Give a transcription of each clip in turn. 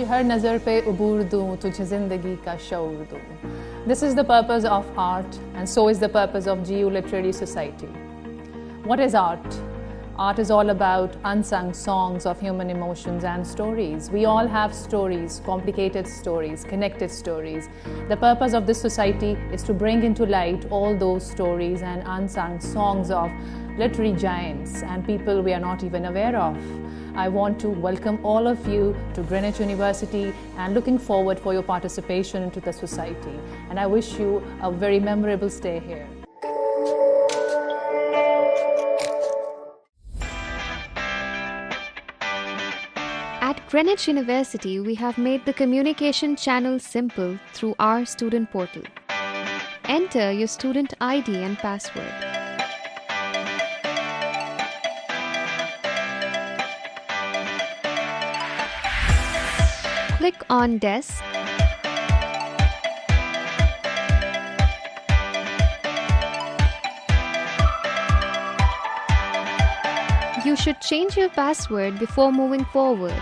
तुझी हर नज़र पे उबूर दूँ, तुझे ज़िंदगी का शऊर दूँ. This is the purpose of art, and so is the purpose of GU Literary Society. What is art? Art is all about unsung songs of human emotions and stories. We all have stories, complicated stories, connected stories. The purpose of this society is to bring into light all those stories and unsung songs of literary giants and people we are not even aware of. I want to welcome all of you to Greenwich University and looking forward for your participation into the society. And I wish you a very memorable stay here. At Greenwich University, we have made the communication channel simple through our student portal. Enter your student ID and password. Click on Desk. You should change your password before moving forward.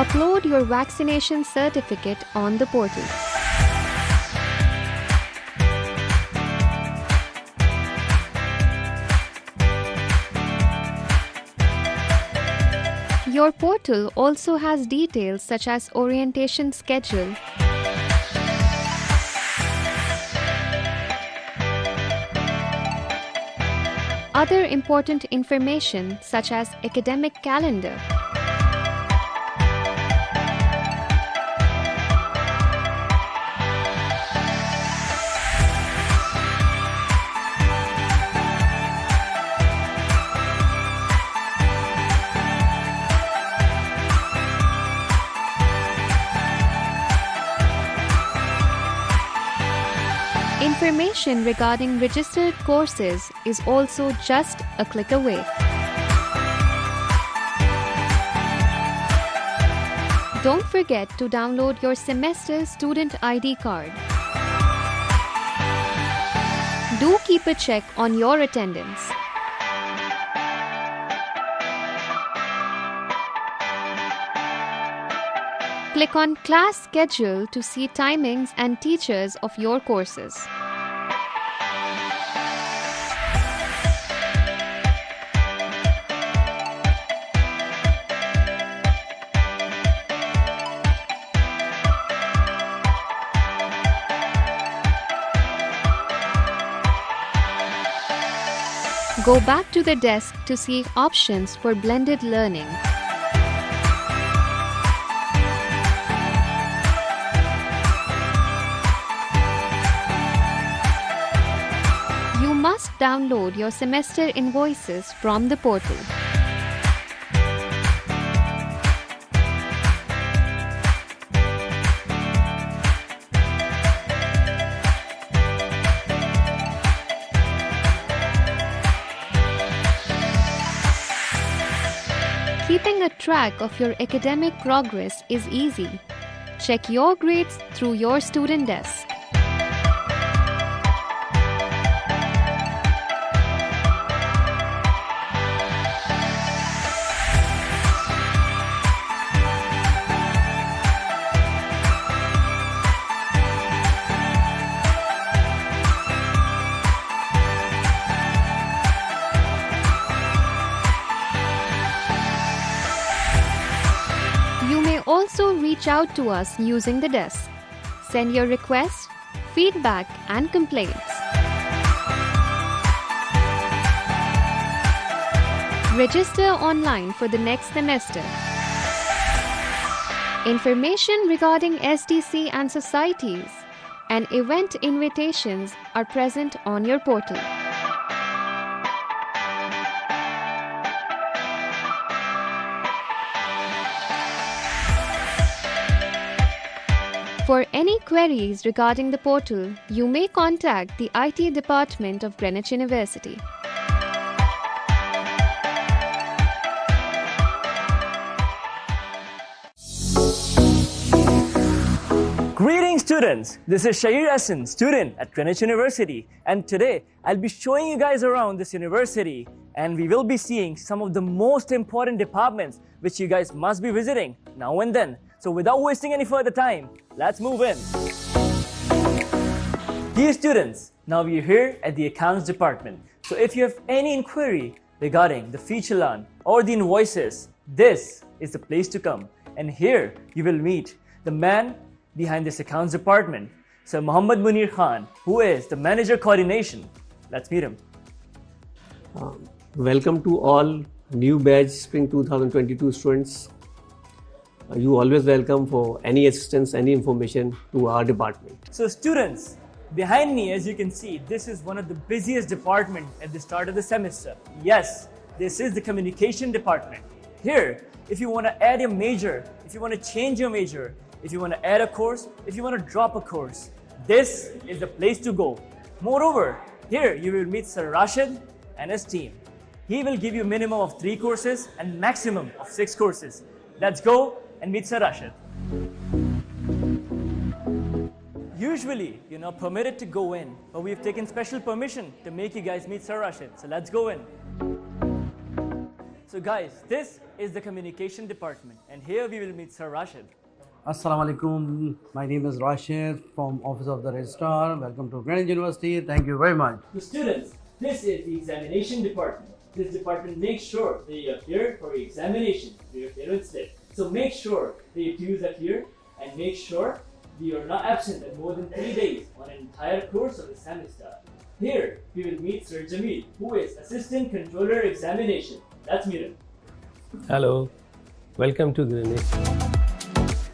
Upload your vaccination certificate on the portal. Your portal also has details such as orientation schedule, other important information such as academic calendar, information regarding registered courses is also just a click away. Don't forget to download your semester student ID card. Do keep a check on your attendance. Click on Class Schedule to see timings and teachers of your courses. Go back to the desk to see options for blended learning. You must download your semester invoices from the portal. Keeping a track of your academic progress is easy. Check your grades through your student desk. Also reach out to us using the desk. Send your requests, feedback and complaints. Register online for the next semester. Information regarding SDC and societies and event invitations are present on your portal. For any queries regarding the portal, you may contact the IT department of Greenwich University. students, this is Shahir Hassan, student at Greenwich University, and today I'll be showing you guys around this university, and we will be seeing some of the most important departments which you guys must be visiting now and then. So without wasting any further time, let's move in. Dear students, now we're here at the accounts department. So if you have any inquiry regarding the feature learn or the invoices, this is the place to come. And here you will meet the man behind this accounts department, Sir Muhammad Munir Khan, who is the manager coordination. Let's meet him. Welcome to all new batch Spring 2022 students. You always welcome for any assistance, any information to our department. So students, behind me, as you can see, this is one of the busiest departments at the start of the semester. Yes, this is the communication department. Here, if you want to add a major, if you want to change your major, if you want to add a course, if you want to drop a course, this is the place to go. Moreover, here you will meet Sir Rashid and his team. He will give you minimum of 3 courses and maximum of 6 courses. Let's go and meet Sir Rashid. Usually, you're not permitted to go in, but we've taken special permission to make you guys meet Sir Rashid. So let's go in. So guys, this is the communication department, and here we will meet Sir Rashid. Assalamu alaikum. My name is Rashid from Office of the Registrar. Welcome to Greenwich University. Thank you very much. So students, this is the examination department. This department makes sure that you are here for your examination, for your clearance slip. So make sure that your dues are clear and make sure that you are not absent at more than 3 days on an entire course of the semester. Here, we will meet Sir Jamil, who is Assistant Controller Examination. Let's meet him. Hello, welcome to Greenwich.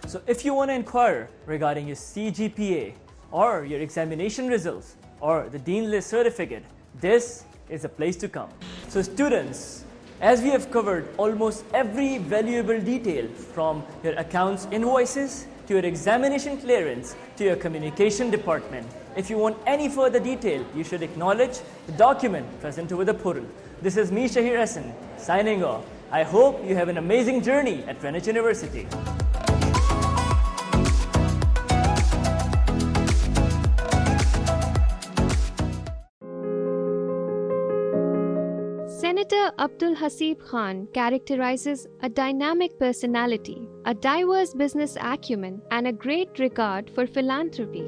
So if you want to inquire regarding your CGPA or your examination results or the Dean List certificate, this is the place to come. So students, as we have covered almost every valuable detail from your accounts invoices to your examination clearance to your communication department, if you want any further detail, you should acknowledge the document present over the portal. This is me, Shahir Hassan, signing off. I hope you have an amazing journey at Greenwich University. Senator Abdul Hasib Khan characterizes a dynamic personality, a diverse business acumen, and a great regard for philanthropy.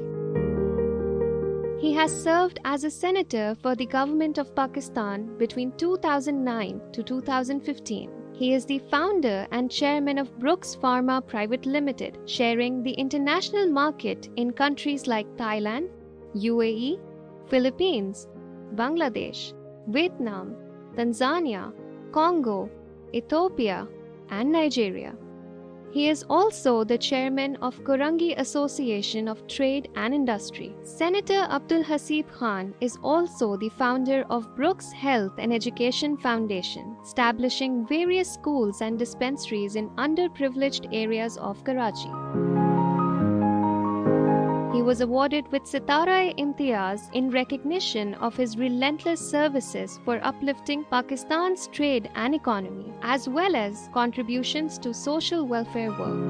He has served as a senator for the government of Pakistan between 2009 to 2015. He is the founder and chairman of Brooks Pharma Private Limited, sharing the international market in countries like Thailand, UAE, Philippines, Bangladesh, Vietnam, Tanzania, Congo, Ethiopia, and Nigeria. He is also the chairman of Korangi Association of Trade and Industry. Senator Abdul Hasib Khan is also the founder of Brooks Health and Education Foundation, establishing various schools and dispensaries in underprivileged areas of Karachi. He was awarded with Sitara-e-Imtiaz in recognition of his relentless services for uplifting Pakistan's trade and economy, as well as contributions to social welfare work.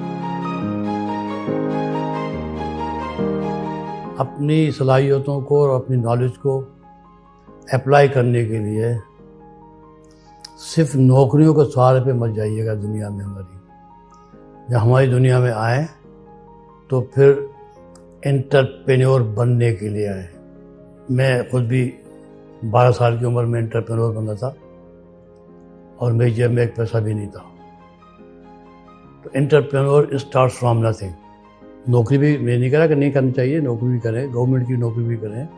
अपनी सलाहियतों को और अपनी knowledge को apply करने के लिए सिर्फ नौकरियों के सहारे पे मत जाइएगा दुनिया में हमारी। जब हमारी दुनिया में आए तो फिर एंटरप्रेन्योर बनने के लिए आए। मैं खुद भी 12 साल की उम्र में एंटरप्रेन्योर बना था और मेरी जेब में एक पैसा भी नहीं था। तो एंटरप्रेन्योर स्टार्ट फ्रॉम नथिंग। नौकरी भी मैं नहीं कह रहा कि नहीं करनी चाहिए, नौकरी भी करें, गवर्नमेंट की नौकरी भी करें,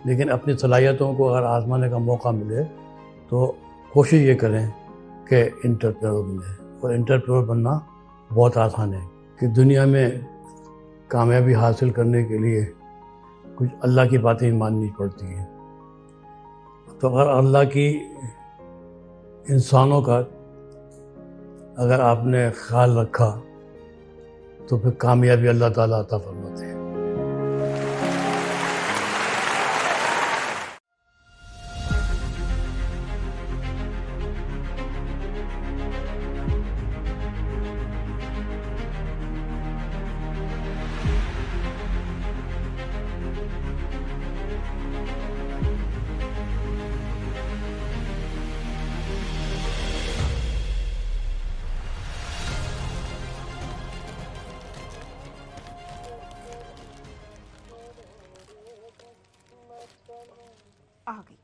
लेकिन अपनी सलाहियतों को अगर आजमाने का मौका मिले तो कोशिश ये करें कि एंटरप्रेन्योर बने। और एंटरप्रेन्योर बनना बहुत आसान है कि दुनिया में कामयाबी हासिल करने के लिए कुछ अल्लाह की बातें माननी पड़ती हैं। तो अगर अल्लाह की इंसानों का अगर आपने ख्याल रखा तो फिर कामयाबी अल्लाह ताला अता फरमाते हैं।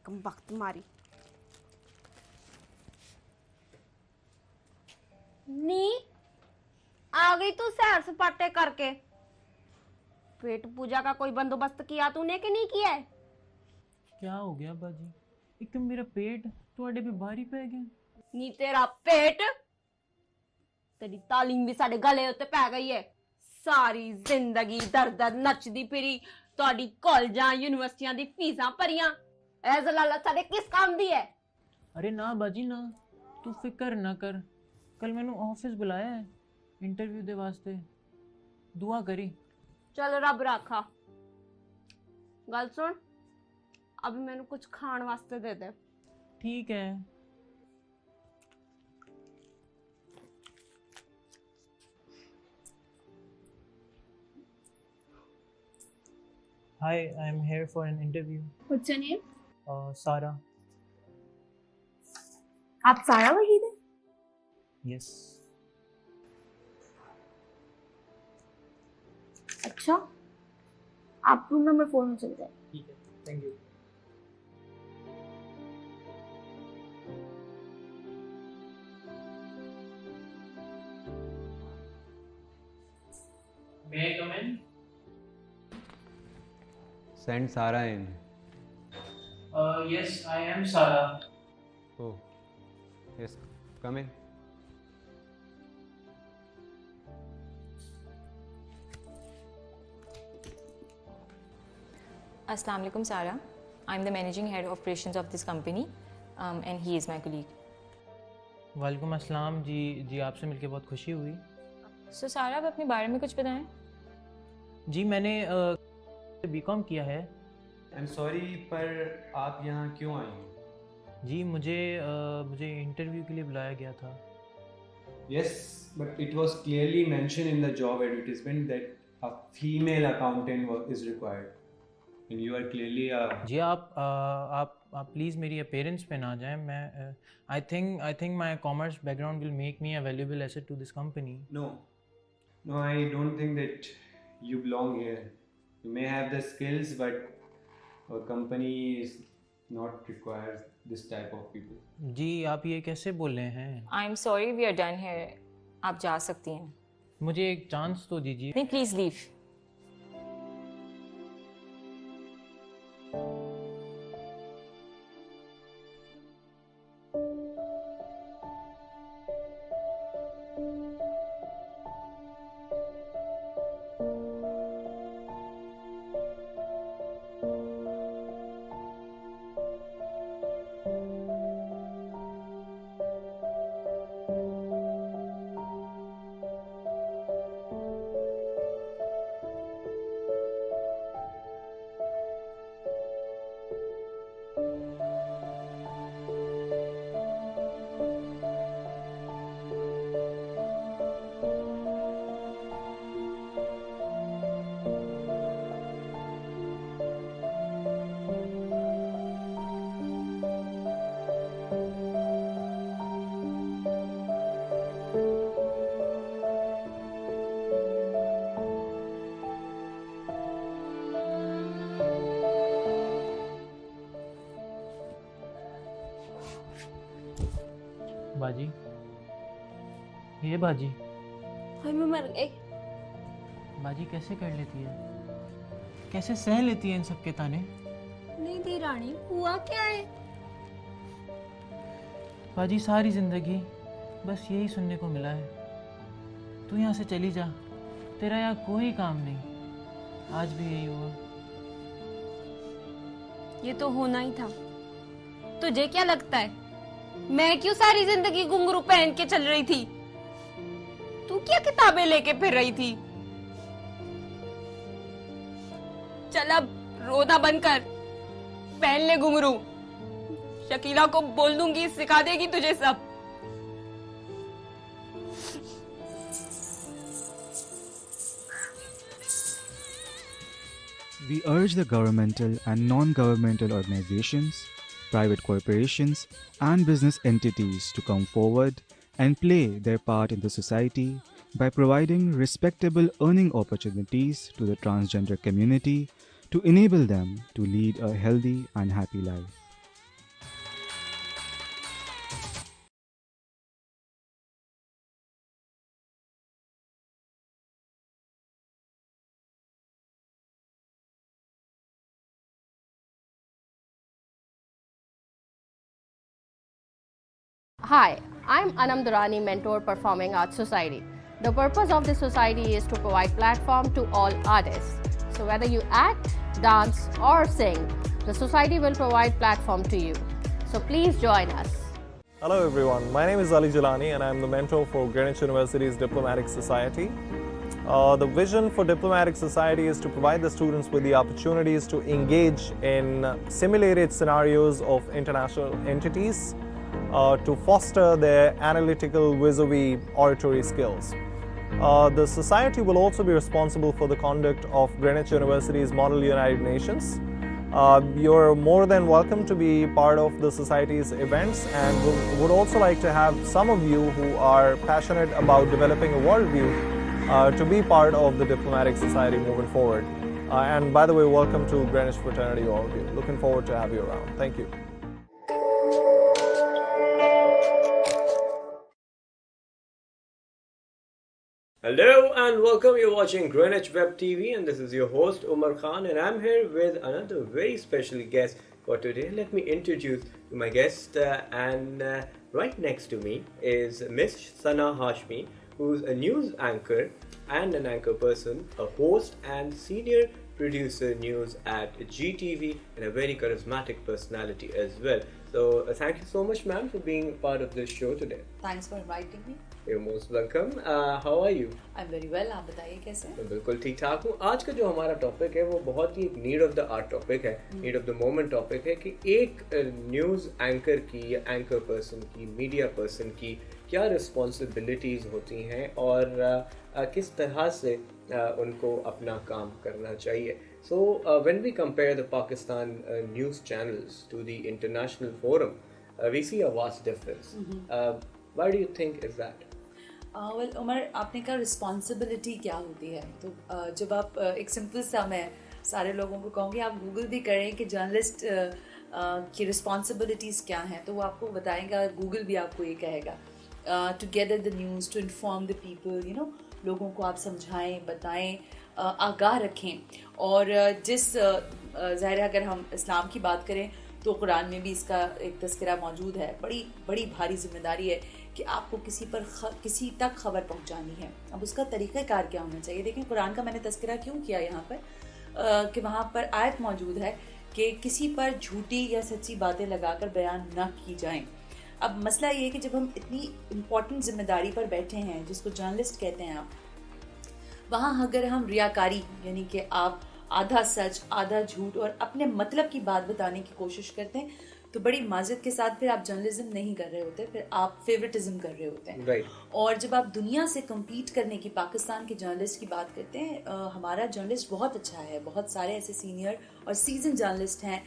कम वक्त मारी नी आ गई तू सैर सपाटे करके। पेट पूजा का कोई बंदोबस्त किया तूने कि नहीं किया है? क्या हो गया बाजी? एक तो मेरा पेट ਤੁਹਾਡੇ पे भारी पै गया। नी तेरा पेट तेरी तालीम भी साडे गले उत्ते पै गई है। सारी जिंदगी दर दर नचदी फिरी ਤੁਹਾਡੀ ਕਾਲਜਾਂ यूनिवर्सिटियां दी फीसां भरियां ऐ जलालत साडे किस काम दी है? अरे ना बाजी ना, तू फिक्र ना कर। कल मैंने ऑफिस बुलाया है इंटरव्यू दे वास्ते, दुआ करी। चल रब राखा। गल सुन, अभी मैंने कुछ खान वास्ते दे दे। ठीक है। Hi, I'm here for an interview. What's your name? Sarah. आप सारा वहीद है? Yes. अच्छा, आप रूम नंबर 4 में चल जाए। ठीक है, thank you. May I come in? Send Sarah in. Yes, I am Sarah. Oh, yes, come in. Assalamu alaikum, Sarah. I'm the managing head of operations of this company, and he is my colleague. वालेकुम अस्सलाम जी। जी आपसे मिलके बहुत खुशी हुई। So Sarah, आप अपने बारे में कुछ बताएं। जी मैंने बीकॉम किया है। I'm sorry, पर आप यहाँ क्यों आई हो? जी मुझे इंटरव्यू के लिए बुलाया गया था। Yes, but it was clearly mentioned in the job advertisement that a female accountant is required, and you are clearly a. जी आप प्लीज़ मेरी अपीयरेंस पे ना जाएं। मैं I think my commerce background will make me a valuable asset to this company. No, I don't think that you belong here. You may have the skills, but our company is not requires this type of people. जी आप ये कैसे बोल रहे हैं? I'm sorry, we are done here. आप जा सकती हैं। मुझे एक चांस तो दीजिए। नहीं, प्लीज़ लीव। बाजी, ये बाजी। हाय मैं मर गई। बाजी कैसे कर लेती है, कैसे सह लेती है इन सब के ताने? नहीं दी रानी, हुआ क्या है? बाजी सारी जिंदगी बस यही सुनने को मिला है, तू यहाँ से चली जा, तेरा यहाँ कोई काम नहीं। आज भी यही हुआ। ये तो होना ही था। तुझे क्या लगता है मैं क्यों सारी जिंदगी घुंघरू पहन के चल रही थी? तू क्या किताबें लेके फिर रही थी? चल अब रोना बंद कर, पहन ले घुंघरू। शकीला को बोल दूंगी, सिखा देगी तुझे सब। We urge the governmental and non-governmental organizations, private corporations, and business entities to come forward and play their part in the society by providing respectable earning opportunities to the transgender community to enable them to lead a healthy and happy life. Hi, I'm Anam Durrani, Mentor Performing Arts Society. The purpose of this society is to provide platform to all artists. So whether you act, dance or sing, the society will provide platform to you. So please join us. Hello everyone, my name is Ali Jalani and I'm the mentor for Greenwich University's Diplomatic Society. The vision for Diplomatic Society is to provide the students with the opportunities to engage in simulated scenarios of international entities to foster their analytical vis-a-vis oratory skills. The Society will also be responsible for the conduct of Greenwich University's Model United Nations. You're more than welcome to be part of the Society's events, and would also like to have some of you who are passionate about developing a worldview to be part of the Diplomatic Society moving forward. And by the way, welcome to Greenwich Fraternity, all of you. Looking forward to have you around. Thank you. Hello and welcome. You're watching Greenwich Web TV and this is your host Umar Khan, and I'm here with another very special guest for today. Let me introduce my guest, and right next to me is Miss Sana Hashmi, who's a news anchor and an anchor person, a host and senior producer news at GTV, and a very charismatic personality as well. So thank you so much, ma'am, for being part of this show today. Thanks for inviting me. You're most welcome. How are you? I'm very well. आप बताइए कैसे हैं? मैं बिल्कुल ठीक ठाक हूँ. आज का जो हमारा टॉपिक है वो बहुत ही need of the hour topic है, need of the moment topic है कि एक न्यूज़ एंकर की या एंकर पर्सन की, मीडिया पर्सन की क्या रिस्पॉन्सिबिलिटीज़ होती हैं और किस तरह से उनको अपना काम करना चाहिए. So when we compare the Pakistan news channels to the international forum, we see a vast difference. Why do you think is that? Well, Umar, आपने कहा रिस्पॉन्सिबिलिटी क्या होती है, तो जब आप एक सिंपल सा मैं सारे लोगों को कहूँगी आप गूगल भी करें कि जर्नलिस्ट की रिस्पॉन्सिबिलिटीज़ क्या हैं, तो वो आपको बताएगा, गूगल भी आपको ये कहेगा, to gather the news, to inform the people, you know, लोगों को आप समझाएं, बताएं, आगाह रखें. और जिस ज़ाहिर है अगर हम इस्लाम की बात करें तो कुरान में भी इसका एक तज़किरा मौजूद है. बड़ी बड़ी भारी जिम्मेदारी है कि आपको किसी तक खबर पहुंचानी है. अब उसका तरीक़ाकार क्या होना चाहिए. देखें, कुरान का मैंने तज़किरा क्यों किया यहाँ पर कि वहाँ पर आयत मौजूद है कि किसी पर झूठी या सच्ची बातें लगाकर बयान न की जाएं. अब मसला ये है कि जब हम इतनी इम्पॉर्टेंट जिम्मेदारी पर बैठे हैं, जिसको जर्नलिस्ट कहते हैं आप, वहाँ अगर हम रियाकारी यानी कि आप आधा सच आधा झूठ और अपने मतलब की बात बताने की कोशिश करते हैं, तो बड़ी माजरत के साथ फिर आप जर्नलिज्म नहीं कर रहे होते, फिर आप फेवरेटिज्म कर रहे होते हैं. Right. और जब आप दुनिया से कम्पीट करने की, पाकिस्तान के जर्नलिस्ट की बात करते हैं, हमारा जर्नलिस्ट बहुत अच्छा है. बहुत सारे ऐसे सीनियर और सीजन जर्नलिस्ट हैं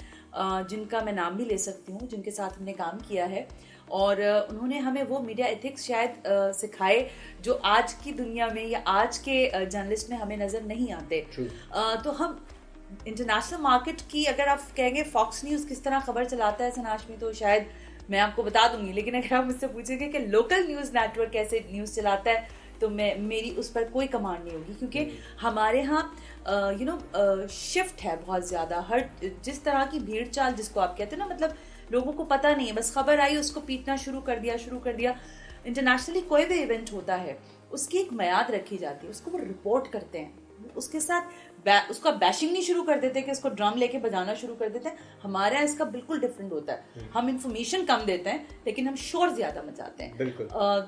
जिनका मैं नाम भी ले सकती हूँ, जिनके साथ हमने काम किया है, और उन्होंने हमें वो मीडिया एथिक्स शायद सिखाए जो आज की दुनिया में या आज के जर्नलिस्ट में हमें नज़र नहीं आते. तो हम इंटरनेशनल मार्केट की अगर आप कहेंगे फॉक्स न्यूज़ किस तरह खबर चलाता है सनाशमी, तो शायद मैं आपको बता दूंगी, लेकिन अगर आप मुझसे पूछेंगे कि लोकल न्यूज़ नेटवर्क कैसे न्यूज़ चलाता है, तो मेरी उस पर कोई कमांड नहीं होगी, क्योंकि हमारे यहाँ शिफ्ट है बहुत ज़्यादा. हर जिस तरह की भीड़ चाल जिसको आप कहते हैं ना, मतलब लोगों को पता नहीं है, बस खबर आई उसको पीटना शुरू कर दिया. इंटरनेशनली कोई भी इवेंट होता है उसकी एक मियाद रखी जाती है, उसको वो रिपोर्ट करते हैं, उसके साथ उसका बैशिंग नहीं शुरू कर देते कि इसको ड्रम लेके बजाना शुरू कर देते हैं. हमारे यहाँ इसका बिल्कुल डिफरेंट होता है. हम इंफॉर्मेशन कम देते हैं लेकिन हम शोर ज्यादा मचाते हैं.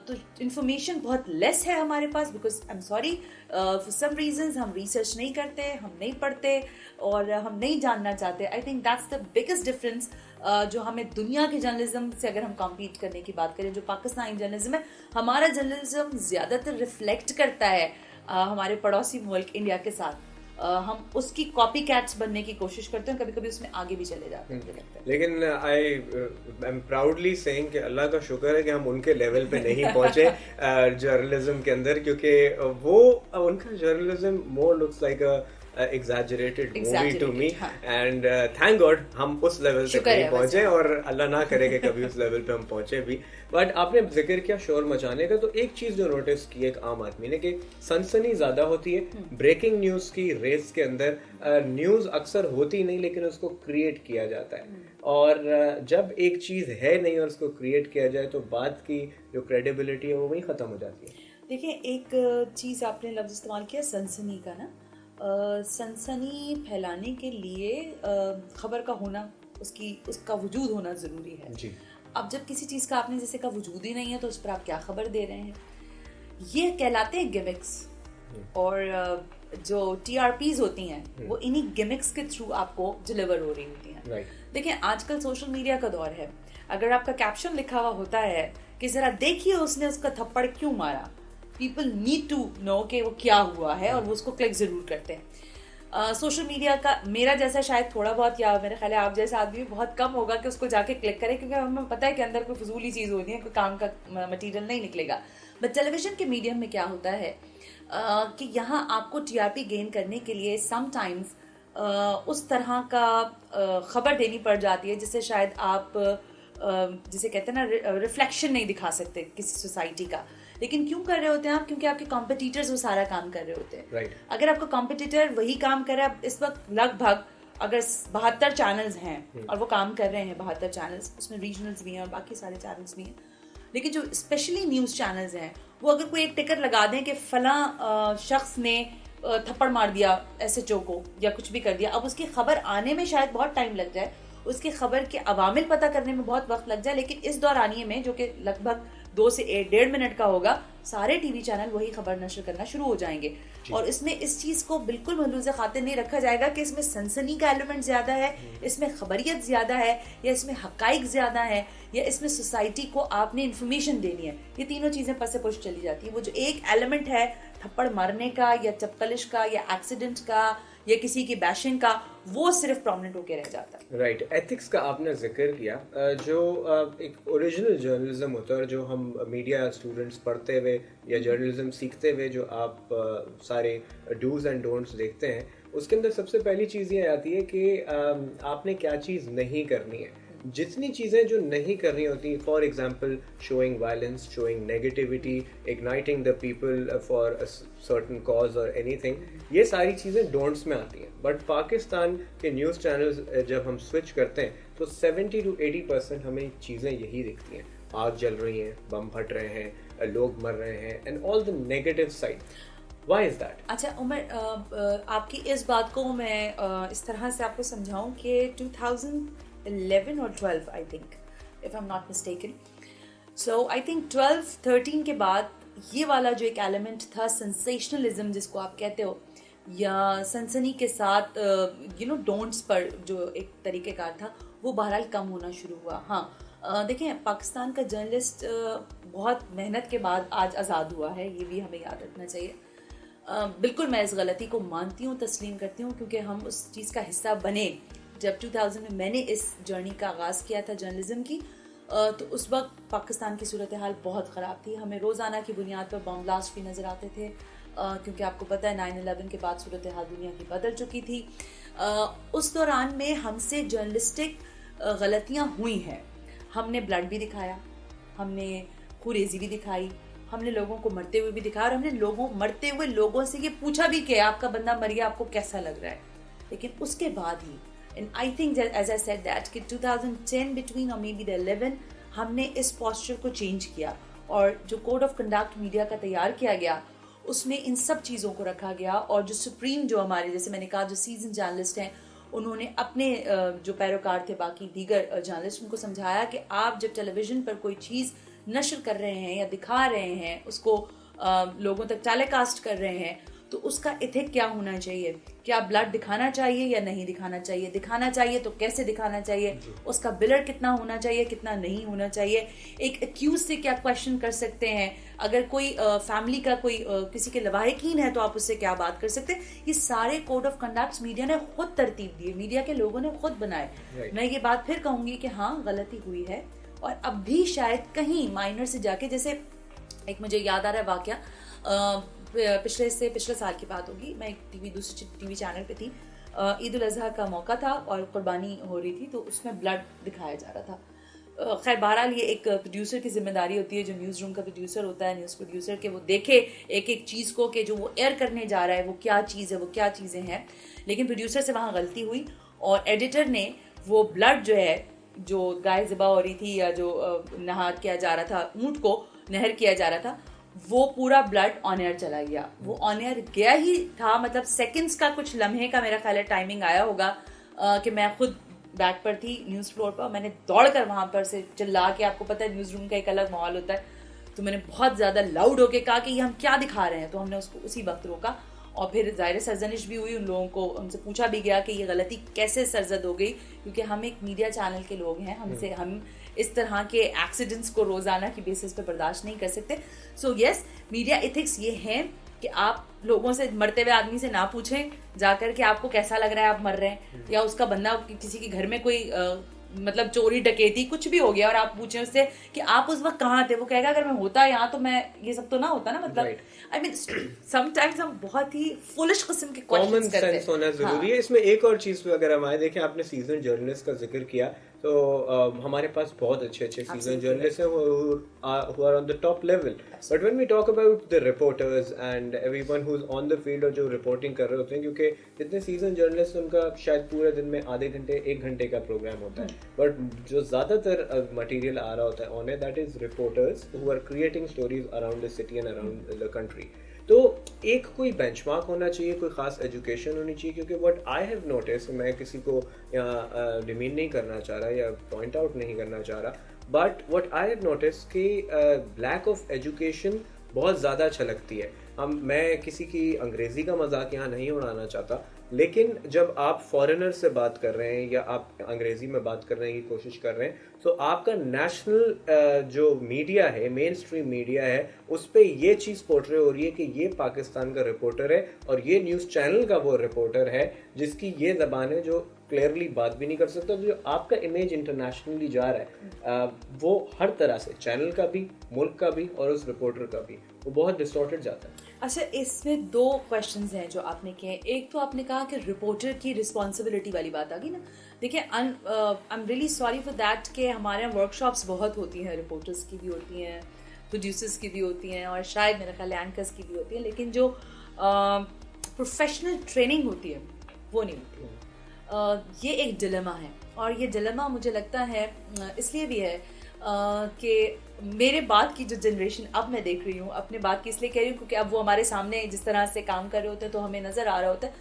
तो इंफॉर्मेशन बहुत लेस है हमारे पास, because I am sorry, for some reasons हम रिसर्च नहीं करते, हम नहीं पढ़ते और हम नहीं जानना चाहते. I think that's the biggest difference जो हमें दुनिया के जर्नलिज्म से अगर हम कम्पीट करने की बात करें. जो पाकिस्तानी जर्नलिज्म है, हमारा जर्नलिज्म ज़्यादातर रिफ्लेक्ट करता है हमारे पड़ोसी मुल्क इंडिया के साथ. हम उसकी कॉपी कैट्स बनने की कोशिश करते हैं, कभी कभी उसमें आगे भी चले जाते हैं. लेकिन आई एम प्राउडली सेइंग कि अल्लाह का शुक्र है कि हम उनके लेवल पे नहीं पहुंचे जर्नलिज्म के अंदर, क्योंकि वो उनका journalism more looks like exaggerated movie to me, and thank God हम उस लेवल तक नहीं पहुंचे, और अल्लाह ना करे कि कभी उस लेवल पे हम पहुंचे भी. बट आपने जिक्र किया शोर मचाने का, तो एक चीज जो नोटिस की एक आम आदमी ने, कि सनसनी ज्यादा होती है ब्रेकिंग न्यूज की रेस के अंदर. न्यूज अक्सर होती नहीं, लेकिन उसको क्रिएट किया जाता है, और जब एक चीज है नहीं और उसको क्रिएट किया जाए तो बात की जो क्रेडिबिलिटी है वो वहीं खत्म हो जाती है. देखिए, एक चीज़ आपने लफ्ज़ इस्तेमाल किया सनसनी का ना. सनसनी फैलाने के लिए खबर का होना, उसका वजूद होना ज़रूरी है जी. अब जब किसी चीज़ का आपने जैसे का वजूद ही नहीं है तो उस पर आप क्या खबर दे रहे हैं, ये कहलाते हैं गिमिक्स. और जो TRPs होती हैं वो इन्हीं गिमिक्स के थ्रू आपको डिलीवर हो रही होती हैं. देखिए, आजकल सोशल मीडिया का दौर है. अगर आपका कैप्शन लिखा हुआ होता है कि जरा देखिए उसने उसका थप्पड़ क्यों मारा, पीपल नीड टू नो कि वो क्या हुआ है, और वो उसको क्लिक जरूर करते हैं. सोशल मीडिया का मेरा जैसा शायद थोड़ा बहुत, या मेरे ख्याल है आप जैसा आदमी बहुत कम होगा कि उसको जाके क्लिक करे, क्योंकि हमें पता है कि अंदर कोई फजूली चीज़ होती है, कोई काम का मटेरियल नहीं निकलेगा. बट टेलीविजन के मीडियम में क्या होता है कि यहाँ आपको TRP गेन करने के लिए समटाइम्स उस तरह का खबर देनी पड़ जाती है जिससे शायद आप जिसे कहते हैं ना रिफ्लेक्शन नहीं दिखा सकते किसी सोसाइटी का. लेकिन क्यों कर रहे होते हैं आप? क्योंकि आपके कॉम्पिटिटर्स वो सारा काम कर रहे होते हैं. अगर आपका कॉम्पिटिटर वही काम कर रहा है, इस वक्त लगभग अगर 72 चैनल्स हैं और वो काम कर रहे हैं 72 चैनल्स, उसमें रीजनल्स भी हैं और बाकी सारे चैनल्स भी हैं, लेकिन जो स्पेशली न्यूज़ चैनल्स हैं वो अगर कोई एक टिकर लगा दें कि फला शख्स ने थप्पड़ मार दिया SHO को या कुछ भी कर दिया, अब उसकी खबर आने में शायद बहुत टाइम लग जाए, उसकी खबर के अवामिल पता करने में बहुत वक्त लग जाए, लेकिन इस दौरानिए में जो कि लगभग 2 से 1.5 मिनट का होगा, सारे टीवी चैनल वही खबर नशर करना शुरू हो जाएंगे. और इसमें इस चीज को बिल्कुल मलूज़ खातिर नहीं रखा जाएगा कि इसमें सनसनी का एलिमेंट ज्यादा है, इसमें खबरियत ज्यादा है, या इसमें हकाइक ज्यादा है, या इसमें सोसाइटी को आपने इन्फॉर्मेशन देनी है. ये तीनों चीजें पस पुश चली जाती है. वो जो एक एलिमेंट है थप्पड़ मारने का या चपकलिश का या एक्सीडेंट का या किसी की बैशिंग का, वो सिर्फ प्रोमिनेंट होकर रह जाता है. राइट. एथिक्स का आपने जिक्र किया, जो एक ओरिजिनल जर्नलिज्म होता है, जो हम मीडिया स्टूडेंट्स पढ़ते हुए या जर्नलिज्म सीखते हुए जो आप सारे डूज एंड डोंट्स देखते हैं, उसके अंदर सबसे पहली चीज़ ये आती है कि आपने क्या चीज़ नहीं करनी है. जितनी चीज़ें जो नहीं करनी होती, for example showing violence, showing negativity, igniting the people for a certain cause और एनीथिंग, ये सारी चीज़ें डोंट्स में आती हैं. बट पाकिस्तान के न्यूज़ चैनल्स जब हम स्विच करते हैं तो 70 to 80% हमें चीज़ें यही दिखती हैं. आग जल रही हैं, बम फट रहे हैं, लोग मर रहे हैं, and all the negative side. Why is that? अच्छा उमर, आपकी इस बात को मैं इस तरह से आपको समझाऊं कि 2011 और 12 I think, if I am not mistaken, so I think 12-13 के बाद ये वाला जो एक एलिमेंट था सेंसेशनलिज्म जिसको आप कहते हो, या सनसनी के साथ डोंट्स पर जो एक तरीक़ेकार था, वो बहरहाल कम होना शुरू हुआ. हाँ, देखें, पाकिस्तान का जर्नलिस्ट बहुत मेहनत के बाद आज आज़ाद हुआ है, ये भी हमें याद रखना चाहिए. बिल्कुल मैं इस गलती को मानती हूँ, तस्लीम करती हूँ, क्योंकि हम उस चीज़ का हिस्सा बने. जब 2000 में मैंने इस जर्नी का आगाज़ किया था जर्नलिज्म की, तो उस वक्त पाकिस्तान की सूरत हाल बहुत ख़राब थी. हमें रोज़ाना की बुनियाद पर बम ब्लास्ट भी नज़र आते थे, क्योंकि आपको पता है 9/11 के बाद सूरत हाल दुनिया की बदल चुकी थी. उस दौरान में हमसे जर्नलिस्टिक गलतियाँ हुई हैं. हमने ब्लड भी दिखाया, हमने खुरेजी भी दिखाई, हमने लोगों को मरते हुए भी दिखाया, और हमने मरते हुए लोगों से ये पूछा भी कि आपका बंदा मर गया, आपको कैसा लग रहा है. लेकिन उसके बाद ही, and I think as I said that कि 2010 बिटवीन और मे बी द 11 हमने इस पोस्चर को चेंज किया, और जो कोड ऑफ कंडक्ट मीडिया का तैयार किया गया उसमें इन सब चीज़ों को रखा गया. और जो सुप्रीम, जो हमारे, जैसे मैंने कहा, जो सीजन जर्नलिस्ट हैं, उन्होंने अपने जो पैरोकार थे बाकी दीगर जर्नलिस्ट, उनको समझाया कि आप जब टेलीविज़न पर कोई चीज़ नशर कर रहे हैं या दिखा रहे हैं, उसको लोगों तक टेलीकास्ट कर रहे हैं, तो उसका एथिक क्या होना चाहिए. क्या ब्लड दिखाना चाहिए या नहीं दिखाना चाहिए, दिखाना चाहिए तो कैसे दिखाना चाहिए, उसका बिलर कितना होना चाहिए, कितना नहीं होना चाहिए, एक एक्यूज से क्या क्वेश्चन कर सकते हैं, अगर कोई फैमिली का कोई किसी के लवाहिकीन है तो आप उससे क्या बात कर सकते हैं. ये सारे कोड ऑफ कंडक्ट मीडिया ने खुद तरतीब दिए, मीडिया के लोगों ने खुद बनाए. मैं ये बात फिर कहूँगी कि हाँ, गलती हुई है, और अब भी शायद कहीं माइनर से जाके, जैसे एक मुझे याद आ रहा है वाकया, पिछले साल की बात होगी, मैं एक दूसरे टीवी चैनल पे थी, ईद उल अजहा का मौका था और कुर्बानी हो रही थी, तो उसमें ब्लड दिखाया जा रहा था। खैर बहरहाल ये एक प्रोड्यूसर की जिम्मेदारी होती है, जो न्यूज़ रूम का प्रोड्यूसर होता है, न्यूज़ प्रोड्यूसर के, वो देखे एक एक चीज़ को कि जो वो एयर करने जा रहा है वो क्या चीज़ है, वो क्या चीज़ें हैं। लेकिन प्रोड्यूसर से वहाँ गलती हुई और एडिटर ने वो ब्लड जो है, जो गाय ज़िबा हो रही थी या जो नहार किया जा रहा था, ऊँट को नहर किया जा रहा था, वो पूरा ब्लड ऑन एयर चला गया। वो ऑन एयर गया ही था, मतलब सेकंड्स का, कुछ लम्हे का मेरा ख्याल है टाइमिंग आया होगा कि मैं खुद बैक पर थी न्यूज़ फ्लोर पर, मैंने दौड़ कर वहाँ पर से चिल्ला के, आपको पता है न्यूज़ रूम का एक अलग माहौल होता है, तो मैंने बहुत ज़्यादा लाउड होके कहा कि ये हम क्या दिखा रहे हैं। तो हमने उसको उसी वक्त रोका और फिर ज़ाहिर सरजनिश भी हुई उन लोगों को, उनसे पूछा भी गया कि ये गलती कैसे सरजद हो गई, क्योंकि हम एक मीडिया चैनल के लोग हैं, हमसे हम इस तरह के एक्सीडेंट्स को रोज़ाना की बेसिस पे बर्दाश्त नहीं कर सकते। सो यस, मीडिया एथिक्स ये हैं कि आप लोगों से, मरते हुए आदमी से ना पूछें जाकर कि आपको कैसा लग रहा है आप मर रहे हैं, या उसका बंदा किसी के घर में कोई मतलब चोरी डकैती कुछ भी हो गया और आप पूछें उससे कि आप उस वक्त कहाँ थे, वो कहेगा अगर मैं होता यहाँ तो मैं ये सब तो ना होता ना। मतलब आई मीन समटाइम्स हम बहुत ही फुलिश किस्म के क्वेश्चंस करते हैं। कॉमन सेंस होना जरूरी है इसमें। एक और चीज पे अगर हम आए, देखें आपने सीजन जर्नलिस्ट का जिक्र किया, तो हमारे पास बहुत अच्छे सीजन जर्नलिस्ट हैं who are on the top level. But when we talk about the reporters and everyone who's on the field और जो रिपोर्टिंग कर रहे होते हैं, क्योंकि जितने सीजन जर्नलिस्ट उनका शायद पूरे दिन में आधे घंटे 1 घंटे का प्रोग्राम होता है, बट जो ज़्यादातर मटेरियल आ रहा होता है on that is reporters who are creating stories around the city and around the country. तो एक कोई बेंचमार्क होना चाहिए, कोई ख़ास एजुकेशन होनी चाहिए, क्योंकि व्हाट आई हैव नोटिस, मैं किसी को डिमीन नहीं करना चाह रहा या पॉइंट आउट नहीं करना चाह रहा, but what I have notice कि लैक ऑफ एजुकेशन बहुत ज़्यादा छलकती है। मैं किसी की अंग्रेज़ी का मजाक यहाँ नहीं उड़ाना चाहता, लेकिन जब आप फॉरेनर से बात कर रहे हैं या आप अंग्रेज़ी में बात करने की कोशिश कर रहे हैं, तो आपका नेशनल जो मीडिया है, मेन स्ट्रीम मीडिया है, उस पर ये चीज़ पोर्ट्रे हो रही है कि ये पाकिस्तान का रिपोर्टर है और ये न्यूज़ चैनल का वो रिपोर्टर है जिसकी ये ज़बान है जो क्लियरली बात भी नहीं कर सकता। तो जो आपका इमेज इंटरनेशनली जा रहा है वो हर तरह से, चैनल का भी, मुल्क का भी और उस रिपोर्टर का भी, वो बहुत डिस्टॉर्टेड जाता है। अच्छा, इसमें 2 क्वेश्चंस हैं जो आपने किए। एक तो आपने कहा कि रिपोर्टर की रिस्पॉन्सिबिलिटी वाली बात आ गई ना। देखिए, I am really sorry for that कि हमारे यहाँ वर्कशॉप्स बहुत होती हैं, रिपोर्टर्स की भी होती हैं, प्रोड्यूसर्स की भी होती हैं और शायद मेरा ख्याल एंकर्स की भी होती हैं, लेकिन जो प्रोफेशनल ट्रेनिंग होती है वो नहीं होती है। ये एक डिलेमा है और ये डिलेमा मुझे लगता है इसलिए भी है कि मेरे बाद की जो जनरेशन अब मैं देख रही हूँ, अपने बाद की इसलिए कह रही हूँ क्योंकि अब वो हमारे सामने जिस तरह से काम कर रहे होते हैं तो हमें नज़र आ रहा होता है,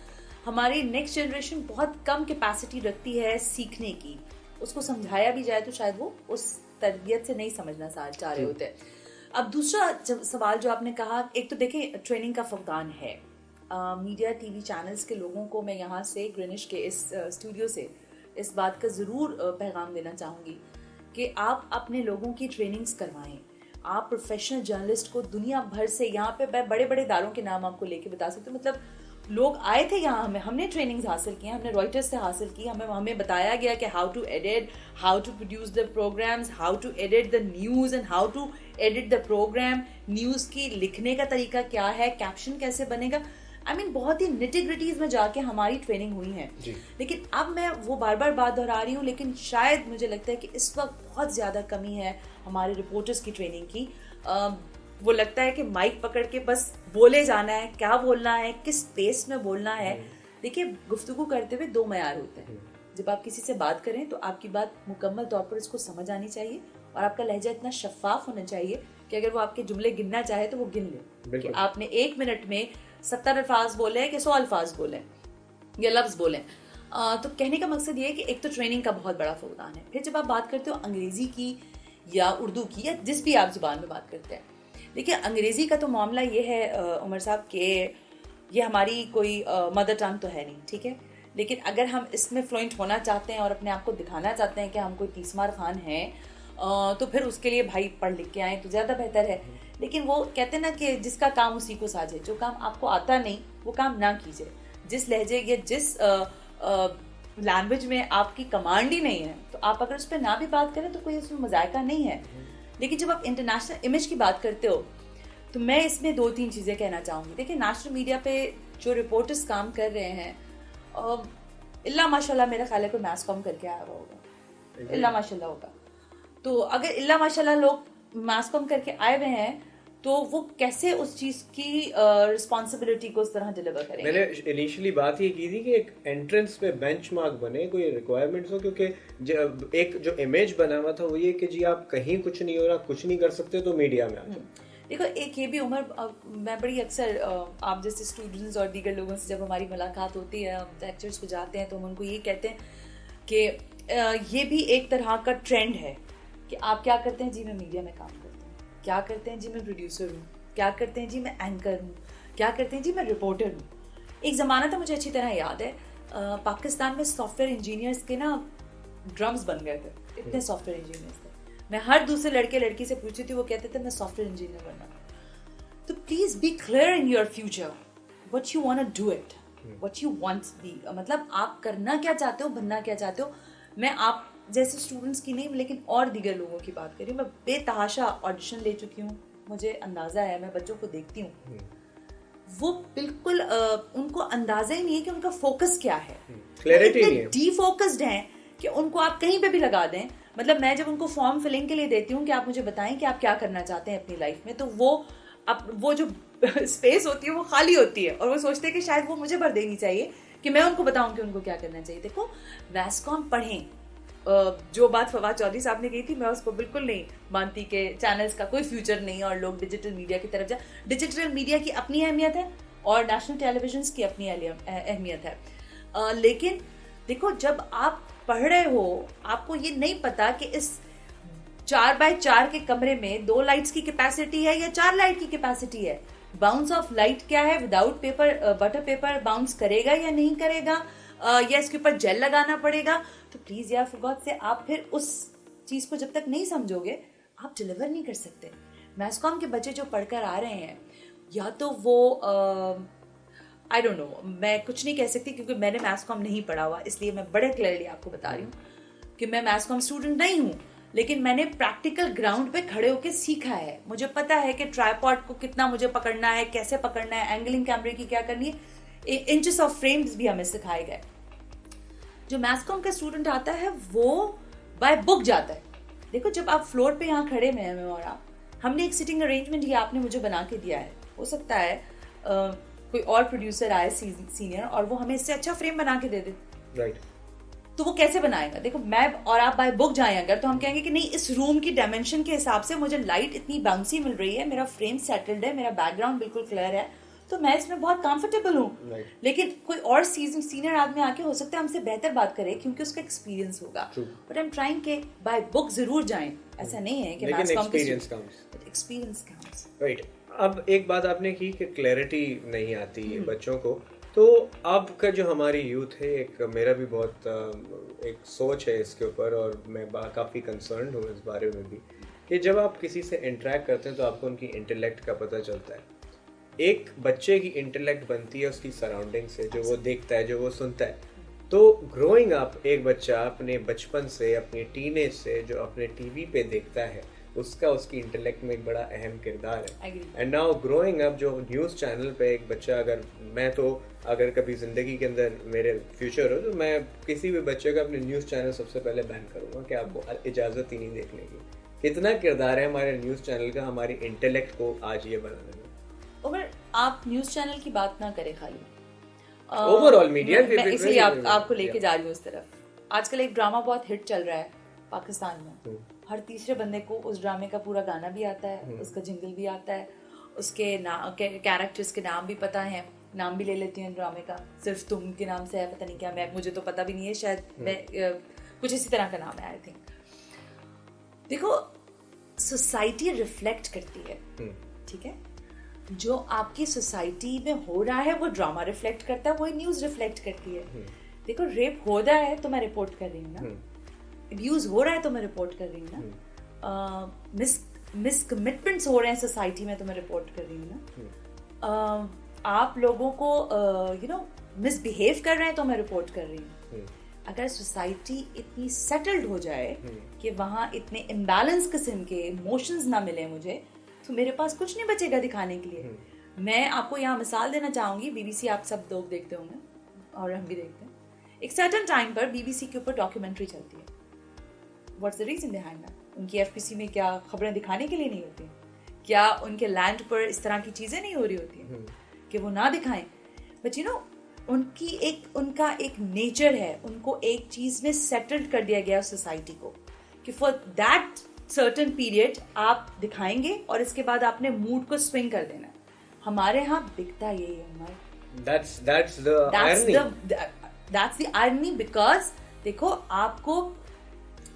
हमारी नेक्स्ट जनरेशन बहुत कम कैपेसिटी रखती है सीखने की। उसको समझाया भी जाए तो शायद वो उस तरबियत से नहीं समझना चाह रहे होते हैं। अब दूसरा सवाल जो आपने कहा, एक तो देखिए ट्रेनिंग का फुकदान है। मीडिया टीवी चैनल्स के लोगों को मैं यहाँ से ग्रीनिच के इस स्टूडियो से इस बात का ज़रूर पैगाम देना चाहूँगी कि आप अपने लोगों की ट्रेनिंग्स करवाएं। आप प्रोफेशनल जर्नलिस्ट को दुनिया भर से, यहाँ पे मैं बड़े बड़े इदारों के नाम आपको लेके बता सकती हूँ, मतलब लोग आए थे यहाँ, हमने ट्रेनिंग्स हासिल की, हमने रॉयटर्स से हासिल की, हमें बताया गया कि how to edit, how to produce the programs, how to edit the news and how to edit the program, news की लिखने का तरीका क्या है, कैप्शन कैसे बनेगा। आई मीन बहुत ही निटी-ग्रिटीज में जाके हमारी ट्रेनिंग हुई है। लेकिन अब मैं वो बार बार बात दोहरा रही हूँ, लेकिन शायद मुझे लगता है कि इस वक्त बहुत ज़्यादा कमी है हमारे रिपोर्टर्स की ट्रेनिंग की। वो लगता है कि माइक पकड़ के बस बोले जाना है, क्या बोलना है, किस स्पेस में बोलना है। देखिए, गुफ्तगू करते हुए 2 मयार होते हैं। जब आप किसी से बात करें तो आपकी बात मुकम्मल तौर पर उसको समझ आनी चाहिए और आपका लहजा इतना शफाफ होना चाहिए कि अगर वो आपके जुमले गिनना चाहे तो वो गिन ले कि आपने 1 मिनट में 70 अल्फाज बोले कि 100 अल्फाज बोले या लफ्ज़ बोले। तो कहने का मकसद ये है कि एक तो ट्रेनिंग का बहुत बड़ा फुकदान है। फिर जब आप बात करते हो अंग्रेज़ी की या उर्दू की या जिस भी आप ज़ुबान में बात करते हैं, देखिए अंग्रेज़ी का तो मामला ये है उमर साहब कि ये हमारी कोई मदर टंग तो है नहीं, ठीक है, लेकिन अगर हम इसमें फ्लुएंट होना चाहते हैं और अपने आप को दिखाना चाहते हैं कि हम कोई तीसमार खान हैं, तो फिर उसके लिए भाई पढ़ लिख के आए तो ज़्यादा बेहतर है। लेकिन वो कहते हैं ना कि जिसका काम उसी को साझे, जो काम आपको आता नहीं वो काम ना कीजिए। जिस लहजे या जिस लैंग्वेज में आपकी कमांड ही नहीं है तो आप अगर उस पर ना भी बात करें तो कोई उसमें मजायका नहीं है। लेकिन जब आप इंटरनेशनल इमेज की बात करते हो तो मैं इसमें 2-3 चीज़ें कहना चाहूँगी। देखिए, नेशनल मीडिया पे जो रिपोर्टर्स काम कर रहे हैं, इल्ला माशाल्लाह मेरा ख्याल है कोई मैस कॉम करके आया हुआ होगा, इल्ला माशाल्लाह होगा। तो अगर इल्ला माशाल्लाह लोग मैस कॉम करके आए हुए हैं तो वो कैसे उस चीज की रिस्पॉन्सिबिलिटी को उस तरह डिलीवर करेंगे? मैंने इनिशियली बात ये की थी कि एक एंट्रेंस पे बेंचमार्क बने, कोई रिक्वायरमेंट्स हो, क्योंकि एक जो इमेज बना हुआ था वो ये कि जी आप कहीं कुछ नहीं हो रहा, कुछ नहीं कर सकते तो मीडिया में आते। देखो, एक ये भी उम्र, मैं बड़ी अक्सर आप जैसे स्टूडेंट्स और दीगर लोगों से जब हमारी मुलाकात होती है, हम लेक्चर्स पे जाते हैं, तो हम उनको ये कहते हैं कि ये भी एक तरह का ट्रेंड है कि आप क्या करते हैं जी, मैं मीडिया में काम करता हूँ, क्या करते हैं जी मैं प्रोड्यूसर हूँ, क्या करते हैं जी मैं एंकर हूँ, क्या करते हैं जी मैं रिपोर्टर हूँ। एक ज़माना था, मुझे अच्छी तरह याद है, पाकिस्तान में सॉफ्टवेयर इंजीनियर्स के ना ड्रम्स बन गए थे, इतने सॉफ्टवेयर इंजीनियर्स थे। मैं हर दूसरे लड़के लड़की से पूछती थी, वो कहते थे मैं सॉफ्टवेयर इंजीनियर बनना। तो please be clear in your future, what you want to do it, what you want be, मतलब आप करना क्या चाहते हो, बनना क्या चाहते हो। मैं आप जैसे स्टूडेंट्स की नहीं, लेकिन और दीगर लोगों की बात कर रही हूँ। मैं बेतहाशा ऑडिशन ले चुकी हूँ, मुझे अंदाजा है, मैं बच्चों को देखती हूँ, वो बिल्कुल उनको अंदाजा ही नहीं है कि उनका फोकस क्या है, क्लैरिटी नहीं है, डीफोकस्ड हैं कि उनको आप कहीं पे भी लगा दें। मतलब मैं जब उनको फॉर्म फिलिंग के लिए देती हूँ कि आप मुझे बताएं कि आप क्या करना चाहते हैं अपनी लाइफ में, तो वो जो स्पेस होती है वो खाली होती है और वो सोचते हैं कि शायद वो मुझे भर देनी चाहिए कि मैं उनको बताऊं कि उनको क्या करना चाहिए। देखो, वैस्कॉम पढ़ें, जो बात फवाद चौधरी साहब ने कही थी, मैं उसको बिल्कुल नहीं मानती कि चैनल्स का कोई फ्यूचर नहीं और लोग डिजिटल मीडिया की तरफ जाए। डिजिटल मीडिया की अपनी अहमियत है और नेशनल टेलीविजन की अपनी अहमियत है, लेकिन देखो, जब आप पढ़ रहे हो, आपको ये नहीं पता कि इस 4x4 के कमरे में 2 लाइट्स की कैपेसिटी है या 4 लाइट की कैपेसिटी है, बाउंस ऑफ लाइट क्या है, without paper butter paper bounce करेगा या नहीं करेगा, या इसके ऊपर जेल लगाना पड़ेगा। तो प्लीज यार, फॉर गॉड से, आप फिर उस चीज को जब तक नहीं समझोगे आप डिलीवर नहीं कर सकते। मैसकॉम के बच्चे जो पढ़कर आ रहे हैं, या तो वो आई डोंट नो, मैं कुछ नहीं कह सकती क्योंकि मैंने मैथ्स-कॉम नहीं पढ़ा हुआ, इसलिए मैं बड़े क्लियरली आपको बता रही हूँ कि मैं मैथ्स-कॉम स्टूडेंट नहीं हूँ, लेकिन मैंने प्रैक्टिकल ग्राउंड पे खड़े होकर सीखा है। मुझे पता है कि ट्राइपॉड को कितना मुझे पकड़ना है, कैसे पकड़ना है, एंगलिंग कैमरे की क्या करनी है, इंचेस ऑफ फ्रेम्स भी हमें सिखाए गए। जो मैथ्स-कॉम का स्टूडेंट आता है वो बाय बुक जाता है। देखो, जब आप फ्लोर पे यहाँ खड़े में हैं और आप, हमने एक सिटिंग अरेंजमेंट ये आपने मुझे बना के दिया है, हो सकता है कोई और प्रोड्यूसर आए सीनियर और वो हमें इससे अच्छा फ्रेम बना के दे दे, राइट, तो वो कैसे बनाएगा? देखो, मैं और आप बाय बुक जाएं अगर, तो हम कहेंगे कि नहीं, इस रूम की डायमेंशन के हिसाब से मुझे लाइट इतनी बाउंसी मिल रही है, मेरा फ्रेम सेटल्ड है, मेरा बैकग्राउंड बिल्कुल क्लियर है, तो मैं इसमें बहुत कंफर्टेबल हूँ। लेकिन कोई और सीनियर आदमी आके हो सकता है हमसे बेहतर बात करे क्योंकि उसका एक्सपीरियंस होगा। बट आई एम ट्राइंग के बाय बुक जरूर जाएं, ऐसा नहीं है कि एक्सपीरियंस काउंट्स। राइट। अब एक बात आपने की कि क्लैरिटी नहीं आती है बच्चों को, तो अब का जो हमारी यूथ है, एक मेरा भी बहुत एक सोच है इसके ऊपर और मैं काफ़ी कंसर्न हूँ इस बारे में भी कि जब आप किसी से इंटरेक्ट करते हैं तो आपको उनकी इंटेलेक्ट का पता चलता है। एक बच्चे की इंटेलेक्ट बनती है उसकी सराउंडिंग से, जो वो देखता है, जो वो सुनता है। तो ग्रोइंग अप एक बच्चा अपने बचपन से, अपने टीनेज से जो अपने टीवी पे देखता है, उसका उसकी इंटेलेक्ट में एक बड़ा अहम किरदार है। एंड नाउ ग्रोइंग अप जो न्यूज़ चैनल पे एक बच्चा, अगर कभी ज़िंदगी के अंदर मेरे फ्यूचर हो तो मैं किसी भी बच्चे का अपने न्यूज़ चैनल सबसे पहले बैन करूँगा कि आपको इजाज़त ही नहीं देखने की। कितना किरदार है हमारे न्यूज़ चैनल का हमारी इंटेलेक्ट को आज ये बनाने में। और आप न्यूज़ चैनल की बात ना करें, खाली ओवरऑल मीडिया, मैं इसलिए आपको लेके जा रही हूँ उस तरफ। आजकल एक ड्रामा बहुत हिट चल रहा है पाकिस्तान में, हर तीसरे बंदे को उस ड्रामे का पूरा गाना भी आता है, उसका जिंगल भी आता है, उसके कैरेक्टर्स के नाम भी पता है, नाम भी ले लेती हूँ ड्रामे का, सिर्फ तुम के नाम से है, पता नहीं क्या, मुझे तो पता भी नहीं है, शायद मैं कुछ इसी तरह का नाम है, आई थिंक। देखो, सोसाइटी रिफ्लेक्ट करती है, ठीक है, जो आपकी सोसाइटी में हो रहा है वो ड्रामा रिफ्लेक्ट करता है, वही न्यूज़ रिफ्लेक्ट करती है। देखो, रेप हो रहा है तो मैं रिपोर्ट कर रही हूँ ना, अब्यूज हो रहा है तो मैं रिपोर्ट कर रही हूँ ना, मिसकमिटमेंट्स हो रहे हैं सोसाइटी में तो मैं रिपोर्ट कर रही हूँ ना, आप लोगों को मिसबिहेव कर रहे हैं तो मैं रिपोर्ट कर रही हूँ। अगर सोसाइटी इतनी सेटल्ड हो जाए कि वहाँ इतने इम्बैलेंस किस्म के इमोशंस ना मिले मुझे, तो मेरे पास कुछ नहीं बचेगा दिखाने के लिए। मैं आपको यहाँ मिसाल देना चाहूंगी, बीबीसी आप सब लोग देखते होंगे और हम भी देखते हैं। एक सर्टेन टाइम पर बीबीसी के ऊपर डॉक्यूमेंट्री चलती है। What's the reason behind that? उनकी एफपीसी में क्या खबरें दिखाने के लिए नहीं होती? क्या उनके लैंड पर इस तरह की चीजें नहीं हो रही होती कि वो ना दिखाएं? बट यू नो, उनका एक नेचर है, उनको एक चीज में सेटल्ड कर दिया गया सोसाइटी को कि फॉर दैट सर्टेन पीरियड आप दिखाएंगे और इसके बाद आपने मूड को स्विंग कर देना। हमारे यहाँ बिकता यही है हमारे। That's the irony because देखो,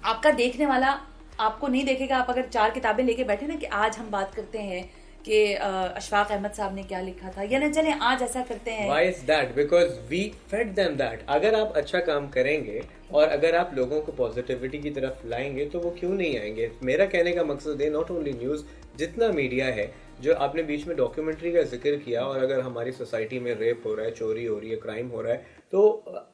आपका देखने वाला आपको नहीं देखेगा। आप अगर 4 किताबें लेके बैठे ना कि आज हम बात करते हैं कि अशफाक अहमद साहब ने क्या लिखा था, या ना चले आज ऐसा करते हैं। Why is that? Because we fed them that. अगर आप अच्छा काम करेंगे और अगर आप लोगों को पॉजिटिविटी की तरफ लाएंगे तो वो क्यों नहीं आएंगे। मेरा कहने का मकसद है, नॉट ओनली न्यूज़, जितना मीडिया है, जो आपने बीच में डॉक्यूमेंट्री का जिक्र किया, और अगर हमारी सोसाइटी में रेप हो रहा है, चोरी हो रही है, क्राइम हो रहा है, तो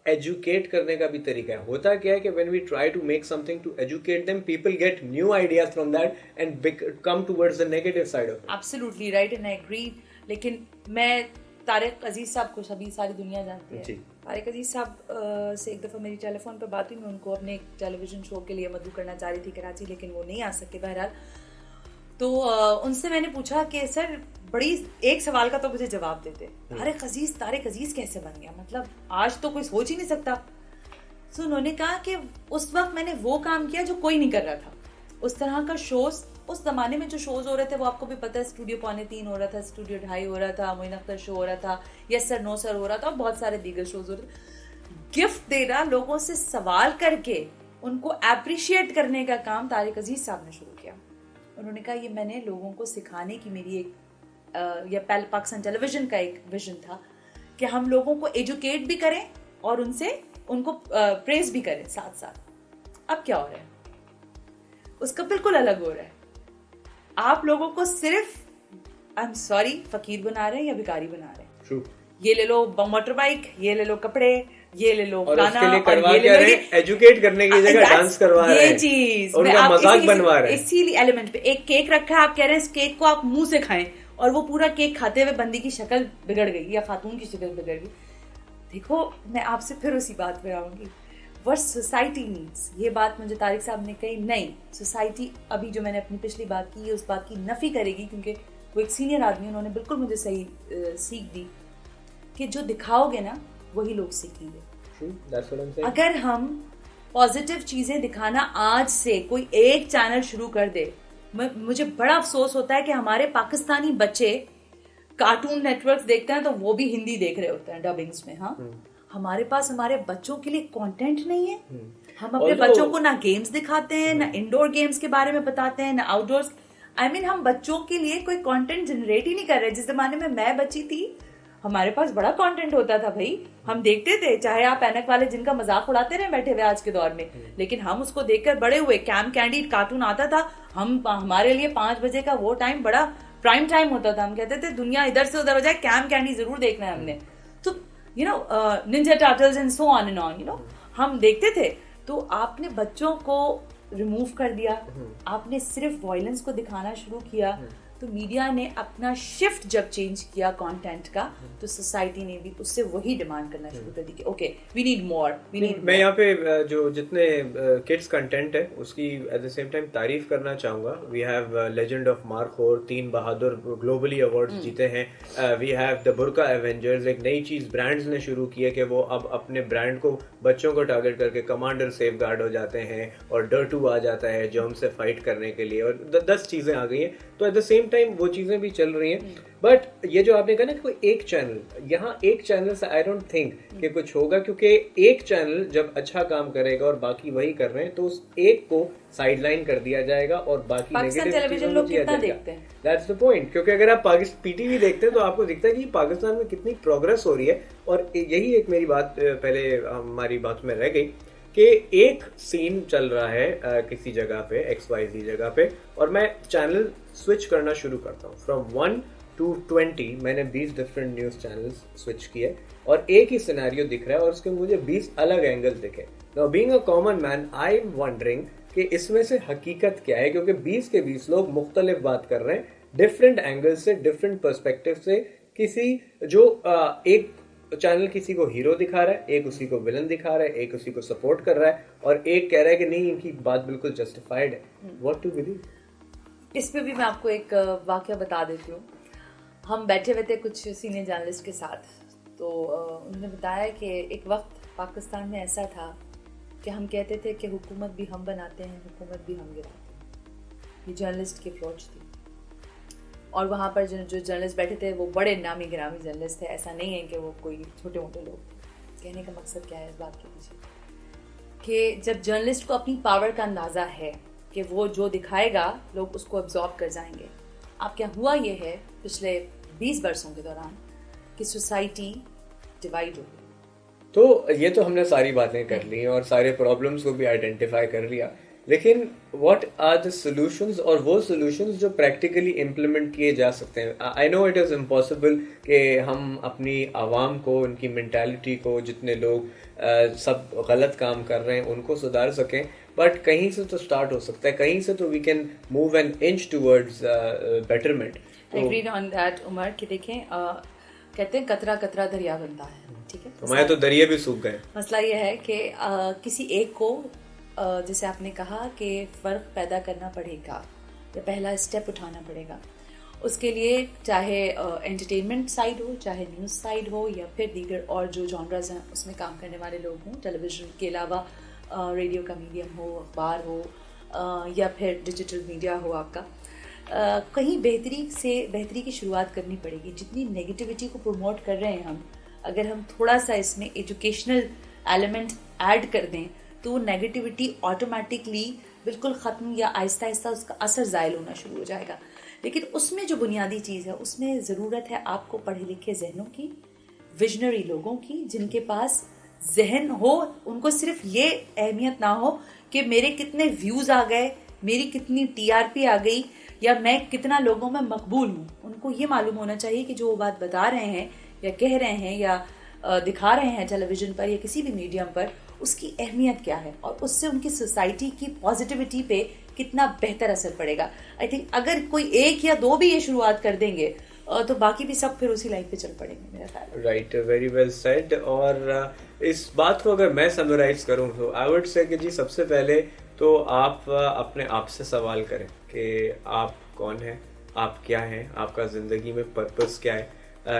एजुकेट करने का भी तरीका है। होता क्या है कि when we try to make something to educate them, people get new ideas from that and come towards the negative side of it. Absolutely right and I agree. लेकिन मैं तारिक अजीज साहब को सभी सारी दुनिया जानती है। तारिक अजीज साहब से एक दफ़ा मेरी टेलीफोन पर बात हुई। मैं उनको अपने टेलीविजन शो के लिए मदऊ करना चाह रही थी कराची, लेकिन वो नहीं आ सके बहरहाल। तो उनसे मैंने पूछा कि सर, बड़ी एक सवाल का तो मुझे जवाब देते, तारिक अजीज कैसे बन गया, मतलब आज तो कोई सोच ही नहीं सकता। तो उन्होंने कहा कि उस वक्त मैंने वो काम किया जो कोई नहीं कर रहा था। उस तरह का शोज उस जमाने में जो शोज हो रहे थे वो आपको भी पता है, स्टूडियो 2:45 हो रहा था, स्टूडियो 2:30 हो रहा था, मोइन अख्तर शो हो रहा था, यस सर नो सर हो रहा था, और बहुत सारे दीगर शोज हो रहे थे। गिफ्ट देना, लोगों से सवाल करके उनको अप्रिशिएट करने का काम तारिक अजीज साहब ने शुरू किया। उन्होंने कहा ये मैंने लोगों को सिखाने की मेरी एक या पहले पाकिस्तान टेलीविजन का एक विजन था कि हम लोगों को एजुकेट भी करें और उनको प्रेज भी करें साथ साथ। अब क्या हो रहा है, उसका बिल्कुल अलग हो रहा है। आप लोगों को सिर्फ आई एम सॉरी फकीर बना रहे हैं या भिखारी बना रहे हैं। True. ये ले लो मोटर बाइक, ये ले लो कपड़े, ये ले लो और उसके लिए करवा क्या रहे हैं, एजुकेट करने की जगह डांस करवा रहे हैं, ये चीज उनका मजाक बनवा रहे हैं। इसीलिए एलिमेंट पे एक केक रखा है, आप कह रहे हैं इस केक को आप मुंह से खाएं, और वो पूरा केक खाते हुए बंदी की शक्ल बिगड़ गई या खातून की शक्ल बिगड़ गई। देखो, मैं आपसे फिर उसी बात पे आऊंगी, व्हाट सोसाइटी नीड्स। ये बात मुझे तारिक साहब ने कही, नहीं सोसाइटी, अभी जो मैंने अपनी पिछली बात की उस बात की नफी करेगी, क्योंकि वो एक सीनियर आदमी, उन्होंने बिल्कुल मुझे सही सीख दी कि जो दिखाओगे ना वही लोग सीखेंगे। अगर हम पॉजिटिव चीजें दिखाना आज से कोई एक चैनल शुरू कर दे, मुझे बड़ा अफसोस होता है कि हमारे पाकिस्तानी बच्चे कार्टून नेटवर्क्स देखते हैं तो वो भी हिंदी देख रहे होते हैं डबिंग्स में। हाँ, हमारे पास हमारे बच्चों के लिए कंटेंट नहीं है। हम अपने बच्चों को ना गेम्स दिखाते हैं, ना इंडोर गेम्स के बारे में बताते हैं, ना आउटडोर्स। हम बच्चों के लिए कोई कंटेंट जनरेट ही नहीं कर रहे। जिस जमाने में मैं बच्ची थी, हमारे पास बड़ा कंटेंट होता था भाई, हम देखते थे, चाहे आप ऐनक वाले जिनका मजाक उड़ाते रहे बैठे हुए आज के दौर में, लेकिन हम उसको देखकर बड़े हुए। कैम कैंडिड कार्टून आता था, हमारे लिए 5 बजे का वो टाइम बड़ा प्राइम टाइम होता था। हम कहते थे दुनिया इधर से उधर हो जाए, कैम कैंडी जरूर देखना है हमने। तो Ninja turtles and so on and on, हम देखते थे। तो आपने बच्चों को रिमूव कर दिया, आपने सिर्फ वायलेंस को दिखाना शुरू किया। तो मीडिया ने अपना शिफ्ट जब चेंज किया कंटेंट का, तो सोसाइटी ने भी उससे वही डिमांड करना शुरू कर दी कि ओके वी नीड मोर। मैं यहाँ पे जो जितने किड्स कंटेंट है उसकी एट द सेम टाइम तारीफ करना चाहूँगा। We have legend of markhor, 3 Bahadur globally awards जीते हैं। We have the Burka Avengers, एक नई चीज़ ब्रांड्स ने शुरू की है कि वो अब अपने ब्रांड को बच्चों को टारगेट करके कमांडर सेफ गार्ड हो जाते हैं, और डर्टू आ जाता है जर्म से फाइट करने के लिए, और 10 चीज़ें आ गई हैं। तो एट द सेम टाइम वो चीजें भी चल रही हैं। बट ये जो आपने कहा ना कि कोई एक चैनल, यहाँ एक चैनल से आई डोंट थिंक कि कुछ होगा, क्योंकि एक चैनल जब अच्छा काम करेगा और बाकी वही कर रहे हैं तो उस एक को साइडलाइन कर दिया जाएगा और बाकी नेगेटिव टेलीविजन लोग कितना देखते हैं। दैट्स द पॉइंट, क्योंकि अगर आप पीटीवी देखते हैं तो आपको दिखता है कि पाकिस्तान में कितनी प्रोग्रेस हो रही है। और यही एक मेरी बात पहले हमारी बात में रह गई कि एक सीन चल रहा है किसी जगह पे, XYZ जगह पे, और मैं चैनल स्विच करना शुरू करता हूँ। फ्रॉम 1 to 20 मैंने 20 डिफरेंट न्यूज़ चैनल्स स्विच किए, और एक ही सिनेरियो दिख रहा है और उसके मुझे 20 अलग एंगल दिखे। Now being a common man, I am wondering कि इसमें से हकीकत क्या है, क्योंकि 20 के 20 लोग मुख्तलिफ बात कर रहे हैं। डिफरेंट एंगल से, डिफरेंट पर्सपेक्टिव से, किसी जो एक चैनल किसी को हीरो दिखा रहा है, एक उसी को विलन दिखा रहा है, एक उसी को सपोर्ट कर रहा है, और एक कह रहा है कि नहीं इनकी बात बिल्कुल जस्टिफाइड है. What to believe? इस पे भी मैं आपको एक वाक्य बता देती हूँ. हम बैठे हुए थे कुछ सीनियर जर्नलिस्ट के साथ, तो उन्होंने बताया कि एक वक्त पाकिस्तान में ऐसा था कि हम कहते थे कि हुकूमत भी हम बनाते हैं, हुकूमत भी हम गिराते हैं. ये जर्नलिस्ट की अप्रोच थी. और वहाँ पर जो जर्नलिस्ट बैठे थे वो बड़े नामी गिरामी जर्नलिस्ट थे. ऐसा नहीं है कि वो कोई छोटे मोटे लोग. कहने का मकसद क्या है इस बात के पीछे, कि जब जर्नलिस्ट को अपनी पावर का अंदाज़ा है कि वो जो दिखाएगा लोग उसको अब्जॉर्ब कर जाएंगे. अब क्या हुआ ये है पिछले 20 वर्षों के दौरान कि सोसाइटी डिवाइड हो गई. तो ये तो हमने सारी बातें कर ली और सारे प्रॉब्लम्स को भी आइडेंटिफाई कर लिया, लेकिन व्हाट आर द सॉल्यूशंस, और वो सॉल्यूशंस जो प्रैक्टिकली इम्प्लीमेंट किए जा सकते हैं. I know it is impossible कि हम अपनी आवाम को, उनकी मेंटालिटी को, जितने लोग सब गलत काम कर रहे हैं उनको सुधार सकें, बट कहीं से तो स्टार्ट हो सकता है, कहीं से तो we can move an inch towards betterment. Agreed on that Umar. कि देखें, कहते हैं कतरा कतरा दरिया बनता है. ठीक है, हमारे तो दरिया भी सूख गए. मसला ये है कि किसी एक को, जैसे आपने कहा कि फ़र्क पैदा करना पड़ेगा या पहला स्टेप उठाना पड़ेगा. उसके लिए चाहे एंटरटेनमेंट साइड हो, चाहे न्यूज़ साइड हो, या फिर दीगर और जो जॉनर्स हैं उसमें काम करने वाले लोग हों, टेलीविज़न के अलावा रेडियो का मीडियम हो, अखबार हो, या फिर डिजिटल मीडिया हो आपका, कहीं बेहतरी की शुरुआत करनी पड़ेगी. जितनी नेगेटिविटी को प्रमोट कर रहे हैं हम, अगर हम थोड़ा सा इसमें एजुकेशनल एलिमेंट ऐड कर दें तो वो नेगेटिविटी ऑटोमेटिकली बिल्कुल ख़त्म या आहिस्ता आहिस्ता उसका असर ज़ायल होना शुरू हो जाएगा. लेकिन उसमें जो बुनियादी चीज़ है उसमें ज़रूरत है आपको पढ़े लिखे जहनों की, विजनरी लोगों की, जिनके पास जहन हो. उनको सिर्फ ये अहमियत ना हो कि मेरे कितने व्यूज़ आ गए, मेरी कितनी TRP आ गई, या मैं कितना लोगों में मकबूल हूँ. उनको ये मालूम होना चाहिए कि जो वो बात बता रहे हैं या कह रहे हैं या दिखा रहे हैं टेलीविज़न पर या किसी भी मीडियम पर, उसकी अहमियत क्या है और उससे उनकी सोसाइटी की पॉजिटिविटी पे कितना बेहतर असर पड़ेगा. आई थिंक अगर कोई एक या दो भी ये शुरुआत कर देंगे तो बाकी भी सब फिर उसी लाइन पे चल पड़ेंगे, मेरा ख्याल. Right, very well said. और इस बात को अगर मैं समराइज करूं तो आई वुड से कि जी सबसे पहले तो आप अपने आप से सवाल करें कि आप कौन हैं, आप क्या हैं, आपका ज़िंदगी में पर्पस क्या है.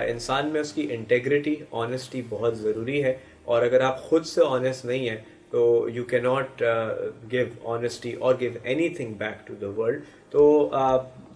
इंसान में उसकी इंटेग्रिटी, ऑनेस्टी बहुत ज़रूरी है, और अगर आप ख़ुद से ऑनेस्ट नहीं हैं तो you can not give honesty और give anything back to the world. तो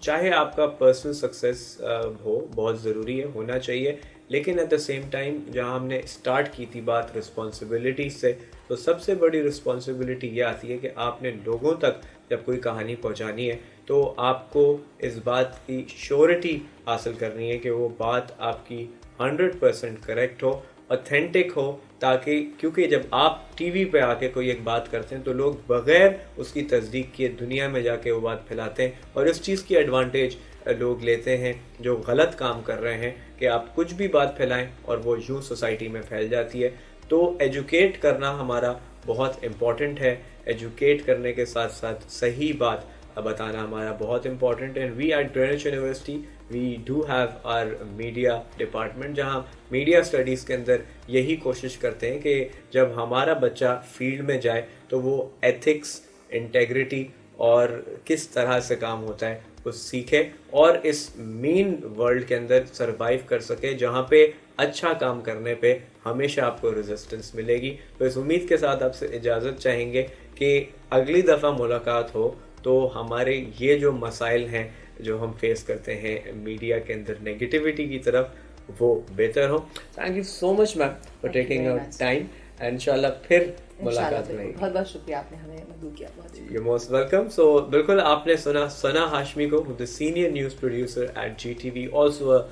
चाहे आपका पर्सनल सक्सेस हो, बहुत ज़रूरी है, होना चाहिए, लेकिन एट द सेम टाइम जहाँ हमने स्टार्ट की थी बात रिस्पॉन्सिबिलिटी से, तो सबसे बड़ी रिस्पॉन्सिबिलिटी ये आती है कि आपने लोगों तक जब कोई कहानी पहुँचानी है तो आपको इस बात की श्योरिटी हासिल करनी है कि वो बात आपकी 100% करेक्ट हो, ऑथेंटिक हो, ताकि क्योंकि जब आप टीवी पे आके कोई एक बात करते हैं तो लोग बगैर उसकी तस्दीक किए दुनिया में जाके वो बात फैलाते हैं, और इस चीज़ की एडवांटेज लोग लेते हैं जो गलत काम कर रहे हैं कि आप कुछ भी बात फैलाएं और वो यूँ सोसाइटी में फैल जाती है. तो एजुकेट करना हमारा बहुत इम्पॉर्टेंट है. एजुकेट करने के साथ साथ सही बात बताना हमारा बहुत इम्पॉर्टेंट है. We at Greenwich University we do have our media department, जहाँ मीडिया स्टडीज़ के अंदर यही कोशिश करते हैं कि जब हमारा बच्चा फील्ड में जाए तो वो एथिक्स, इंटेग्रिटी और किस तरह से काम होता है वो सीखे और इस मीन वर्ल्ड के अंदर सरवाइव कर सके, जहाँ पे अच्छा काम करने पे हमेशा आपको रेजिस्टेंस मिलेगी. तो इस उम्मीद के साथ आपसे इजाज़त चाहेंगे कि अगली दफ़ा मुलाकात हो तो हमारे ये जो मसाइल हैं जो हम फेस करते हैं मीडिया के अंदर नेगेटिविटी की तरफ, वो बेहतर हो. Thank you so much ma'am for taking your time, and इंशाल्लाह फिर मुलाकात रहेगी. बहुत बहुत शुक्रिया, आपने हमें मदद किया. बहुत यू मोस्ट वेलकम. सो बिल्कुल आपने सुना सना हाशमी को, the senior news producer at GTV, also a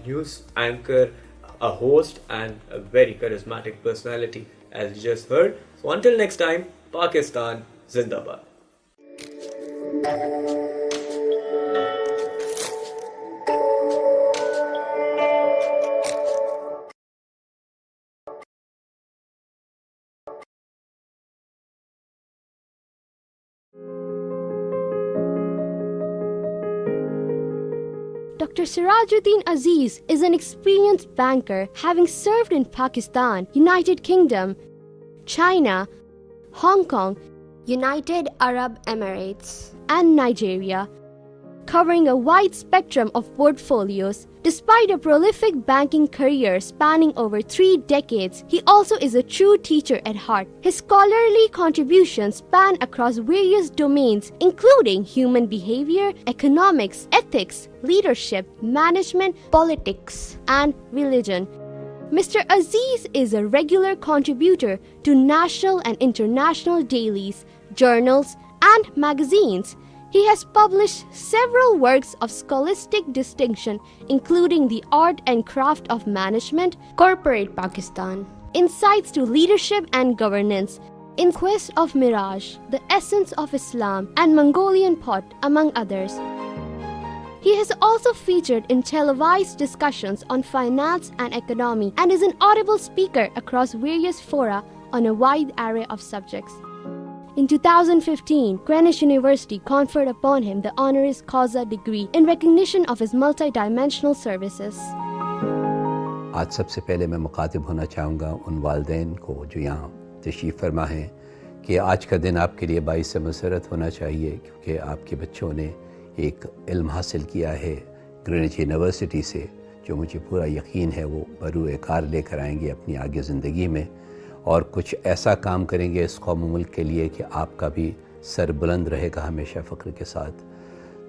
news anchor, a host and a very charismatic personality, as you just heard. So until next time, Pakistan Zindabad. Dr. Sirajuddin Aziz is an experienced banker having served in Pakistan, United Kingdom, China, Hong Kong, United Arab Emirates, and Nigeria, covering a wide spectrum of portfolios. Despite a prolific banking career spanning over 3 decades, he also is a true teacher at heart. His scholarly contributions span across various domains, including human behavior, economics, ethics, leadership, management, politics, and religion. Mr. Aziz is a regular contributor to national and international dailies, journals, and magazines. He has published several works of scholastic distinction, including The Art and Craft of Management, Corporate Pakistan, Insights to Leadership and Governance, In Quest of Mirage, The Essence of Islam, and Mongolian Pot, among others. He has also featured in televised discussions on finance and economy and is an audible speaker across various fora on a wide array of subjects. In 2015, Greenwich University conferred upon him the honoris causa degree in recognition of his multidimensional services. आज सबसे पहले मैं मुखातिब होना चाहूँगा उन वालिदैन को जो यहाँ तशरीफ़ फरमा हैं कि आज का दिन आपके लिए बाइस मसरत होना चाहिए, क्योंकि आपके बच्चों ने एक इल्म हासिल किया है ग्रीनिच यूनिवर्सिटी से, जो मुझे पूरा यकीन है वो बरूए कार लेकर आएंगे अपनी आगे ज़िंदगी में और कुछ ऐसा काम करेंगे इस कौम मुल्क के लिए कि आपका भी सर बुलंद रहेगा हमेशा फ़ख्र के साथ।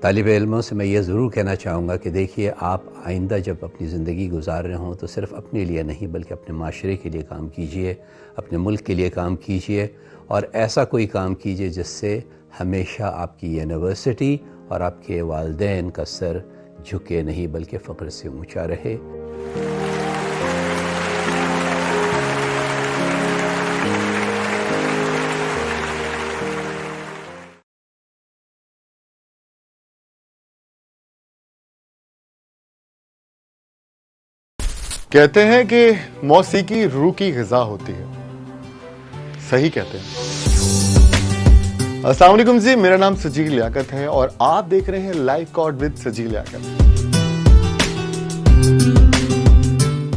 तालिब इल्मों से मैं ये ज़रूर कहना चाहूँगा कि देखिए, आप आइंदा जब अपनी ज़िंदगी गुजार रहे हों तो सिर्फ़ अपने लिए नहीं बल्कि अपने माशरे के लिए काम कीजिए, अपने मुल्क के लिए काम कीजिए और ऐसा कोई काम कीजिए जिससे हमेशा आपकी यूनिवर्सिटी और आपके वालिदैन का सर झुके नहीं बल्कि फ़ख्र से ऊँचा रहे। कहते हैं कि मौसीकी रूह की ग़िज़ा होती है, सही कहते हैं। अस्सलाम वालेकुम जी, मेरा नाम सजील लियाकत है और आप देख रहे हैं live cord with Sajeel Liaquat.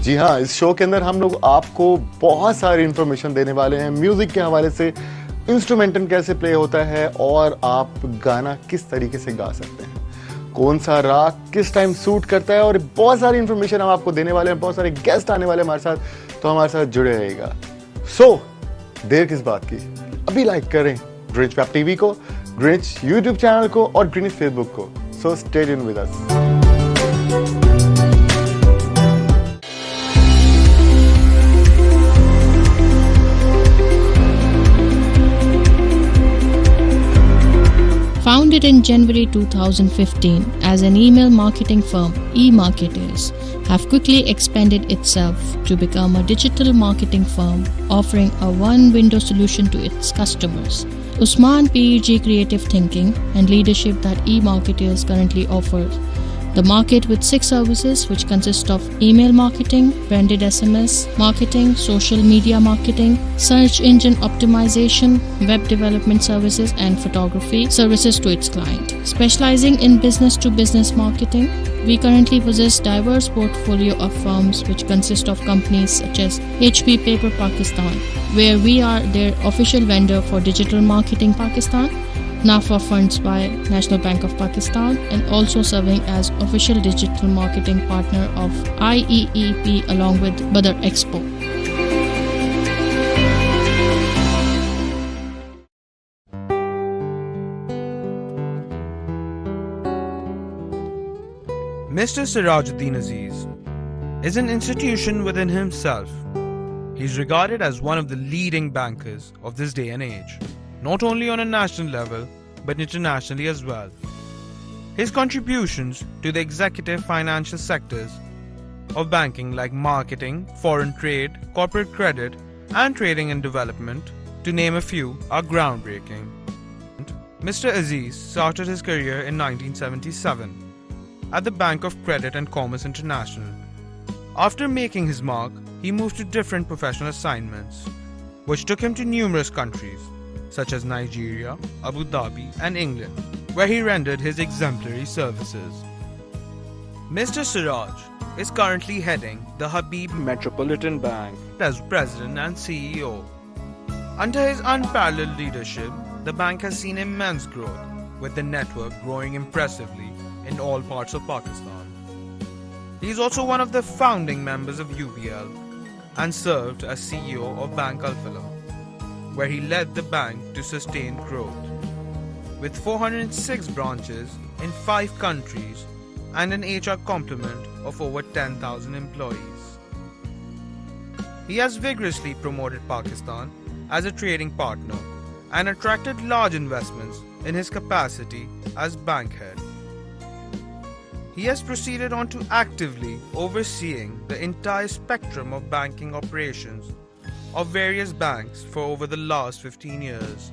जी हाँ, इस शो के अंदर हम लोग आपको बहुत सारी इंफॉर्मेशन देने वाले हैं, म्यूजिक के हवाले से, इंस्ट्रूमेंटल कैसे प्ले होता है और आप गाना किस तरीके से गा सकते हैं, कौन सा राग किस टाइम सूट करता है और बहुत सारी इंफॉर्मेशन हम आपको देने वाले हैं। बहुत सारे गेस्ट आने वाले हमारे साथ, तो हमारे साथ जुड़े रहिएगा। देर किस बात की, अभी लाइक करें ग्रीनिच वेब टीवी को, ग्रीनिच यूट्यूब चैनल को और ग्रीनिच फेसबुक को। So stay tuned with us. Founded in January 2015 as an email marketing firm, eMarketers have quickly expanded itself to become a digital marketing firm offering a one-window solution to its customers. Usman PEG creative thinking and leadership that eMarketers currently offers the market with 6 services which consist of email marketing, branded SMS marketing, social media marketing, search engine optimization, web development services and photography services to its client. Specializing in business-to-business marketing, we currently possess diverse portfolio of firms which consist of companies such as HP Paper Pakistan, where we are their official vendor for digital marketing Pakistan, NAFA funds by National Bank of Pakistan, and also serving as official digital marketing partner of IEEP along with Badr Expo. Mr. Sirajuddin Aziz is an institution within himself. He is regarded as one of the leading bankers of this day and age, not only on a national level but internationally as well. His contributions to the executive financial sectors of banking like marketing, foreign trade, corporate credit and trading and development, to name a few, are groundbreaking. Mr. Aziz started his career in 1977 at the Bank of Credit and Commerce International. After making his mark, he moved to different professional assignments, which took him to numerous countries such as Nigeria, Abu Dhabi and England, where he rendered his exemplary services. Mr. Siraj is currently heading the Habib Metropolitan Bank as President and CEO. Under his unparalleled leadership, the bank has seen immense growth, with the network growing impressively in all parts of Pakistan. He is also one of the founding members of UBL and served as CEO of Bank Al-Falah, where he led the bank to sustained growth. With 406 branches in 5 countries and an HR complement of over 10,000 employees. He has vigorously promoted Pakistan as a trading partner and attracted large investments in his capacity as bank head. He has proceeded on to actively overseeing the entire spectrum of banking operations of various banks for over the last 15 years.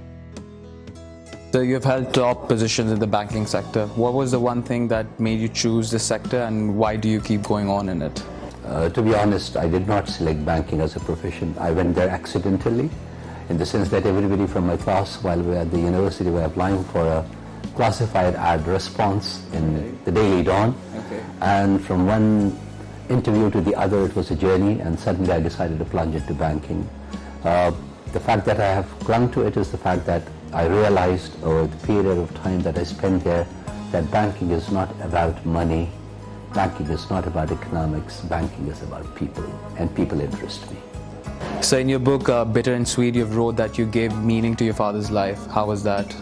So you have held top positions in the banking sector. What was the one thing that made you choose this sector, and why do you keep going on in it? To be honest, I did not select banking as a profession. I went there accidentally, in the sense that everybody from my class while we were at the university were applying for a classified ad response in the Daily Dawn. And from one interview to the other, it was a journey, and suddenly I decided to plunge into banking. The fact that I have clung to it is the fact that I realized over the period of time that I spent there that banking is not about money, banking is not about economics, banking is about people, and people interest me. So in your book, Bitter and Sweet, you've wrote that you gave meaning to your father's life. How was that?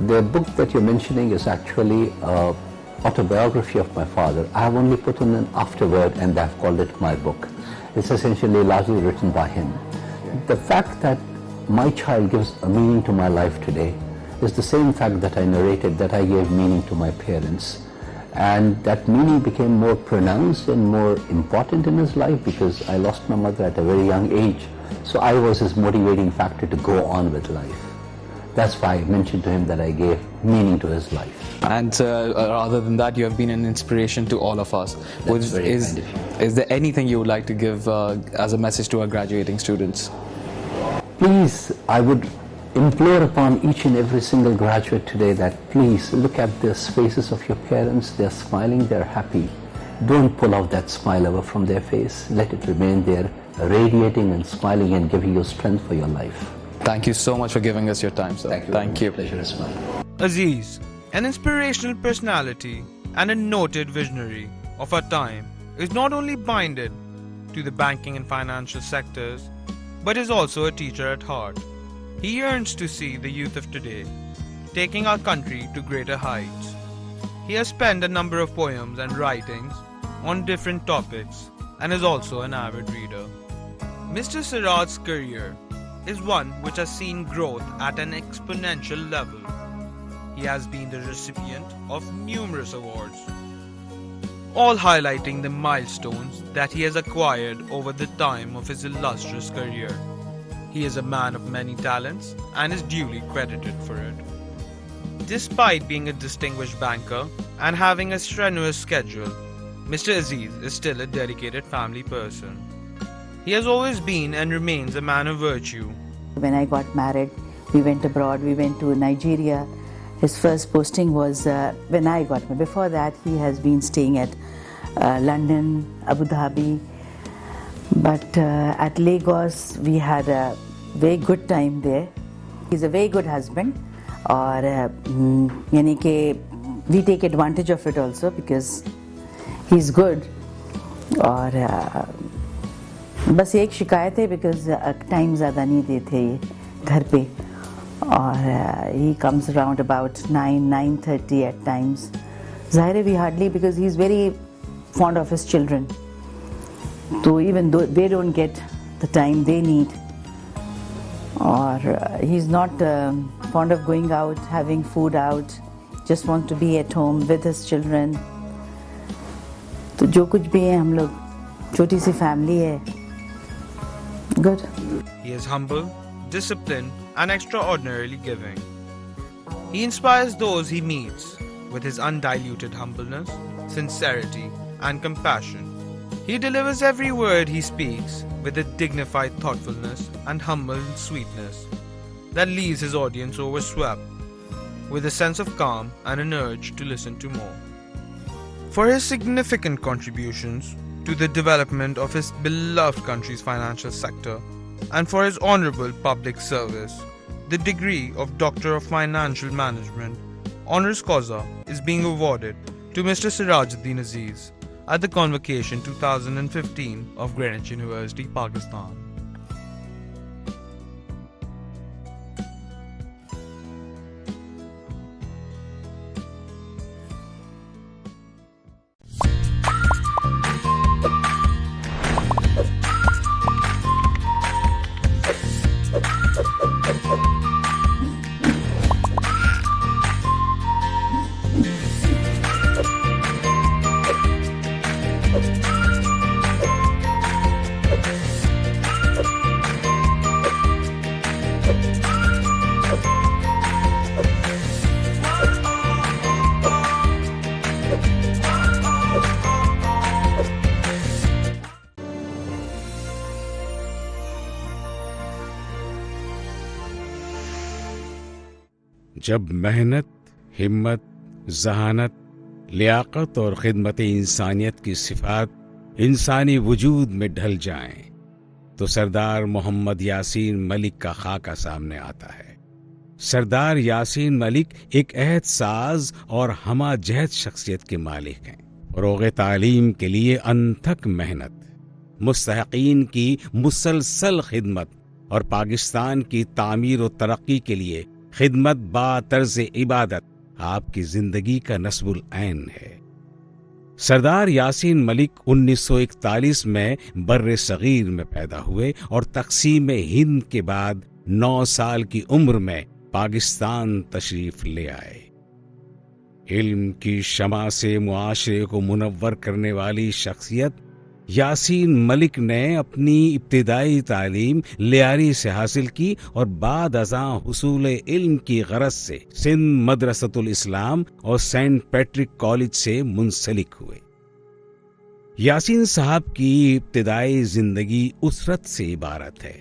The book that you're mentioning is actually an autobiography of my father. I have only put in an afterword and I've called it my book. It's essentially largely written by him. The fact that my child gives a meaning to my life today is the same fact that I narrated that I gave meaning to my parents. And that meaning became more pronounced and more important in his life because I lost my mother at a very young age. So I was his motivating factor to go on with life. That's why I mentioned to him that I gave meaning to his life. And other than that, you have been an inspiration to all of us. Is there anything you would like to give as a message to our graduating students? Please, I would implore upon each and every single graduate today that please look at the faces of your parents. They're smiling, they're happy. Don't pull out that smile ever from their face. Let it remain there, radiating and smiling and giving you strength for your life. Thank you so much for giving us your time, sir. Thank you. Pleasure is mine. Aziz, an inspirational personality and a noted visionary of our time, is not only binded to the banking and financial sectors, but is also a teacher at heart. He yearns to see the youth of today taking our country to greater heights. He has penned a number of poems and writings on different topics and is also an avid reader. Mr. Siraj's career is one which has seen growth at an exponential level. He has been the recipient of numerous awards, all highlighting the milestones that he has acquired over the time of his illustrious career. He is a man of many talents and is duly credited for it. Despite being a distinguished banker and having a strenuous schedule, Mr. Aziz is still a dedicated family person. He has always been and remains a man of virtue. When I got married, we went abroad, we went to Nigeria. His first posting was when I got married. Before that, he has been staying at London, Abu Dhabi. But at Lagos, we had a very good time there. He's a very good husband. और यानी कि we take advantage of it also because he's good. और बस एक शिकायत है because time ज़्यादा नहीं देते ये घर पे. और he comes around about 9:30 at times. ज़ाहिर है we hardly, because he's very fond of his children. So even though they don't get the time they need, or he's not fond of going out, having food out, just wants to be at home with his children. तो जो कुछ भी है हम लोग छोटी सी family है. Good. He is humble, disciplined, and extraordinarily giving. He inspires those he meets with his undiluted humbleness, sincerity, and compassion. He delivers every word he speaks with a dignified thoughtfulness and humble sweetness that leaves his audience overswept with a sense of calm and an urge to listen to more. for his significant contributions to the development of his beloved country's financial sector and for his honorable public service. The degree of Doctor of Financial Management, honoris causa, is being awarded to Mr. Sirajuddin Aziz at the Convocation 2015 of Greenwich University, Pakistan. जब मेहनत, हिम्मत, जहानत, लियाकत और खिदमत इंसानियत की सिफात इंसानी वजूद में ढल जाएं, तो सरदार मोहम्मद यासीन मलिक का खाका सामने आता है। सरदार यासीन मलिक एक अहद साज और हमा जहद शख्सियत के मालिक हैं। फ़रोग़ तालीम के लिए अनथक मेहनत, मुस्तहक़ीन की मुसलसल खिदमत और पाकिस्तान की तामीर और तरक्की के लिए खिदमत बा तर्ज़ इबादत आपकी जिंदगी का नस्बुल ऐन है। सरदार यासीन मलिक 1941 में बर्रे सगीर में पैदा हुए और तक़सीम हिंद के बाद 9 साल की उम्र में पाकिस्तान तशरीफ ले आए। इल्म की शमा से मुआशरे को मुनव्वर करने वाली शख्सियत यासीन मलिक ने अपनी इब्तिदाई तालीम लियारी से हासिल की और बाद अज़ां हुसूल इल्म की गरज से सिंध मदरसतुल इस्लाम और सेंट पैट्रिक कॉलेज से मुंसलिक हुए। यासीन साहब की इब्तिदाई जिंदगी उसरत से इबारत है।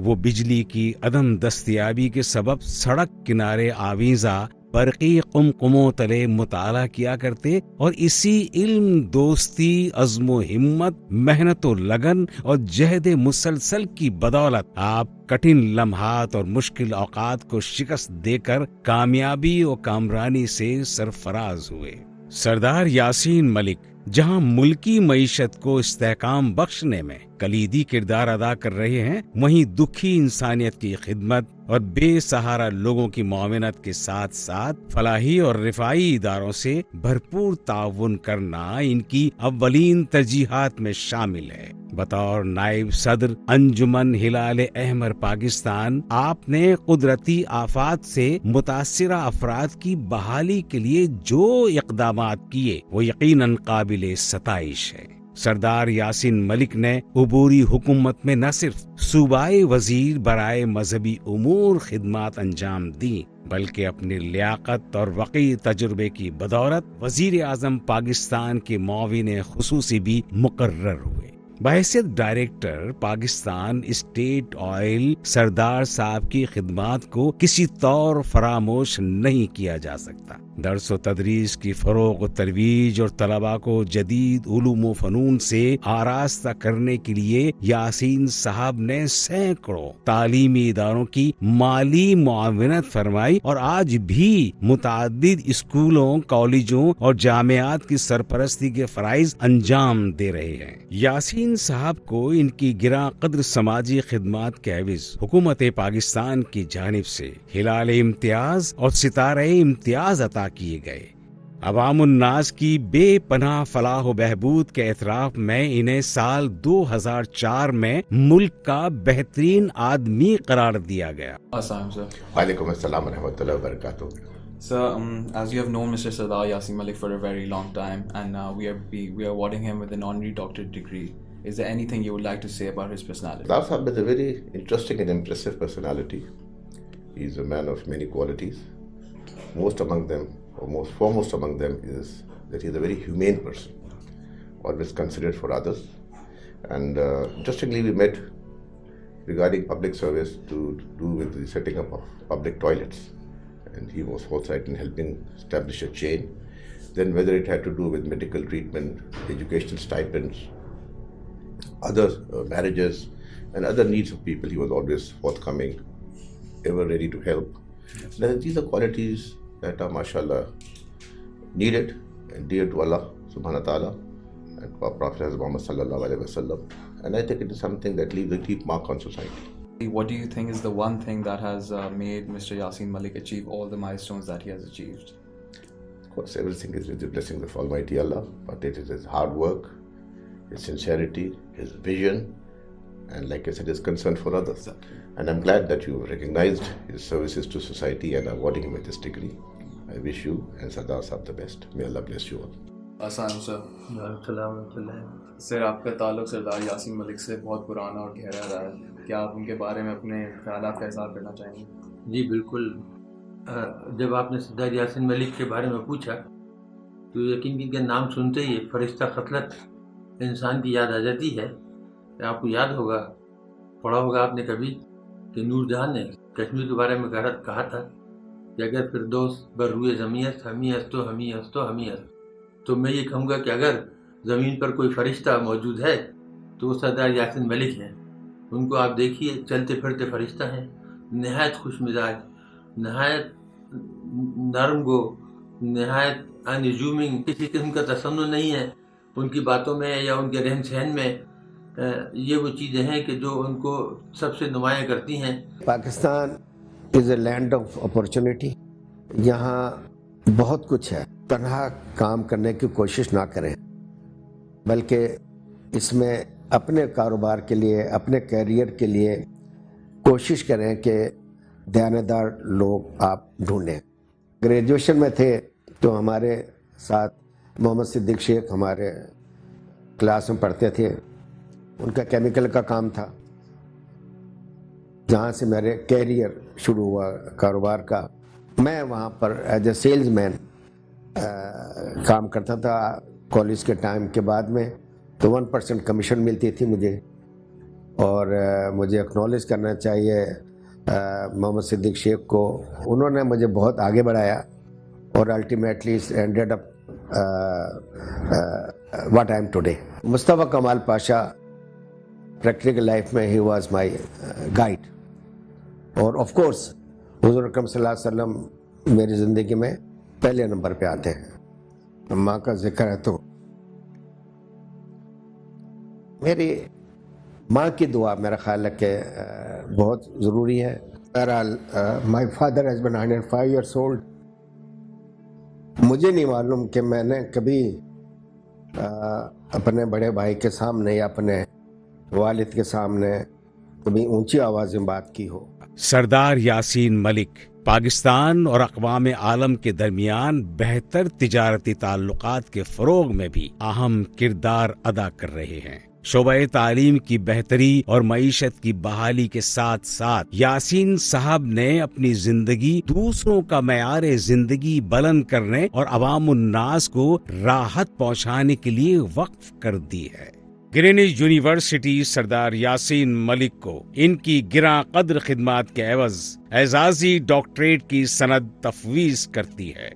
वो बिजली की अदम दस्तयाबी के सबब सड़क किनारे आवीज़ा बरक़ी कुमकुमों तले मुताला किया करते और इसी इल्म, दोस्ती, अज़्म हिम्मत, मेहनत लगन और जहद मुसलसल की बदौलत आप कठिन लम्हात और मुश्किल औकात को शिकस्त देकर कामयाबी और कामरानी से सरफराज हुए। सरदार यासीन मलिक जहां मुल्की मईशत को इस्तेहकाम बख्शने में कलीदी किरदार अदा कर रहे हैं, वहीं दुखी इंसानियत की खिदमत और बेसहारा लोगों की मुआवनत के साथ साथ फलाही और रिफाई इदारों से भरपूर ताउन करना इनकी अव्वलीन तरजीहात में शामिल है। बतौर नायब सदर अंजुमन हिलाल अहमर पाकिस्तान, आपने कुदरती आफात से मुतासिरा अफराद की बहाली के लिए जो इक़दामात किए वो यकीनन काबिल सताइश है। सरदार यासीन मलिक ने उबूरी हुकूमत में न सिर्फ सूबाई वजीर बराए मजहबी उमूर खिदमात अंजाम दी, बल्कि अपनी लियाकत और वक़ी तजुर्बे की बदौलत वजीर आज़म पाकिस्तान के मुआविन खुसूसी भी मुकर्रर हुए। बहैसियत डायरेक्टर पाकिस्तान स्टेट ऑयल सरदार साहब की खिदमात को किसी तौर फरामोश नहीं किया जा सकता। दर्स व तदरीस की फरोग व तरवीज और तलबा को जदीद उलूम व फनून से आरास्ता करने के लिए यासीन साहब ने सैकड़ों तालीमी इदारों की माली मुआवनत फरमाई और आज भी मुताद्दिद स्कूलों, कॉलेजों और जामियात की सरपरस्ती के फराइज अंजाम दे रहे हैं। यासीन साहब को इनकी गिरा कद्र समाजी खिदमात के एवज हुकूमत पाकिस्तान की जानिब से हिलाल इम्तियाज और सितारे इम्तियाज अता किए गए। अवामुन्नास की बेपनाह फलाह व बहबूद के एतराफ में इन्हें साल 2004 में मुल्क का बेहतरीन आदमी करार दिया गया। वालेकुम अस्सलाम व रहमतुल्लाहि व बरकातुहू। Sir, as you have known Mr. Sardar Yasin Malik for a very long time, and we are awarding him with an honorary doctorate degree. Is there anything you would like to say about his personality? Sardar Sahab is a very interesting and impressive personality. He is a man of many qualities. Most among them, or most foremost among them, is that he is a very humane person, always considerate for others. And interestingly, we met regarding public service to do with the setting up of public toilets. And he was forthright in helping establish a chain. then whether it had to do with medical treatment, educational stipends, other marriages, and other needs of people, he was always forthcoming, ever ready to help. Now, these are qualities that are, mashallah, needed and dear to Allah subhanahu wa ta'ala and our Prophet Muhammad sallallahu alaihi wasallam. And I think it is something that leaves a deep mark on society. What do you think is the one thing that has made Mr. Yasin Malik achieve all the milestones that he has achieved? Of course, everything is with the blessings of Almighty Allah, but it is his hard work, his sincerity, his vision, and like I said, his concern for others. And I'm glad that you recognized his services to society and are awarding him with this degree. I wish you and Sardar Sahab the best. May Allah bless you all. Assalamu sir, आपका ताल्लुक सरदार यासीन मलिक से बहुत पुराना और गहरा रहा है। क्या आप उनके बारे में अपने ख्यालात का इज़हार करना चाहेंगे? जी बिल्कुल। जब आपने सरदार यासीन मलिक के बारे में पूछा तो यकीन कीजिए नाम सुनते ही फरिश्ता खतलत इंसान की याद आ जाती है। आपको याद होगा, पढ़ा होगा आपने कभी कि नूरजहां ने कश्मीर के बारे में कहा था कि अगर फिरदौस बर रुए ज़मीयत हमी हस्तो हमी हस्तो हमी हस्त, तो मैं ये कहूँगा कि अगर ज़मीन पर कोई फरिश्ता मौजूद है तो वो सरदार यासीन मलिक हैं। उनको आप देखिए, चलते फिरते फरिश्ता हैं, नहायत खुश मिजाज, नहायत नरम गो, नहायत अनजूमिंग, किसी किस्म का तसन्नुन नहीं है उनकी बातों में या उनके रहन सहन में। ये वो चीज़ें हैं कि जो उनको सबसे नुमायाँ करती हैं। Pakistan is a land of opportunity. यहाँ बहुत कुछ है, तनहा काम करने की कोशिश ना करें, बल्कि इसमें अपने कारोबार के लिए, अपने कैरियर के लिए कोशिश करें कि दयानतदार लोग आप ढूंढें। ग्रेजुएशन में थे तो हमारे साथ मोहम्मद सिद्दीक शेख हमारे क्लास में पढ़ते थे। उनका केमिकल का काम था, जहाँ से मेरे कैरियर शुरू हुआ कारोबार का। मैं वहाँ पर एज ए सेल्समैन काम करता था कॉलेज के टाइम के बाद में। तो 1% कमीशन मिलती थी मुझे, और मुझे एक्नॉलेज करना चाहिए मोहम्मद सिद्दीक शेख को। उन्होंने मुझे बहुत आगे बढ़ाया और ultimately ended up what I am today. Mustafa कमाल पाशा प्रैक्टिकल लाइफ में ही वाज माय गाइड, और ऑफ कोर्स हुज़ूर अकरम सल्लल्लाहु अलैहि वसल्लम मेरी ज़िंदगी में पहले नंबर पे आते हैं। माँ का जिक्र है तो मेरी माँ की दुआ मेरा ख्याल है कि बहुत ज़रूरी है। बहरहाल my father has been 105 years old। मुझे नहीं मालूम कि मैंने कभी अपने बड़े भाई के सामने या अपने वालिद के सामने कभी ऊंची आवाज़ में बात की हो। सरदार यासीन मलिक पाकिस्तान और अक़वाम आलम के दरमियान बेहतर तिजारती ताल्लुकात के फ़रोग़ में भी अहम किरदार अदा कर रहे हैं। शोबे तालीम की बेहतरी और मईशत की बहाली के साथ साथ यासीन साहब ने अपनी जिंदगी दूसरों का मयार जिंदगी बुलंद करने और अवामुन्नास को राहत पहुंचाने के लिए वक्फ कर दी है। ग्रीनिच यूनिवर्सिटी सरदार यासीन मलिक को इनकी गिरा कद्र खिदमात के एवज एजाजी डॉक्टरेट की सनद तफवीज करती है।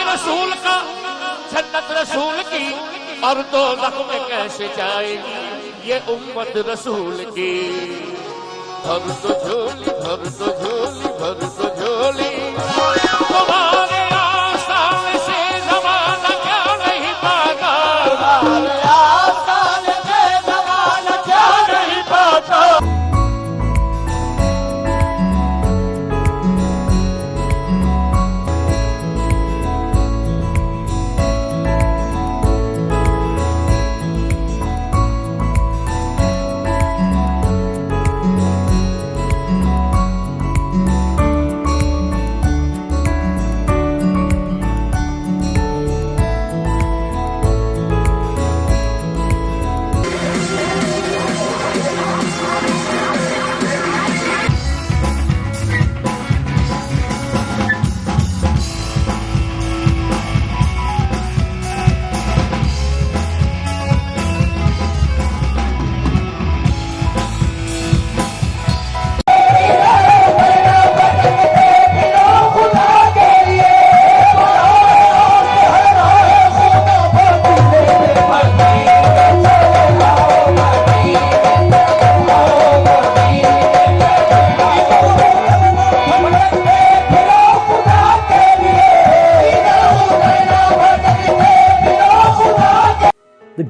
रसूल का जन्नत रसूल की और दो में कैसे जाएगी ये उम्मत रसूल की। भर तो झोली भर तो झोली भर तो झोली तुम्हारे आसान से ज़माना क्या नहीं पाता, तुम्हारे आसान से ज़माना क्या नहीं पाता।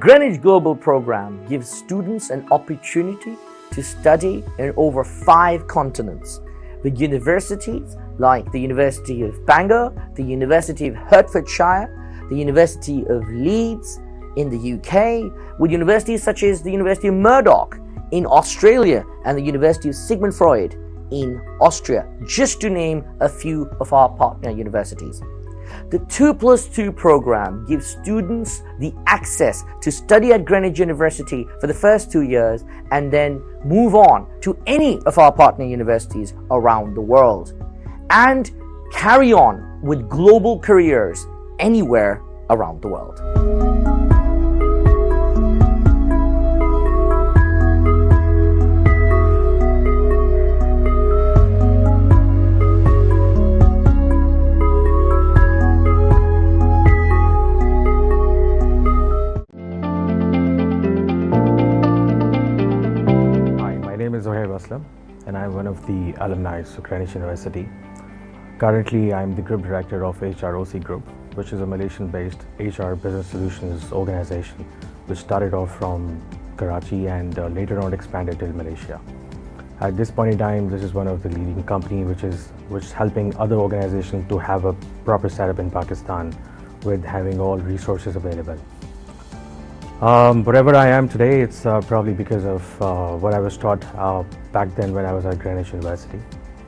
Greenwich Global Program gives students an opportunity to study in over 5 continents, with universities like the University of Bangor, the University of Hertfordshire, the University of Leeds in the UK, with universities such as the University of Murdoch in Australia and the University of Sigmund Freud in Austria, just to name a few of our partner universities. The 2+2 program gives students the access to study at Greenwich University for the first 2 years and then move on to any of our partner universities around the world and carry on with global careers anywhere around the world. And I'm one of the alumni of Greenwich University. Currently, I'm the Group Director of HROC Group, which is a Malaysian-based HR business solutions organization, which started off from Karachi and later on expanded to Malaysia. At this point in time, this is one of the leading companies which is helping other organizations to have a proper setup in Pakistan with having all resources available. Wherever I am today, it's probably because of what I was taught back then when I was at Greenwich University,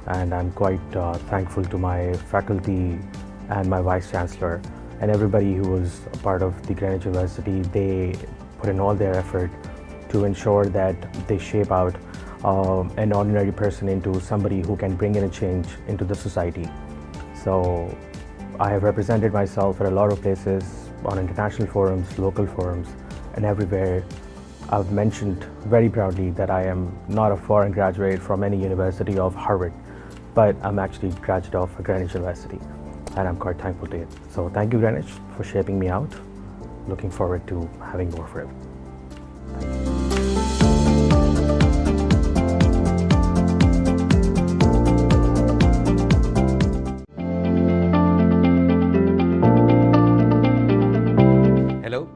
and I'm quite thankful to my faculty and my Vice Chancellor and everybody who was a part of the Greenwich University. They put in all their effort to ensure that they shape out an ordinary person into somebody who can bring in a change into the society. So I have represented myself at a lot of places, on international forums, local forums, and everywhere. I've mentioned very proudly that I am not a foreign graduate from any university of Harvard, but I'm actually a graduate of Greenwich University, and I'm quite thankful to it. So thank you, Greenwich, for shaping me out. Looking forward to having more forever.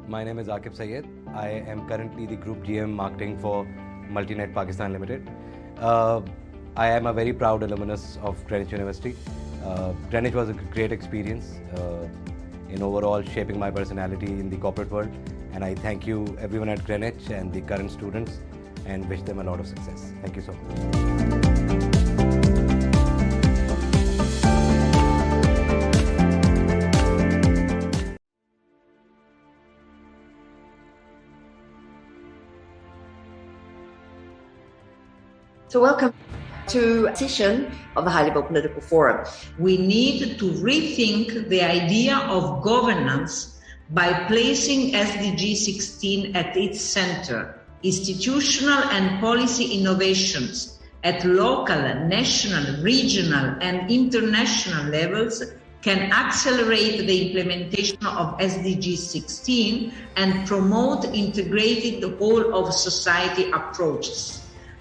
My name is Aqib Sayed. I am currently the Group GM Marketing for Multinet Pakistan Limited. I am a very proud alumnus of Greenwich University. Greenwich was a great experience in overall shaping my personality in the corporate world, and I thank you everyone at Greenwich and the current students and wish them a lot of success. Thank you so much. So welcome to a session of the High-Level Political Forum. We need to rethink the idea of governance by placing SDG 16 at its center. Institutional and policy innovations at local, national, regional, and international levels can accelerate the implementation of SDG 16 and promote integrated whole of society approaches.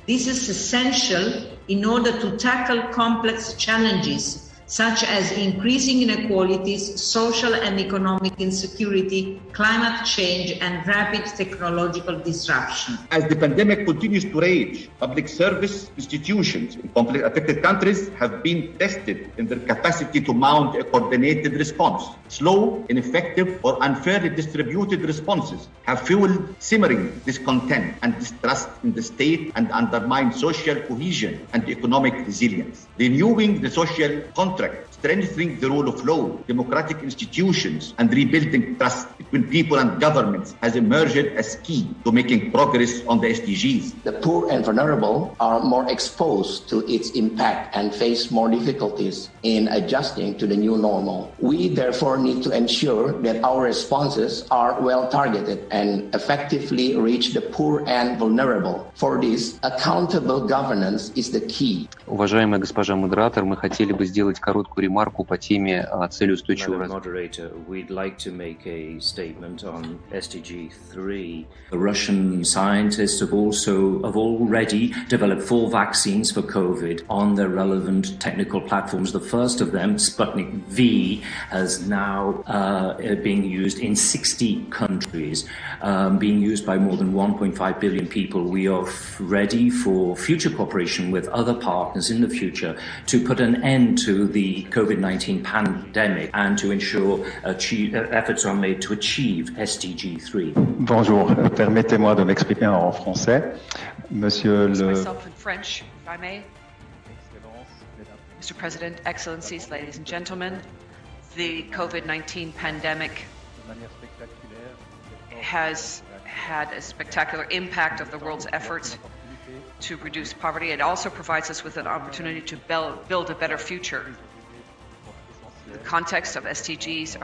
This is essential in order to tackle complex challenges such as increasing inequalities, social and economic insecurity, climate change, and rapid technological disruption. As the pandemic continues to rage, public service institutions in conflict-affected countries have been tested in their capacity to mount a coordinated response. Slow, ineffective, or unfairly distributed responses have fueled simmering discontent and distrust in the state and undermined social cohesion and economic resilience. Renewing the social contract, strengthening the rule of law, democratic institutions, and rebuilding trust between people and governments has emerged as key to making progress on the SDGs. The poor and vulnerable are more exposed to its impact and face more difficulties in adjusting to the new normal. We therefore need to ensure that our responses are well targeted and effectively reach the poor and vulnerable. For this, accountable governance is the key. Уважаемая госпожа модератор, мы хотели бы сделать короткую ремарку по теме цели устойчивого Madam развития. Moderator, we'd like to make a statement on SDG 3. The Russian scientists have already developed 4 vaccines for COVID on their relevant technical platforms. The first of them, Sputnik V, has now being used in 60 countries, being used by more than 1.5 billion people. We are ready for future cooperation with other partners in the future to put an end to the COVID-19 pandemic and to ensure efforts are made to achieve SDG 3. Bonjour, permettez-moi de m'exprimer en français. Monsieur le... Myself in French, if I may. Mr. President, Excellencies, ladies and gentlemen, the COVID-19 pandemic has had a spectacular impact of the world's efforts to reduce poverty. It also provides us with an opportunity to build a better future. The context of SDGs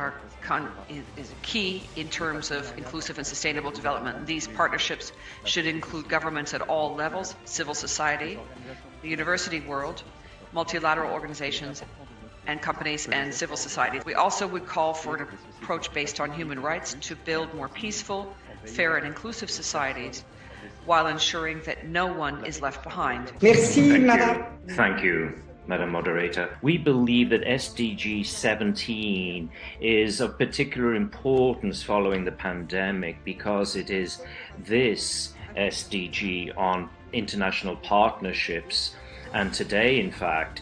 is key in terms of inclusive and sustainable development. These partnerships should include governments at all levels, civil society, the university world, multilateral organizations, and companies and civil society. We also would call for an approach based on human rights to build more peaceful, fair and inclusive societies while ensuring that no one is left behind. Thank you, Madam Moderator. We believe that SDG 17 is of particular importance following the pandemic because it is this SDG on international partnerships. And today, in fact,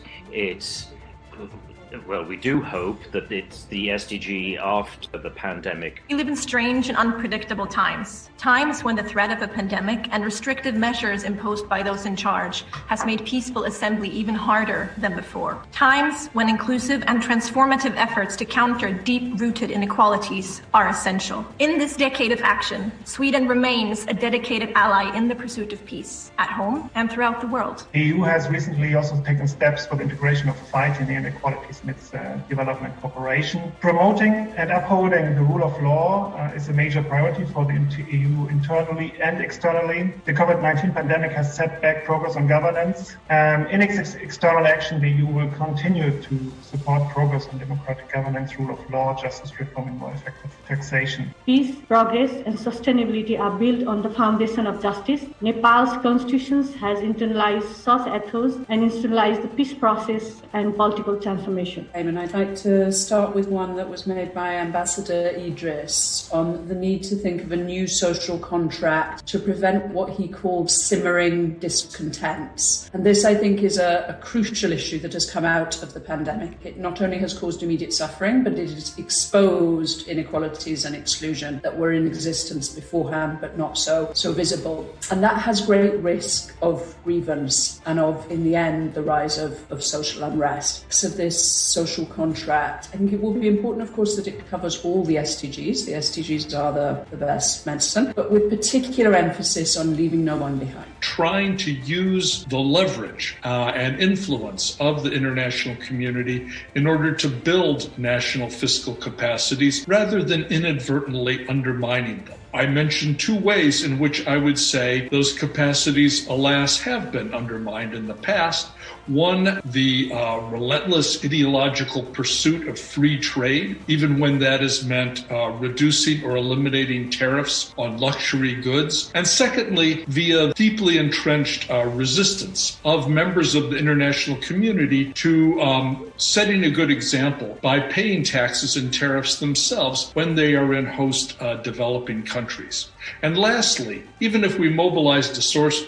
we do hope that it's the SDG after the pandemic. We live in strange and unpredictable times. Times when the threat of a pandemic and restrictive measures imposed by those in charge has made peaceful assembly even harder than before. Times when inclusive and transformative efforts to counter deep-rooted inequalities are essential. In this decade of action, Sweden remains a dedicated ally in the pursuit of peace, at home and throughout the world. The EU has recently also taken steps for the integration of fighting inequalities in its development cooperation. Promoting and upholding the rule of law is a major priority for the EU internally and externally. The COVID-19 pandemic has set back progress on governance. In its external action, the EU will continue to support progress on democratic governance, rule of law, justice reform, and more effective taxation. Peace, progress, and sustainability are built on the foundation of justice. Nepal's constitution has internalized such ethos and institutionalized the peace process and political transformation. And I'd like to start with one that was made by Ambassador Idris on the need to think of a new social contract to prevent what he called simmering discontents. And this, I think, is a crucial issue that has come out of the pandemic. It not only has caused immediate suffering, but it has exposed inequalities and exclusion that were in existence beforehand, but not so visible. And that has great risk of grievance and of, in the end, the rise of social unrest. So this social contract, I think it will be important, of course, that it covers all the SDGs. The SDGs are the best medicine, but with particular emphasis on leaving no one behind. Trying to use the leverage and influence of the international community in order to build national fiscal capacities rather than inadvertently undermining them. I mentioned 2 ways in which I would say those capacities, alas, have been undermined in the past. One, the relentless ideological pursuit of free trade, even when that has meant reducing or eliminating tariffs on luxury goods. And secondly, via deeply entrenched resistance of members of the international community to setting a good example by paying taxes and tariffs themselves when they are in host developing countries. And lastly, even if we mobilize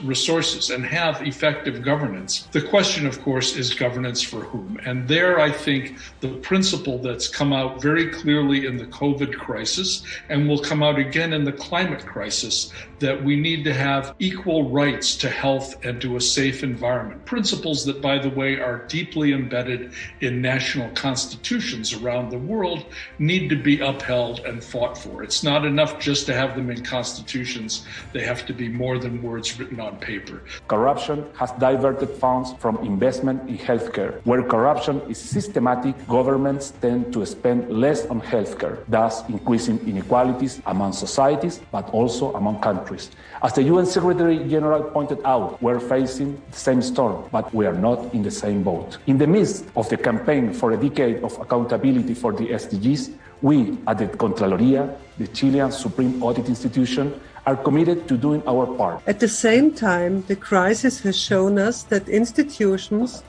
resources and have effective governance, the question, of course, is governance for whom? And there, I think, the principle that's come out very clearly in the COVID crisis and will come out again in the climate crisis, that we need to have equal rights to health and to a safe environment. Principles that, by the way, are deeply embedded in national constitutions around the world need to be upheld and fought for. It's not enough just to have have them in constitutions. They have to be more than words written on paper. Corruption has diverted funds from investment in healthcare. Where corruption is systematic, governments tend to spend less on healthcare, thus increasing inequalities among societies, but also among countries. As the UN Secretary General pointed out, we're facing the same storm, but we are not in the same boat. In the midst of the campaign for a decade of accountability for the SDGs, we at the Contraloría, the Chilean Supreme Audit Institution, are committed to doing our part. At the same time, the crisis has shown us that institutions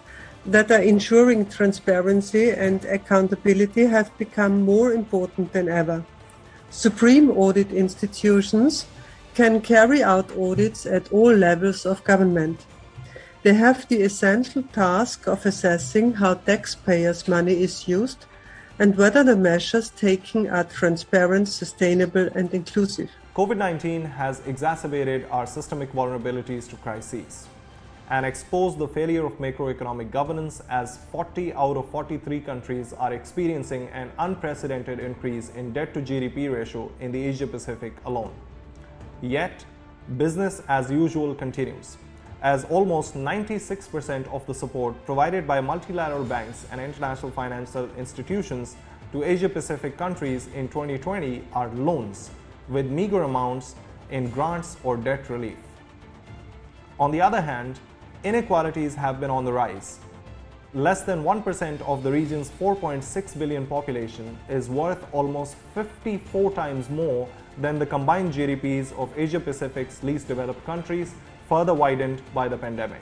that are ensuring transparency and accountability have become more important than ever. Supreme audit institutions can carry out audits at all levels of government. They have the essential task of assessing how taxpayers' money is used and whether the measures taken are transparent, sustainable, and inclusive. COVID-19 has exacerbated our systemic vulnerabilities to crises and exposed the failure of macroeconomic governance, as 40 out of 43 countries are experiencing an unprecedented increase in debt-to-GDP ratio in the Asia-Pacific alone. Yet, business as usual continues, as almost 96% of the support provided by multilateral banks and international financial institutions to Asia-Pacific countries in 2020 are loans, with meager amounts in grants or debt relief. On the other hand, inequalities have been on the rise. Less than 1% of the region's 4.6 billion population is worth almost 54 times more than the combined GDPs of Asia-Pacific's least developed countries, further widened by the pandemic.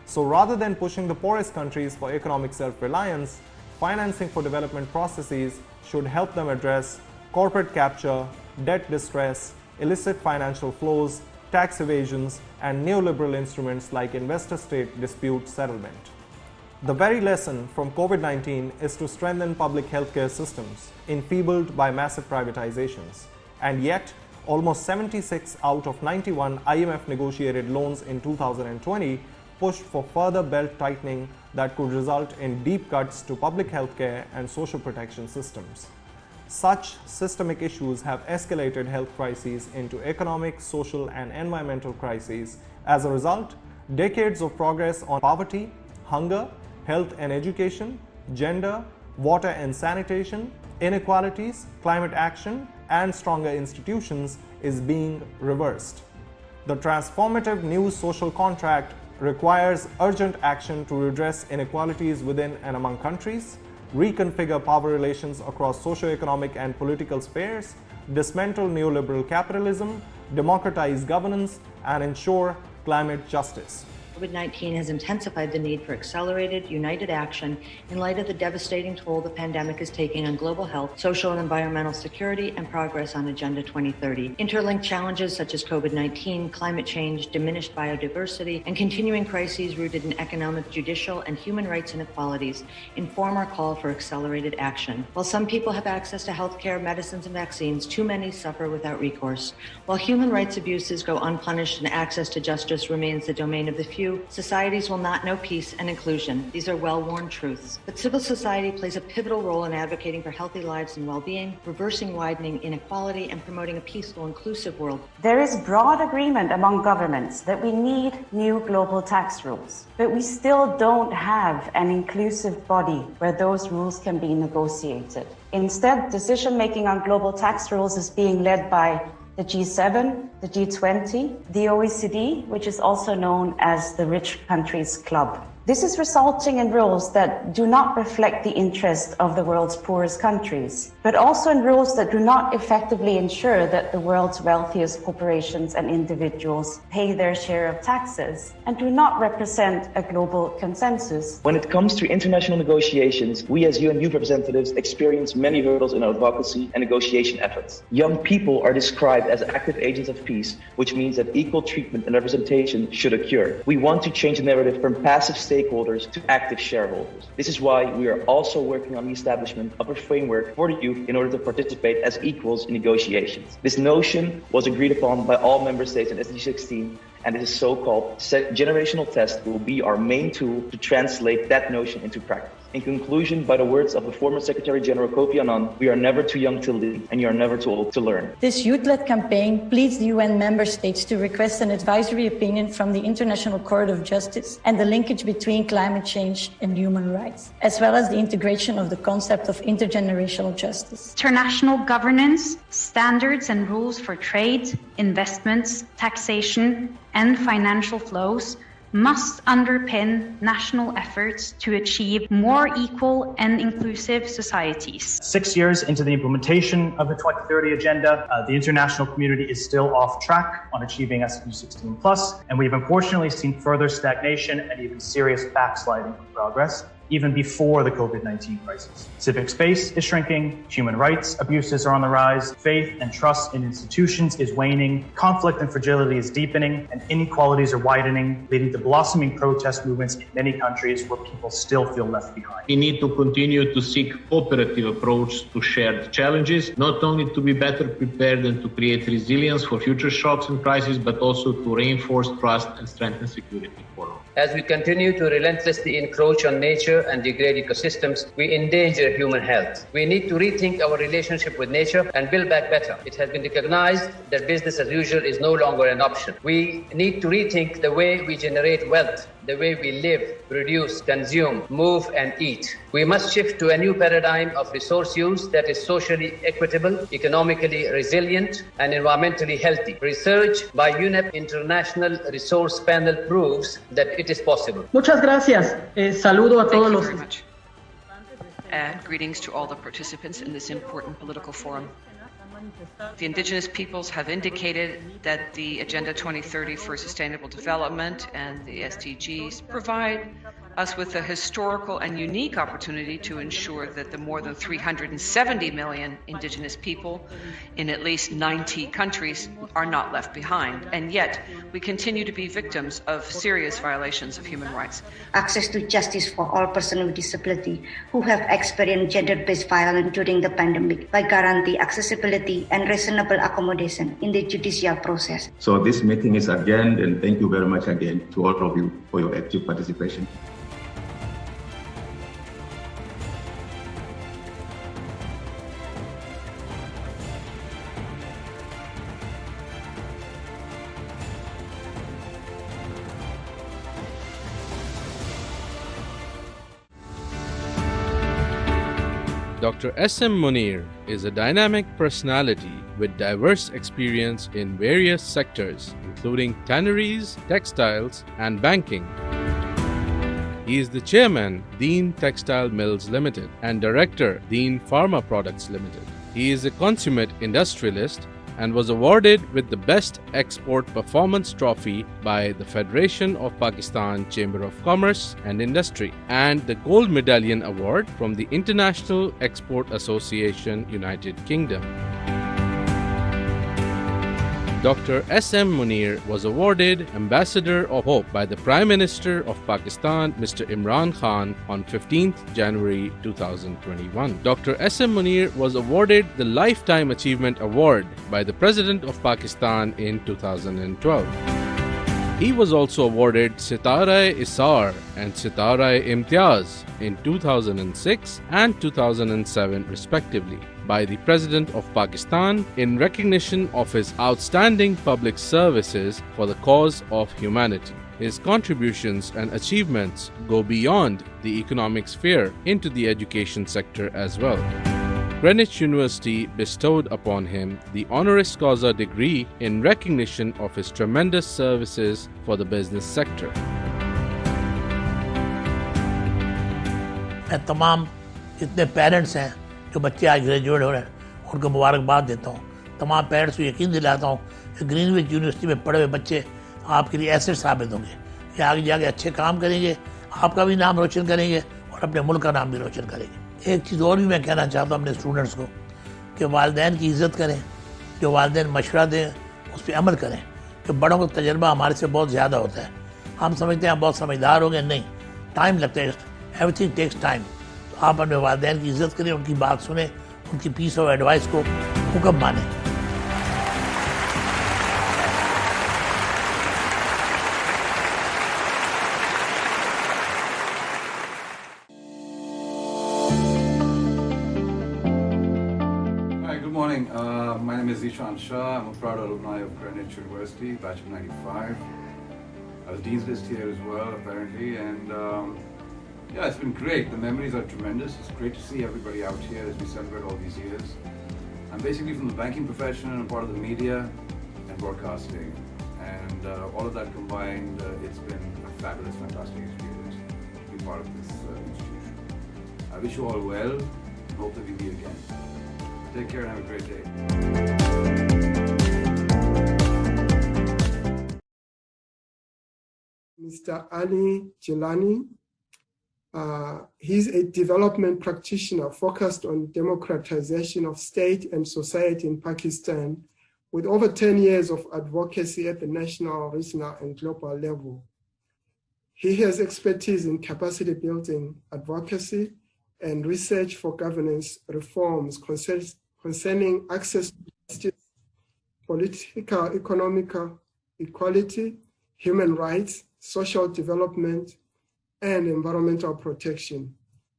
So rather than pushing the poorest countries for economic self-reliance, financing for development processes should help them address corporate capture, debt distress, illicit financial flows, tax evasions, and neoliberal instruments like investor-state dispute settlement. The very lesson from COVID-19 is to strengthen public healthcare systems, enfeebled by massive privatizations. And yet, almost 76 out of 91 IMF negotiated loans in 2020 pushed for further belt tightening that could result in deep cuts to public healthcare and social protection systems. Such systemic issues have escalated health crises into economic, social, and environmental crises. As a result, decades of progress on poverty, hunger, health and education, gender, water and sanitation, inequalities, climate action, and stronger institutions is being reversed. The transformative new social contract requires urgent action to redress inequalities within and among countries, reconfigure power relations across socio-economic and political spheres, dismantle neoliberal capitalism, democratize governance, and ensure climate justice. COVID-19 has intensified the need for accelerated, united action in light of the devastating toll the pandemic is taking on global health, social and environmental security, and progress on Agenda 2030. Interlinked challenges such as COVID-19, climate change, diminished biodiversity, and continuing crises rooted in economic, judicial, and human rights inequalities inform our call for accelerated action. While some people have access to healthcare, medicines, and vaccines, too many suffer without recourse. While human rights abuses go unpunished and access to justice remains the domain of the few, societies will not know peace and inclusion. These are well-worn truths. But civil society plays a pivotal role in advocating for healthy lives and well-being, reversing widening inequality, and promoting a peaceful, inclusive world. There is broad agreement among governments that we need new global tax rules, but we still don't have an inclusive body where those rules can be negotiated. Instead, decision-making on global tax rules is being led by the G7, the G20, the OECD, which is also known as the Rich Countries Club. This is resulting in rules that do not reflect the interest of the world's poorest countries, but also in rules that do not effectively ensure that the world's wealthiest corporations and individuals pay their share of taxes and do not represent a global consensus. When it comes to international negotiations, we as UN youth representatives experience many hurdles in our advocacy and negotiation efforts. Young people are described as active agents of peace, which means that equal treatment and representation should occur. We want to change the narrative from passive stakeholders to active shareholders. This is why we are also working on the establishment of a framework for the youth in order to participate as equals in negotiations. This notion was agreed upon by all member states in SDG 16, and this so-called generational test will be our main tool to translate that notion into practice. In conclusion, by the words of the former Secretary General Kofi Annan, we are never too young to lead, and you are never too old to learn. This youth-led campaign pleads the UN member states to request an advisory opinion from the International Court of Justice and the linkage between climate change and human rights, as well as the integration of the concept of intergenerational justice. International governance, standards and rules for trade, investments, taxation, and financial flows must underpin national efforts to achieve more equal and inclusive societies. 6 years into the implementation of the 2030 Agenda, the international community is still off track on achieving SDG 16+, and we've unfortunately seen further stagnation and even serious backsliding of progress, even before the COVID-19 crisis. Civic space is shrinking, human rights abuses are on the rise, faith and trust in institutions is waning, conflict and fragility is deepening, and inequalities are widening, leading to blossoming protest movements in many countries where people still feel left behind. We need to continue to seek cooperative approach to shared challenges, not only to be better prepared and to create resilience for future shocks and crises, but also to reinforce trust and strengthen security for all. As we continue to relentlessly encroach on nature and degrade ecosystems, we endanger human health. We need to rethink our relationship with nature and build back better. It has been recognized that business as usual is no longer an option. We need to rethink the way we generate wealth, the way we live, produce, consume, move, and eat. We must shift to a new paradigm of resource use that is socially equitable, economically resilient, and environmentally healthy. Research by UNEP International Resource Panel proves that it is possible. Muchas gracias. Saludo a todos los. And greetings to all the participants in this important political forum. The indigenous peoples have indicated that the Agenda 2030 for Sustainable Development and the SDGs provide us with a historical and unique opportunity to ensure that the more than 370 million indigenous people in at least 90 countries are not left behind. And yet, we continue to be victims of serious violations of human rights. Access to justice for all persons with disability who have experienced gender-based violence during the pandemic by guaranteeing accessibility and reasonable accommodation in the judicial process. So this meeting is adjourned, and thank you very much again to all of you for your active participation. Dr. S.M. Munir is a dynamic personality with diverse experience in various sectors, including tanneries, textiles, and banking. He is the chairman, Dean Textile Mills Limited, and director, Dean Pharma Products Limited. He is a consummate industrialist and was awarded with the Best Export Performance Trophy by the Federation of Pakistan Chamber of Commerce and Industry and the Gold Medallion Award from the International Export Association, United Kingdom. Dr. S.M. Munir was awarded Ambassador of Hope by the Prime Minister of Pakistan, Mr. Imran Khan, on 15th January 2021. Dr. S.M. Munir was awarded the Lifetime Achievement Award by the President of Pakistan in 2012. He was also awarded Sitara-e-Isar and Sitara-e-Imtiaz in 2006 and 2007 respectively by the President of Pakistan in recognition of his outstanding public services for the cause of humanity. His contributions and achievements go beyond the economic sphere into the education sector as well. Greenwich University bestowed upon him the honoris causa degree in recognition of his tremendous services for the business sector. तमाम जितने parents हैं जो बच्चे आज graduate हो रहे हैं उनको मुबारकबाद देता हूँ। तमाम पेरेंट्स को यकीन दिलाता हूँ कि ग्रीनविच यूनिवर्सिटी में पढ़े हुए बच्चे आपके लिए एसेट साबित होंगे। ये आगे जाके अच्छे काम करेंगे, आपका भी नाम रोशन करेंगे और अपने मुल्क का नाम भी रोशन करेंगे। एक चीज़ और भी मैं कहना चाहता हूँ अपने स्टूडेंट्स को कि वालिदैन की इज़्ज़त करें, जो वालिदैन मशवरा दें उस पर अमल करें, कि बड़ों का तजर्बा हमारे से बहुत ज़्यादा होता है। हम समझते हैं आप बहुत समझदार हो गए, नहीं, टाइम लगता है, एवरीथिंग टेक्स टाइम। तो आप अपने वालिदैन की इज़्ज़त करें, उनकी बात सुने, उनकी पीस ऑफ एडवाइस को हुक्म मानें। morning. My name is Ishan Shah. I'm a proud alumni of Greenwich University, batch of 95. I was Dean's List here as well, apparently, and yeah, it's been great. The memories are tremendous. It's great to see everybody out here as we celebrate all these years. I'm basically from the banking profession and I'm part of the media and broadcasting. And all of that combined, it's been a fabulous, fantastic experience to be part of this institution. I wish you all well and hope that we meet again. Take care and have a great day. Mr. Ali Jilani. He's a development practitioner focused on democratization of state and society in Pakistan, with over 10 years of advocacy at the national, regional, and global level. He has expertise in capacity building, advocacy, and research for governance reforms concerning access to justice, political, economical equality, human rights, social development, and environmental protection.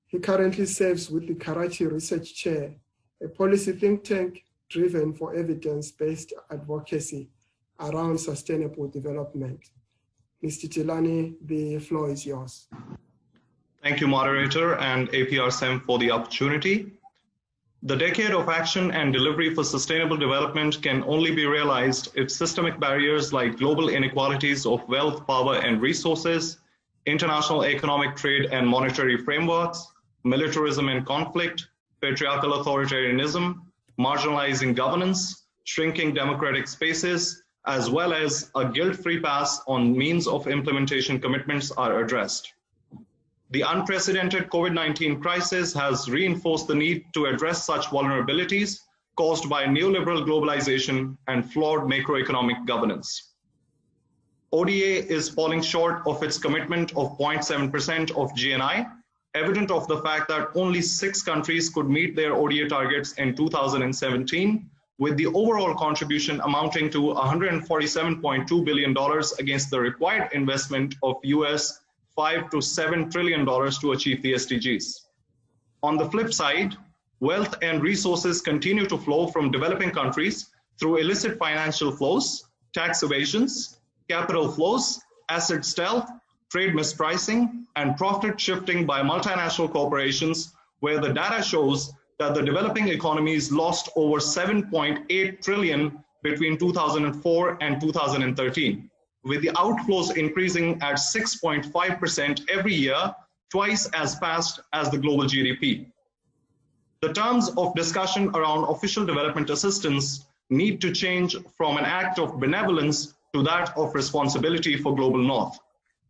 He currently serves with the Karachi Research Chair, a policy think tank driven for evidence-based advocacy around sustainable development. Mr. Jilani, the floor is yours. Thank you, moderator, and APRSEM for the opportunity. The decade of action and delivery for sustainable development can only be realized if systemic barriers like global inequalities of wealth, power, and resources, international economic, trade, and monetary frameworks, militarism and conflict, patriarchal authoritarianism, marginalizing governance, shrinking democratic spaces, as well as a guilt-free pass on means of implementation commitments are addressed. The unprecedented COVID-19 crisis has reinforced the need to address such vulnerabilities caused by neoliberal globalization and flawed macroeconomic governance. ODA is falling short of its commitment of 0.7% of GNI, evident of the fact that only 6 countries could meet their ODA targets in 2017, with the overall contribution amounting to $147.2 billion against the required investment of US $5 to $7 trillion to achieve the SDGs. On the flip side, wealth and resources continue to flow from developing countries through illicit financial flows, tax evasions, capital flows, asset stealth, trade mispricing, and profit shifting by multinational corporations, where the data shows that the developing economies lost over 7.8 trillion between 2004 and 2013, with the outflows increasing at 6.5% every year, twice as fast as the global GDP. The terms of discussion around official development assistance need to change from an act of benevolence to that of responsibility for global north,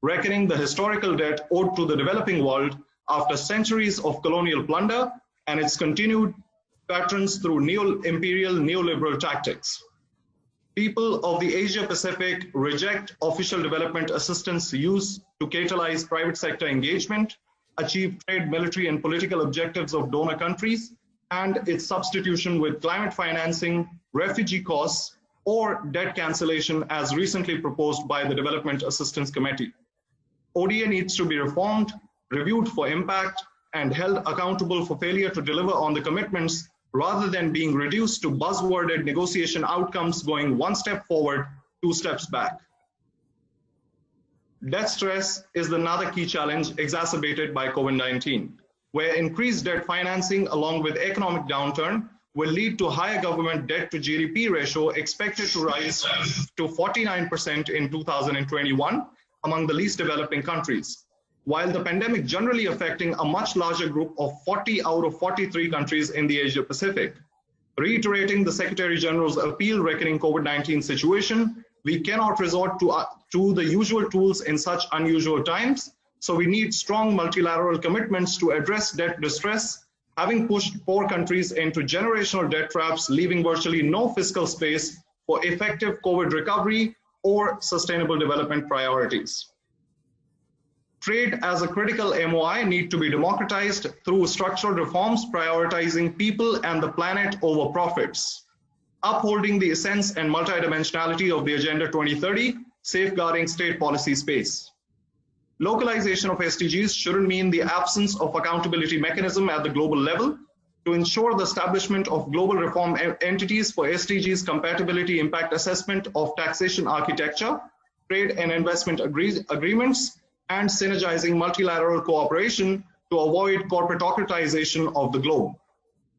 reckoning the historical debt owed to the developing world after centuries of colonial plunder and its continued patterns through neo-imperial neoliberal tactics. People of the Asia-Pacific reject official development assistance used to catalyze private sector engagement, achieve trade, military, and political objectives of donor countries, and its substitution with climate financing, refugee costs, or debt cancellation as recently proposed by the Development Assistance Committee. ODA needs to be reformed, reviewed for impact, and held accountable for failure to deliver on the commitments rather than being reduced to buzzworded negotiation outcomes going one step forward, 2 steps back. Debt stress is another key challenge exacerbated by COVID-19, where increased debt financing along with economic downturn will lead to higher government debt to GDP ratio expected to rise to 49% in 2021 among the least developing countries, while the pandemic generally affecting a much larger group of 40 out of 43 countries in the Asia Pacific. Reiterating the Secretary General's appeal reckoning COVID-19 situation, we cannot resort to the usual tools in such unusual times, so we need strong multilateral commitments to address debt distress, having pushed poor countries into generational debt traps, leaving virtually no fiscal space for effective COVID recovery or sustainable development priorities. Trade as a critical MOI need to be democratized through structural reforms prioritizing people and the planet over profits, upholding the essence and multidimensionality of the Agenda 2030, safeguarding state policy space. Localization of SDGs shouldn't mean the absence of accountability mechanism at the global level. to ensure the establishment of global reform entities for SDGs compatibility impact assessment of taxation architecture, trade and investment agreements, and synergizing multilateral cooperation to avoid corporatocratization of the globe.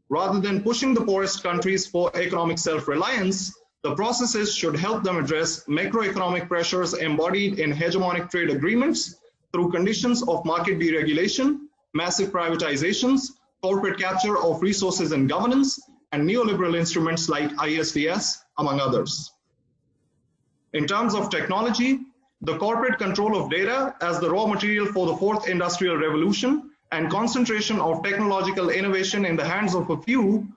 Rather than pushing the poorest countries for economic self-reliance, the processes should help them address macroeconomic pressures embodied in hegemonic trade agreements through conditions of market deregulation, massive privatizations, corporate capture of resources and governance, and neoliberal instruments like ISDS, among others. In terms of technology, the corporate control of data as the raw material for the fourth industrial revolution and concentration of technological innovation in the hands of a few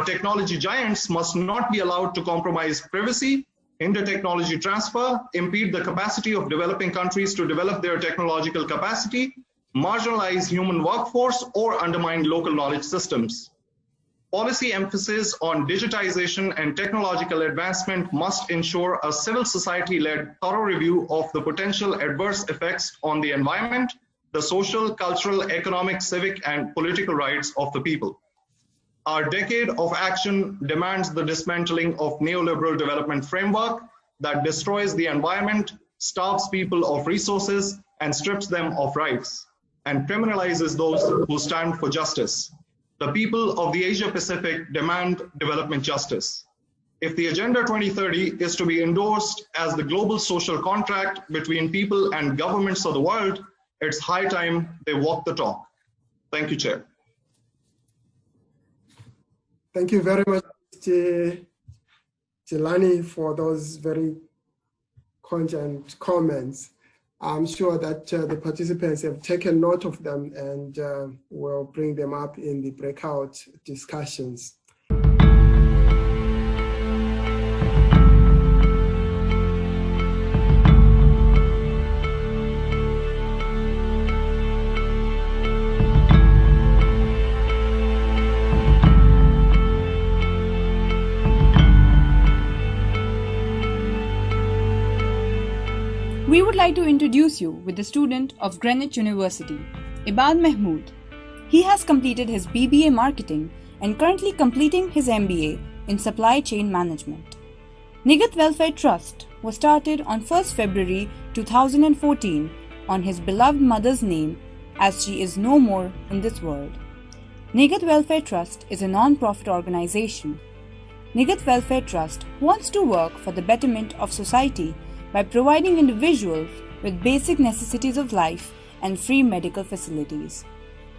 technology giants must not be allowed to compromise privacy, hinder technology transfer, impede the capacity of developing countries to develop their technological capacity, marginalize human workforce, or undermine local knowledge systems. Policy emphasis on digitization and technological advancement must ensure a civil society-led thorough review of the potential adverse effects on the environment, the social, cultural, economic, civic, and political rights of the people. Our decade of action demands the dismantling of neoliberal development framework that destroys the environment, starves people of resources, and strips them of rights, and criminalizes those who stand for justice. The people of the Asia Pacific demand development justice. If the Agenda 2030 is to be endorsed as the global social contract between people and governments of the world, it's high time they walk the talk. Thank you, Chair. Thank you very much, Jelani, for those very cogent comments. I'm sure that the participants have taken note of them and will bring them up in the breakout discussions. We would like to introduce you with a student of Greenwich University, Ibad Mahmood. He has completed his BBA Marketing and currently completing his MBA in Supply Chain Management. Nigat Welfare Trust was started on 1st February 2014 on his beloved mother's name as she is no more in this world. Nigat Welfare Trust is a non-profit organization. Nigat Welfare Trust wants to work for the betterment of society by providing individuals with basic necessities of life and free medical facilities.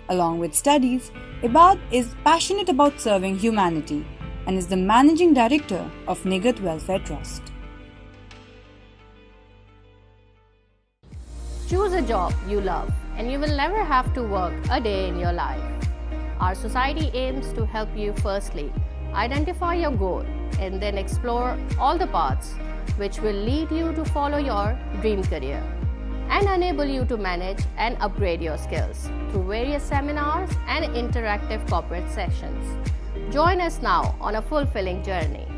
Along with studies, Ibad is passionate about serving humanity and is the Managing Director of Nigat Welfare Trust. Choose a job you love and you will never have to work a day in your life. Our society aims to help you firstly identify your goal and then explore all the paths which will lead you to follow your dream career and enable you to manage and upgrade your skills through various seminars and interactive corporate sessions. Join us now on a fulfilling journey.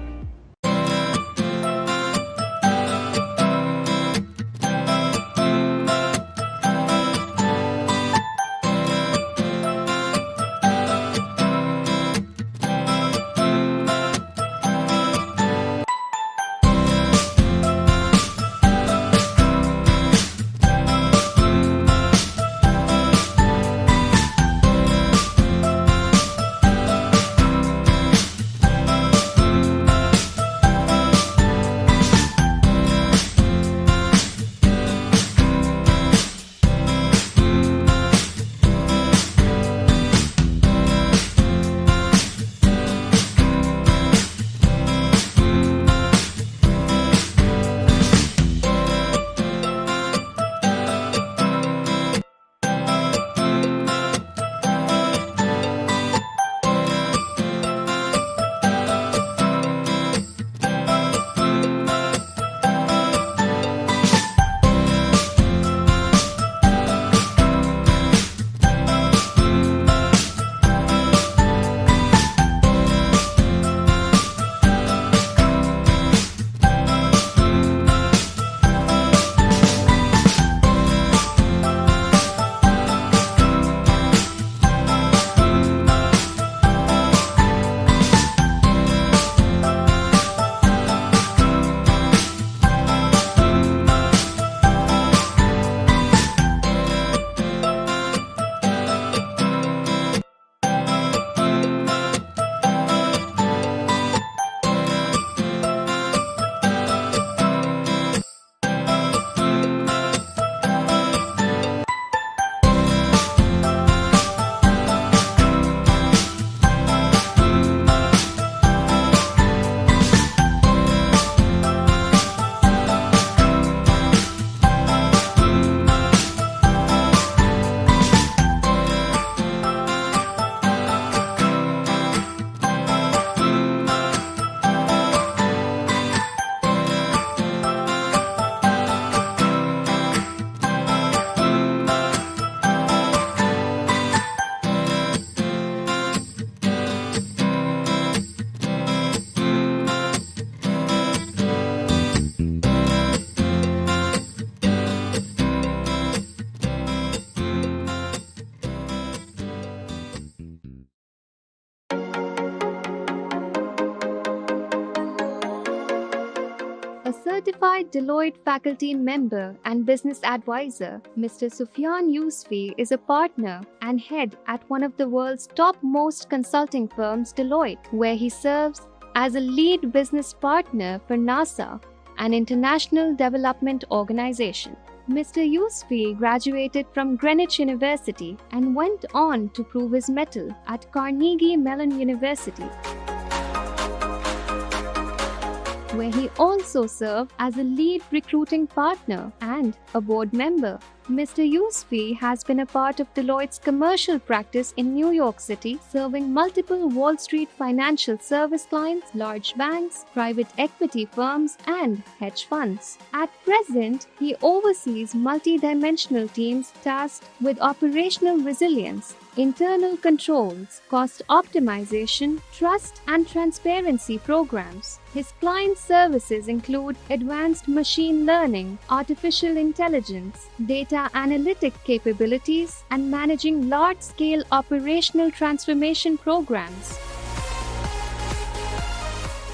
A certified Deloitte faculty member and business advisor, Mr. Sufyan Yousfi is a partner and head at one of the world's topmost consulting firms, Deloitte, where he serves as a lead business partner for NASA, an international development organization. Mr. Yousfi graduated from Greenwich University and went on to prove his mettle at Carnegie Mellon University, where he also served as a lead recruiting partner and a board member. Mr. Yousfi has been a part of Deloitte's commercial practice in New York City, serving multiple Wall Street financial service clients, large banks, private equity firms, and hedge funds. At present, he oversees multi-dimensional teams tasked with operational resilience, internal controls, cost optimization, trust and transparency programs. His client services include advanced machine learning, artificial intelligence, data analytic capabilities, and managing large-scale operational transformation programs.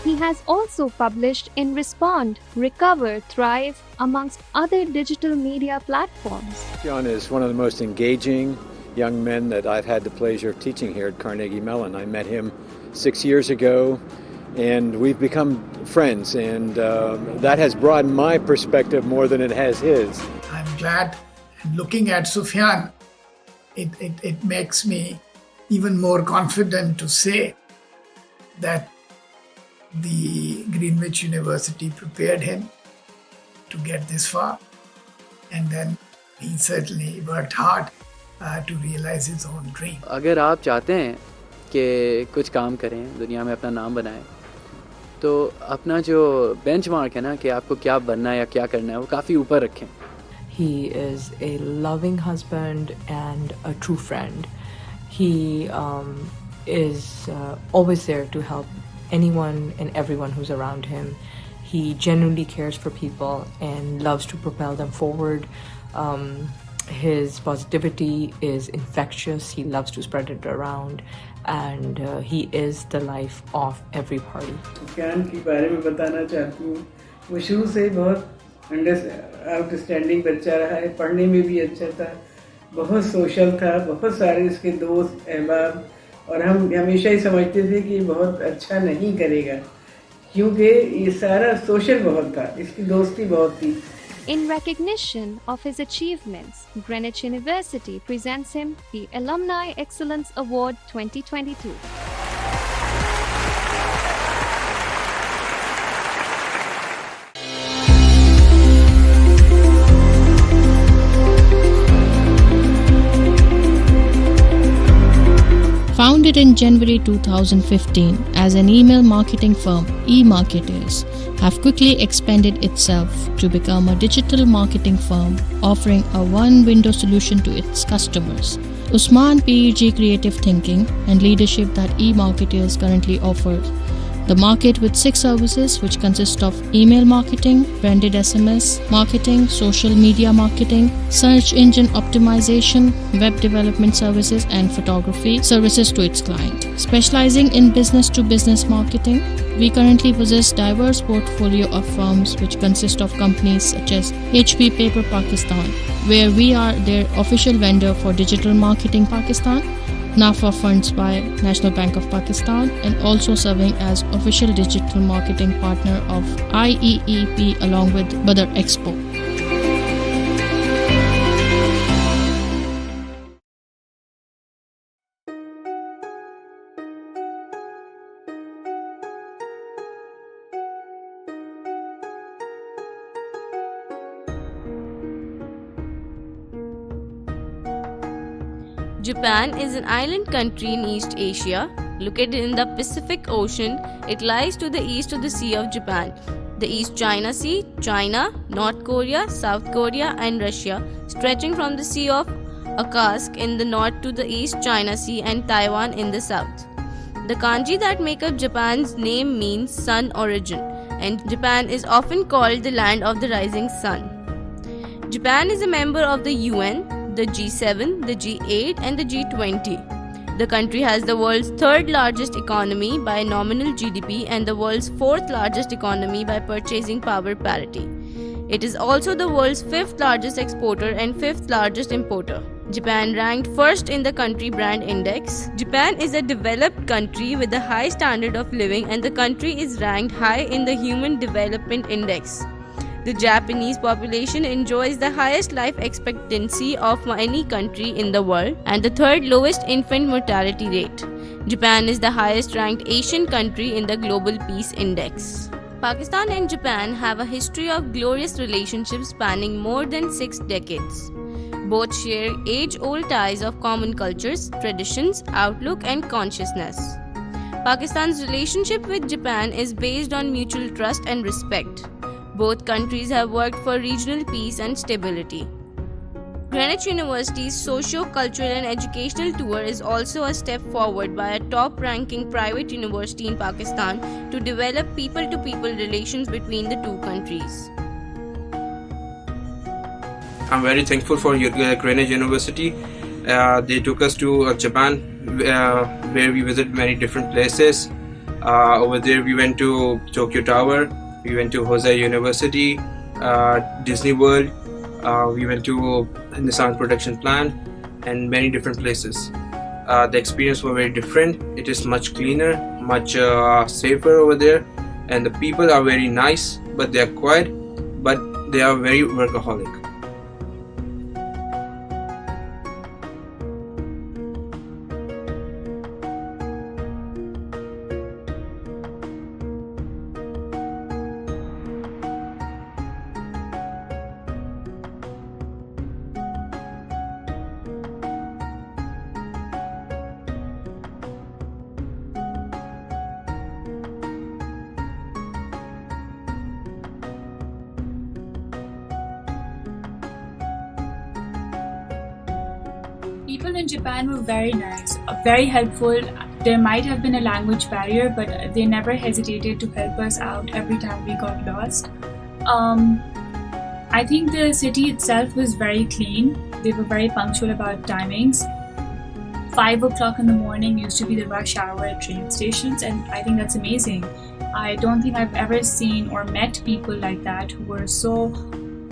He has also published in Respond, Recover, Thrive, amongst other digital media platforms. John is one of the most engaging young men that I've had the pleasure of teaching here at Carnegie Mellon. I met him 6 years ago, and we've become friends, and that has broadened my perspective more than it has his. I'm glad. Looking at Sufyan, it makes me even more confident to say that the Greenwich University prepared him to get this far, and then he certainly worked hard to realize his own dream. अगर आप चाहते हैं कि कुछ काम करें, दुनिया में अपना नाम बनाएं, तो अपना जो बेंचमार्क है ना कि आपको क्या बनना है या क्या करना है, वो काफ़ी ऊपर रखें. He is a loving husband and a true friend. He is always there to help anyone and everyone who's around him. He genuinely cares for people and loves to propel them forward. His positivity is infectious. He loves to spread it around, and he is the life of every party. Sufiyan के बारे में बताना चाहती हूँ. वो शुरू से बहुत आउटस्टैंडिंग बच्चा रहा है, पढ़ने में भी अच्छा था, बहुत सोशल था, बहुत सारे इसके दोस्त अहबाब, और हम हमेशा ही समझते थे कि ये बहुत अच्छा नहीं करेगा क्योंकि ये सारा सोशल बहुत था, इसकी दोस्ती बहुत थी. In recognition of his achievements, Greenwich University presents him the Alumni Excellence Award 2022. Founded in January 2015 as an email marketing firm, eMarketers have quickly expanded itself to become a digital marketing firm offering a one-window solution to its customers. Usman PEG creative thinking and leadership that eMarketers currently offers the market with 6 services which consist of email marketing, branded SMS marketing, social media marketing, search engine optimization, web development services, and photography services to its client. Specializing in business-to-business marketing, we currently possess diverse portfolio of firms which consist of companies such as HP Paper Pakistan, where we are their official vendor for digital marketing Pakistan, NAFA funds by National Bank of Pakistan, and also serving as official digital marketing partner of IEEP along with Badr Expo. Japan is an island country in East Asia, located in the Pacific Ocean. It lies to the east of the Sea of Japan, the East China Sea, China, North Korea, South Korea, and Russia, stretching from the Sea of Okhotsk in the north to the East China Sea and Taiwan in the south. The kanji that make up Japan's name means sun origin, and Japan is often called the land of the rising sun. Japan is a member of the UN, the G7, the G8, and the G20. The country has the world's third largest economy by nominal GDP and the world's fourth largest economy by purchasing power parity. It is also the world's fifth largest exporter and fifth largest importer. Japan ranked first in the country brand index. Japan is a developed country with a high standard of living, and the country is ranked high in the Human Development Index. The Japanese population enjoys the highest life expectancy of any country in the world and the third lowest infant mortality rate. Japan is the highest ranked Asian country in the Global Peace Index. Pakistan and Japan have a history of glorious relationships spanning more than 6 decades. Both share age-old ties of common cultures, traditions, outlook, and consciousness. Pakistan's relationship with Japan is based on mutual trust and respect. Both countries have worked for regional peace and stability. Greenwich University's socio-cultural and educational tour is also a step forward by a top-ranking private university in Pakistan to develop people-to-people relations between the two countries. I'm very thankful for Greenwich University. They took us to Japan, where we visited many different places. Over there, we went to Tokyo Tower, we went to Hosei University, Disney World, we went to Nissan production plant, and many different places. The experience was very different. It is much cleaner, much safer over there, and the people are very nice, but they are quiet, but they are very workaholic. People in Japan were very nice, very helpful. There might have been a language barrier, but they never hesitated to help us out every time we got lost. I think the city itself was very clean. They were very punctual about timings. 5 o'clock in the morning used to be the rush hour at train stations, and I think that's amazing. I don't think I've ever seen or met people like that who were so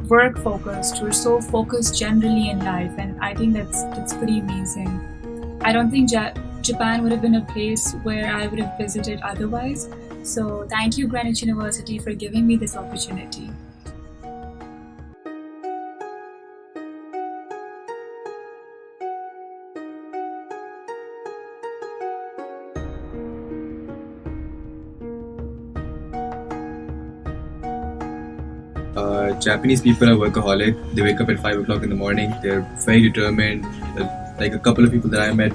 work focused, who are so focused generally in life, and I think that's pretty amazing. I don't think Japan would have been a place where I would have visited otherwise. So thank you, Greenwich University, for giving me this opportunity. Japanese people are workaholic. They wake up at 5 o'clock in the morning. They're very determined. Like a couple of people that I met,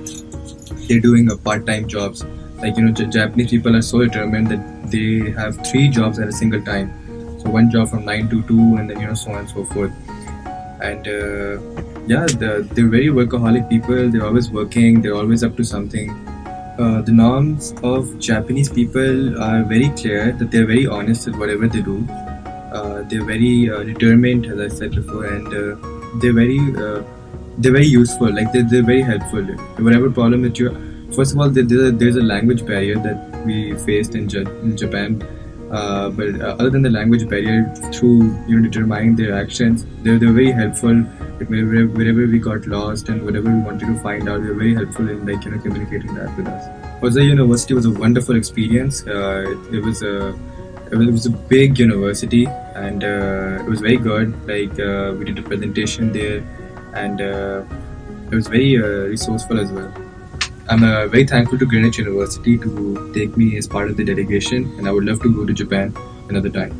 they're doing part-time jobs. Like, Japanese people are so determined that they have 3 jobs at a single time. So one job from 9 to 2, and then so on and so forth. And they're very workaholic people. They're always working. They're always up to something. The norms of Japanese people are very clear, that they're very honest with whatever they do. They're very determined, as I said before, and they're very useful. Like they're very helpful. Whatever problem that first of all, there's a language barrier that we faced in Japan. But other than the language barrier, through determining their actions, they're very helpful. Wherever we got lost and whatever we wanted to find out, they're very helpful in communicating that with us. Hosei University was a wonderful experience. It was a big university, and it was very good. We did a presentation there, and it was very resourceful as well. I'm very thankful to Greenwich University to take me as part of the delegation, and I would love to go to Japan another time.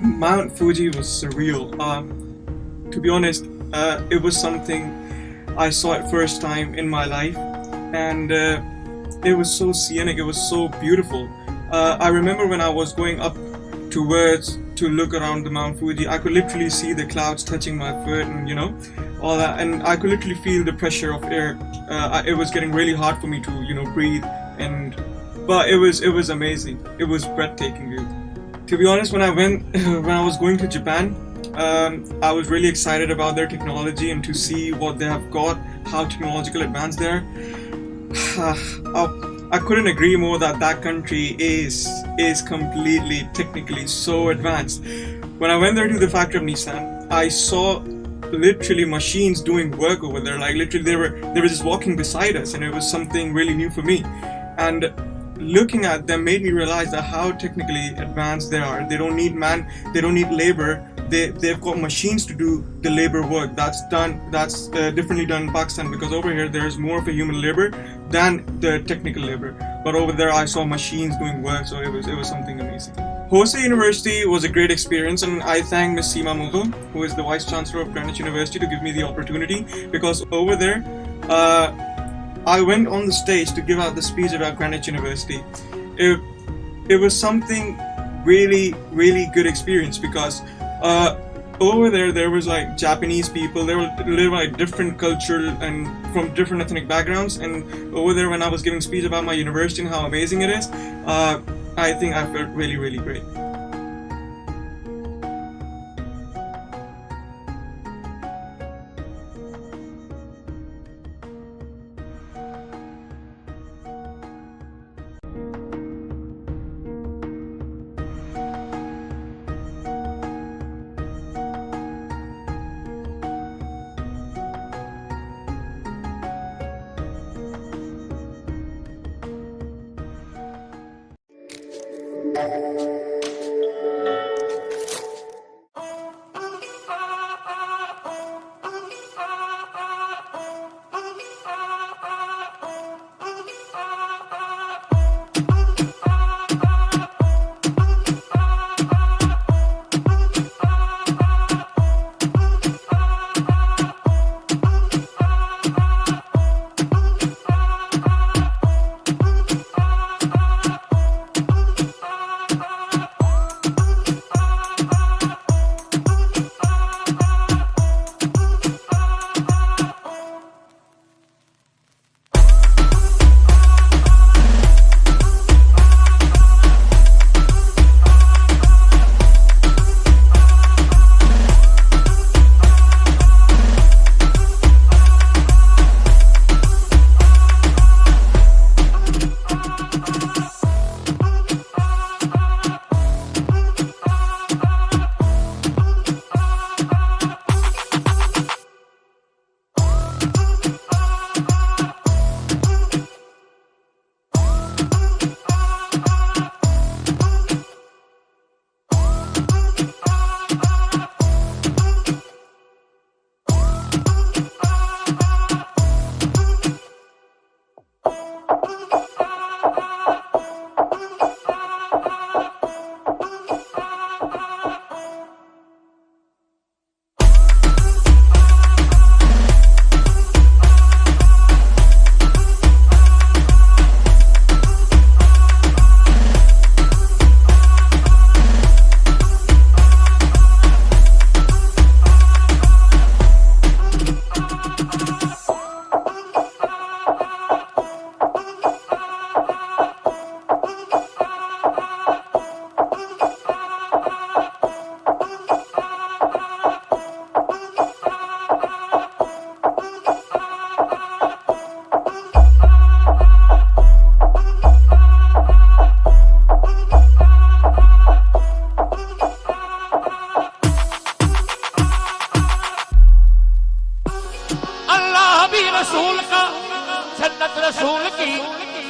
Mount Fuji was surreal. To be honest, it was something I saw it first time in my life, and it was so scenic, it was so beautiful. I remember when I was going up towards to look around the Mount Fuji, I could literally see the clouds touching my foot, and all that, and I could literally feel the pressure of air. It was getting really hard for me to, breathe, but it was amazing. It was breathtaking view. To be honest, when I was going to Japan, I was really excited about their technology and to see what they have got, how technological advanced they are. I couldn't agree more that country is completely technically so advanced. When I went there to the factory of Nissan, I saw literally machines doing work over there. Like literally they were just walking beside us, and it was something really new for me. And looking at them made me realize that how technically advanced they are. They don't need they don't need labor. They've got machines to do the labor work. That's differently done in Pakistan, because over here there's more of a human labor than the technical labor. But over there I saw machines doing work, so it was something amazing. Hosei University was a great experience, and I thank Ms. Seema Mughal, who is the Vice Chancellor of Greenwich University, to give me the opportunity, because over there I went on the stage to give out the speech about Greenwich University. It was something really, really good experience, because over there was like Japanese people. They were live like different culture and from different ethnic backgrounds. And over there, when I was giving speech about my university and how amazing it is, I think I felt really, really great.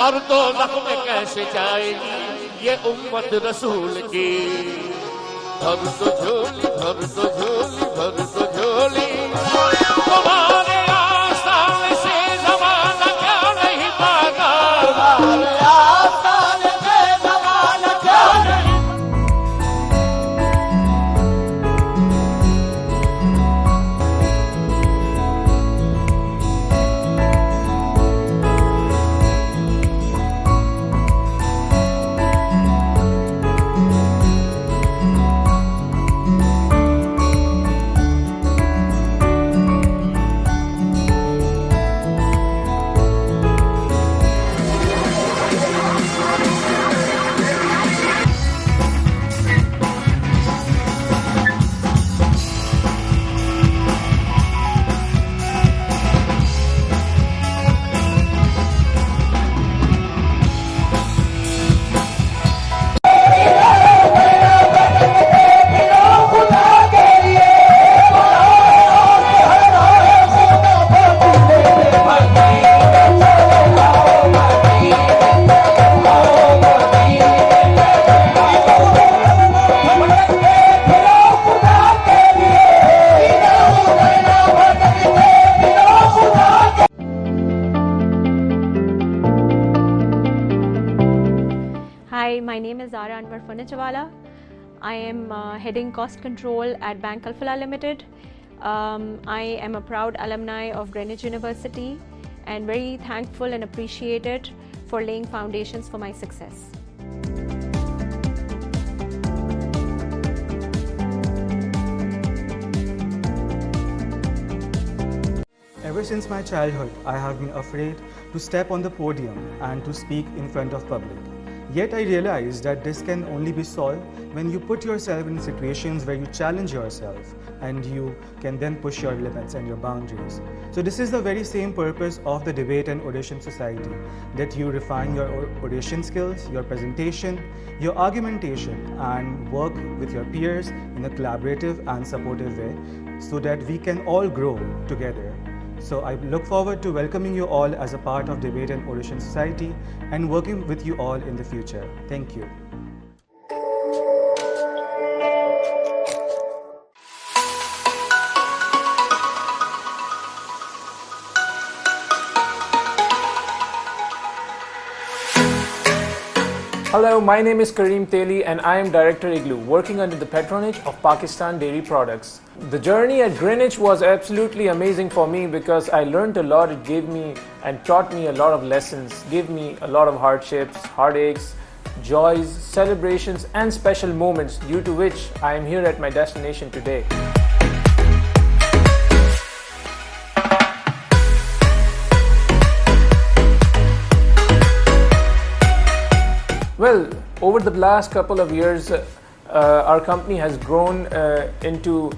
और दोज़ख में कैसे जाएगी ये उम्मत रसूल की। भर तो झोली भर तो झोली भर तो झोली तुम्हारे आस्थान से ज़माना क्या नहीं पाता, तुम्हारे आस्थान से ज़माना क्या नहीं। my name is Zara Anwar Funachawala. I am heading cost control at Bank Alfala Limited. I am a proud alumni of Greenwich University and very thankful and appreciated for laying foundations for my success. Ever since my childhood, I have been afraid to step on the podium and to speak in front of public. Yet I realized that this can only be solved when you put yourself in situations where you challenge yourself and you can then push your limits and your boundaries. So this is the very same purpose of the Debate and Audition Society, that you refine your audition skills, your presentation, your argumentation, and work with your peers in a collaborative and supportive way so that we can all grow together. So I look forward to welcoming you all as a part of Debate and Audition Society and working with you all in the future. Thank you. Hello, my name is Kareem Teli and I am Director Igloo, working under the patronage of Pakistan Dairy Products. The journey at Greenwich was absolutely amazing for me because I learned a lot. It gave me and taught me a lot of lessons, gave me a lot of hardships, heartaches, joys, celebrations and special moments, due to which I am here at my destination today. Well, over the last couple of years, our company has grown into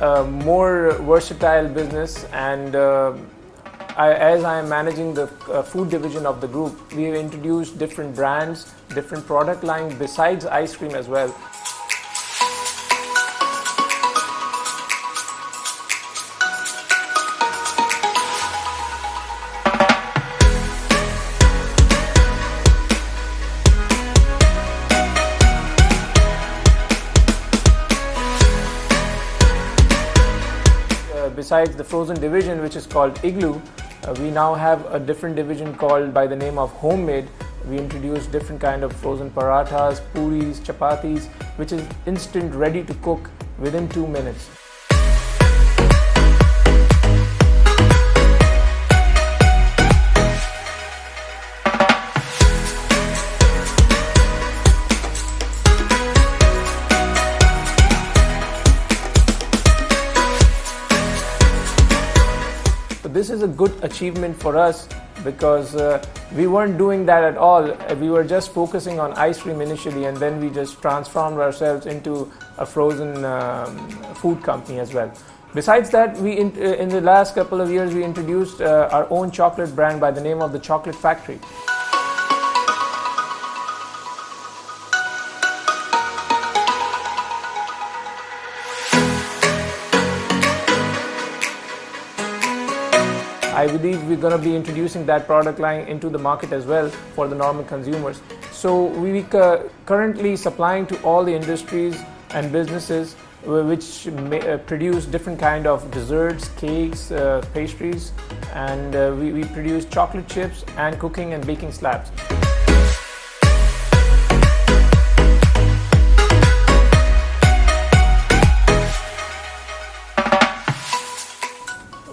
a more versatile business, and as I am managing the food division of the group, we have introduced different brands, different product lines besides ice cream as well. Besides the frozen division, which is called Igloo, we now have a different division called by the name of Homemade. We introduced different kind of frozen parathas, puris, chapatis, which is instant, ready to cook within 2 minutes. This is a good achievement for us because we weren't doing that at all. We were just focusing on ice cream initially, and then we just transformed ourselves into a frozen food company as well. Besides that, in the last couple of years we introduced our own chocolate brand by the name of the Chocolate Factory. I believe we're going to be introducing that product line into the market as well for the normal consumers. So we currently supplying to all the industries and businesses which produce different kind of desserts, cakes, pastries, and we produce chocolate chips and cooking and baking slabs.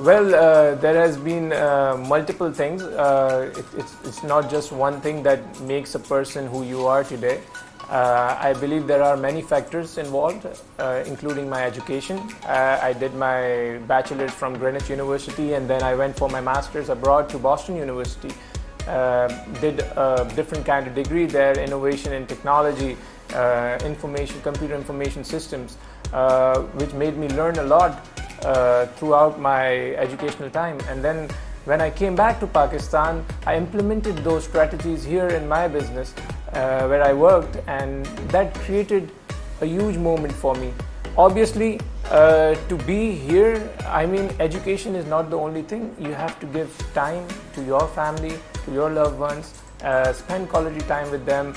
Well, there has been multiple things. It's not just one thing that makes a person who you are today. I believe there are many factors involved, including my education. I did my bachelor's from Greenwich University, and then I went for my master's abroad to Boston University. Did a different kind of degree there, innovation in technology, computer information systems, which made me learn a lot throughout my educational time. And then when I came back to Pakistan, I implemented those strategies here in my business where I worked, and that created a huge moment for me. Obviously, to be here, I mean, education is not the only thing. You have to give time to your family, to your loved ones, spend quality time with them,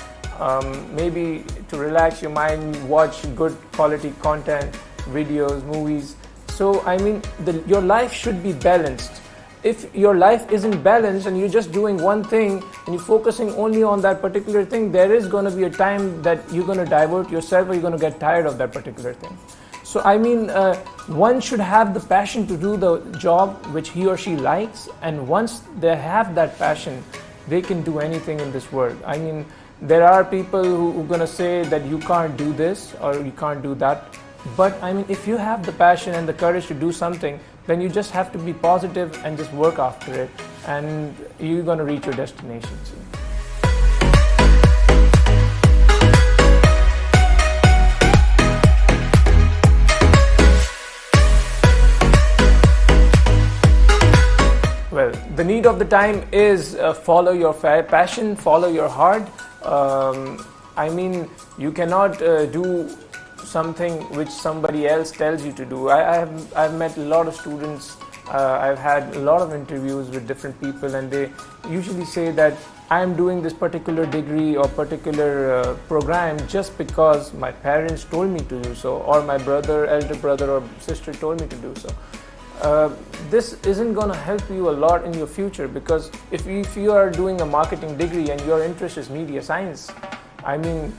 maybe to relax your mind, watch good quality content, videos, movies. So I mean, your life should be balanced, if your life isn't balanced and you're just doing one thing and you're focusing only on that particular thing, there is going to be a time that you're going to divert yourself or you're going to get tired of that particular thing. So I mean, one should have the passion to do the job which he or she likes, and once they have that passion, they can do anything in this world. I mean, there are people who are going to say that you can't do this or you can't do that. But I mean, if you have the passion and the courage to do something, then you just have to be positive and just work after it, and you're going to reach your destination soon. Well, the need of the time is follow your passion, follow your heart. I mean, you cannot do something which somebody else tells you to do. I've met a lot of students, I've had a lot of interviews with different people, and they usually say that I'm doing this particular degree or particular program just because my parents told me to do so, or my elder brother or sister told me to do so. This isn't going to help you a lot in your future, because if you are doing a marketing degree and your interest is media science, I mean,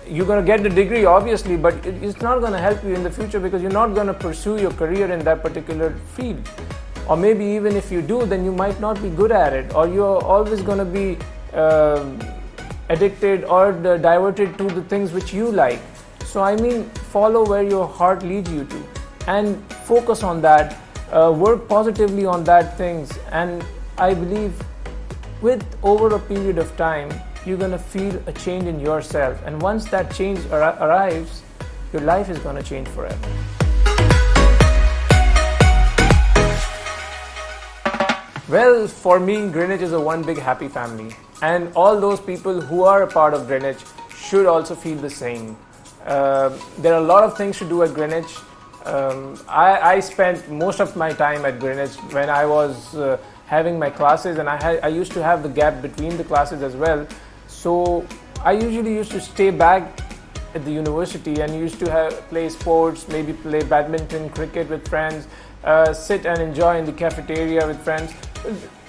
you're going to get the degree obviously, but it's not going to help you in the future because you're not going to pursue your career in that particular field. Or maybe even if you do, then you might not be good at it, or you're always going to be addicted or diverted to the things which you like. So I mean, follow where your heart leads you to and focus on that, work positively on that things, and I believe with over a period of time, you're going to feel a change in yourself, and once that change arrives, your life is going to change forever. Well, for me, Greenwich is a one big happy family, and all those people who are a part of Greenwich should also feel the same. There are a lot of things to do at Greenwich. I spent most of my time at Greenwich when I was having my classes, and I used to have the gap between the classes as well. So I usually used to stay back at the university and used to play sports, maybe play badminton, cricket with friends, sit and enjoy in the cafeteria with friends.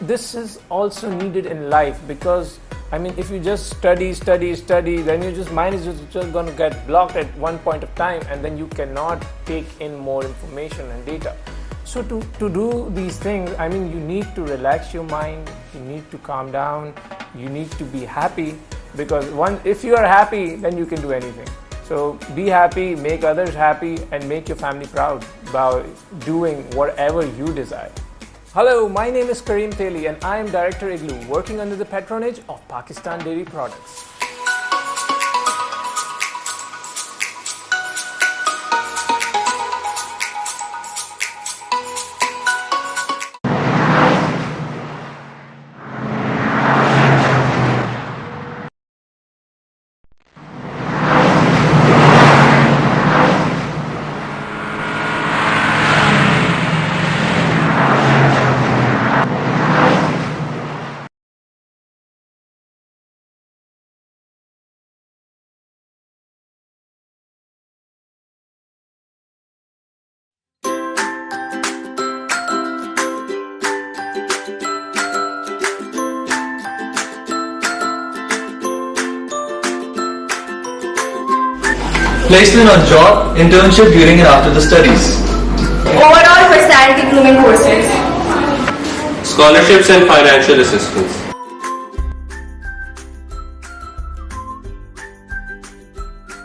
This is also needed in life, because I mean, if you just study, then your mind is just going to get blocked at one point of time, and then you cannot take in more information and data. So to do these things, I mean, you need to relax your mind, you need to calm down, you need to be happy, because if you are happy, then you can do anything. So be happy, make others happy, and make your family proud by doing whatever you desire. Hello, my name is Kareem Theli, and I am Director Igloo, working under the patronage of Pakistan Dairy Products. Placement on job, internship during and after the studies. Overall personality grooming courses. Scholarships and financial assistance.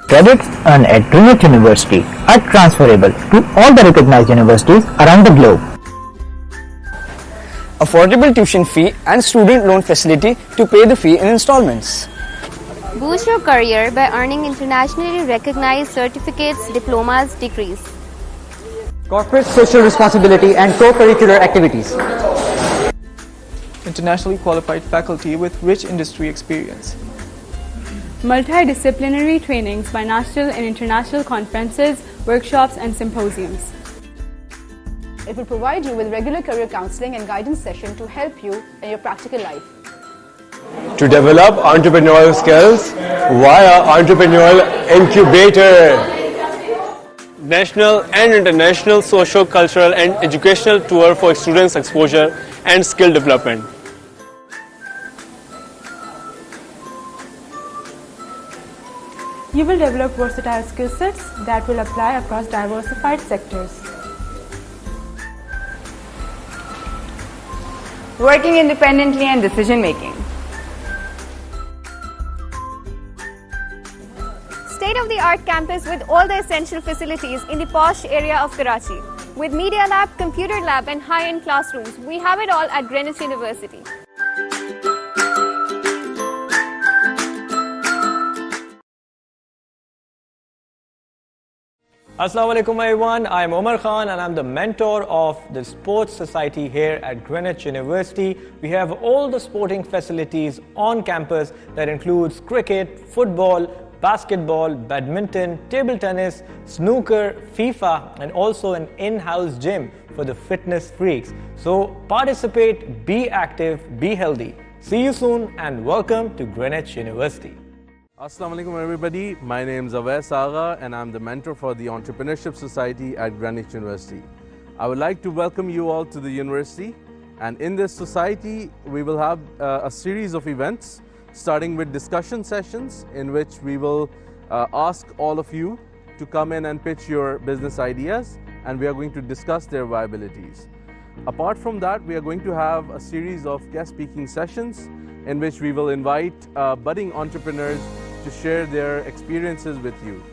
Credits earned at Greenwich University are transferable to all the recognized universities around the globe. Affordable tuition fee and student loan facility to pay the fee in installments. Boost your career by earning internationally recognized certificates, diplomas, degrees. Corporate social responsibility and co-curricular activities. Internationally qualified faculty with rich industry experience. Multidisciplinary trainings by national and international conferences, workshops and symposiums. It will provide you with regular career counseling and guidance sessions to help you in your practical life. To develop entrepreneurial skills via entrepreneurial incubator. national and international socio-cultural and educational tour for students' exposure and skill development. You will develop versatile skill sets that will apply across diversified sectors. Working independently and decision making. State-of-the-art campus with all the essential facilities in the posh area of Karachi. With media lab, computer lab and high-end classrooms, we have it all at Greenwich University. Assalamu alaikum everyone, I'm Omar Khan and I'm the mentor of the Sports Society here at Greenwich University. We have all the sporting facilities on campus that includes cricket, football, basketball, badminton, table tennis, snooker, FIFA and also an in-house gym for the fitness freaks. So participate, be active, be healthy. See you soon and welcome to Greenwich University. Assalamu alaikum everybody, my name is Awais Agha and I'm the mentor for the Entrepreneurship Society at Greenwich University. I would like to welcome you all to the university, and in this society we will have a series of events starting with discussion sessions in which we will ask all of you to come in and pitch your business ideas, and we are going to discuss their viabilities. Apart from that, we are going to have a series of guest speaking sessions in which we will invite budding entrepreneurs to share their experiences with you.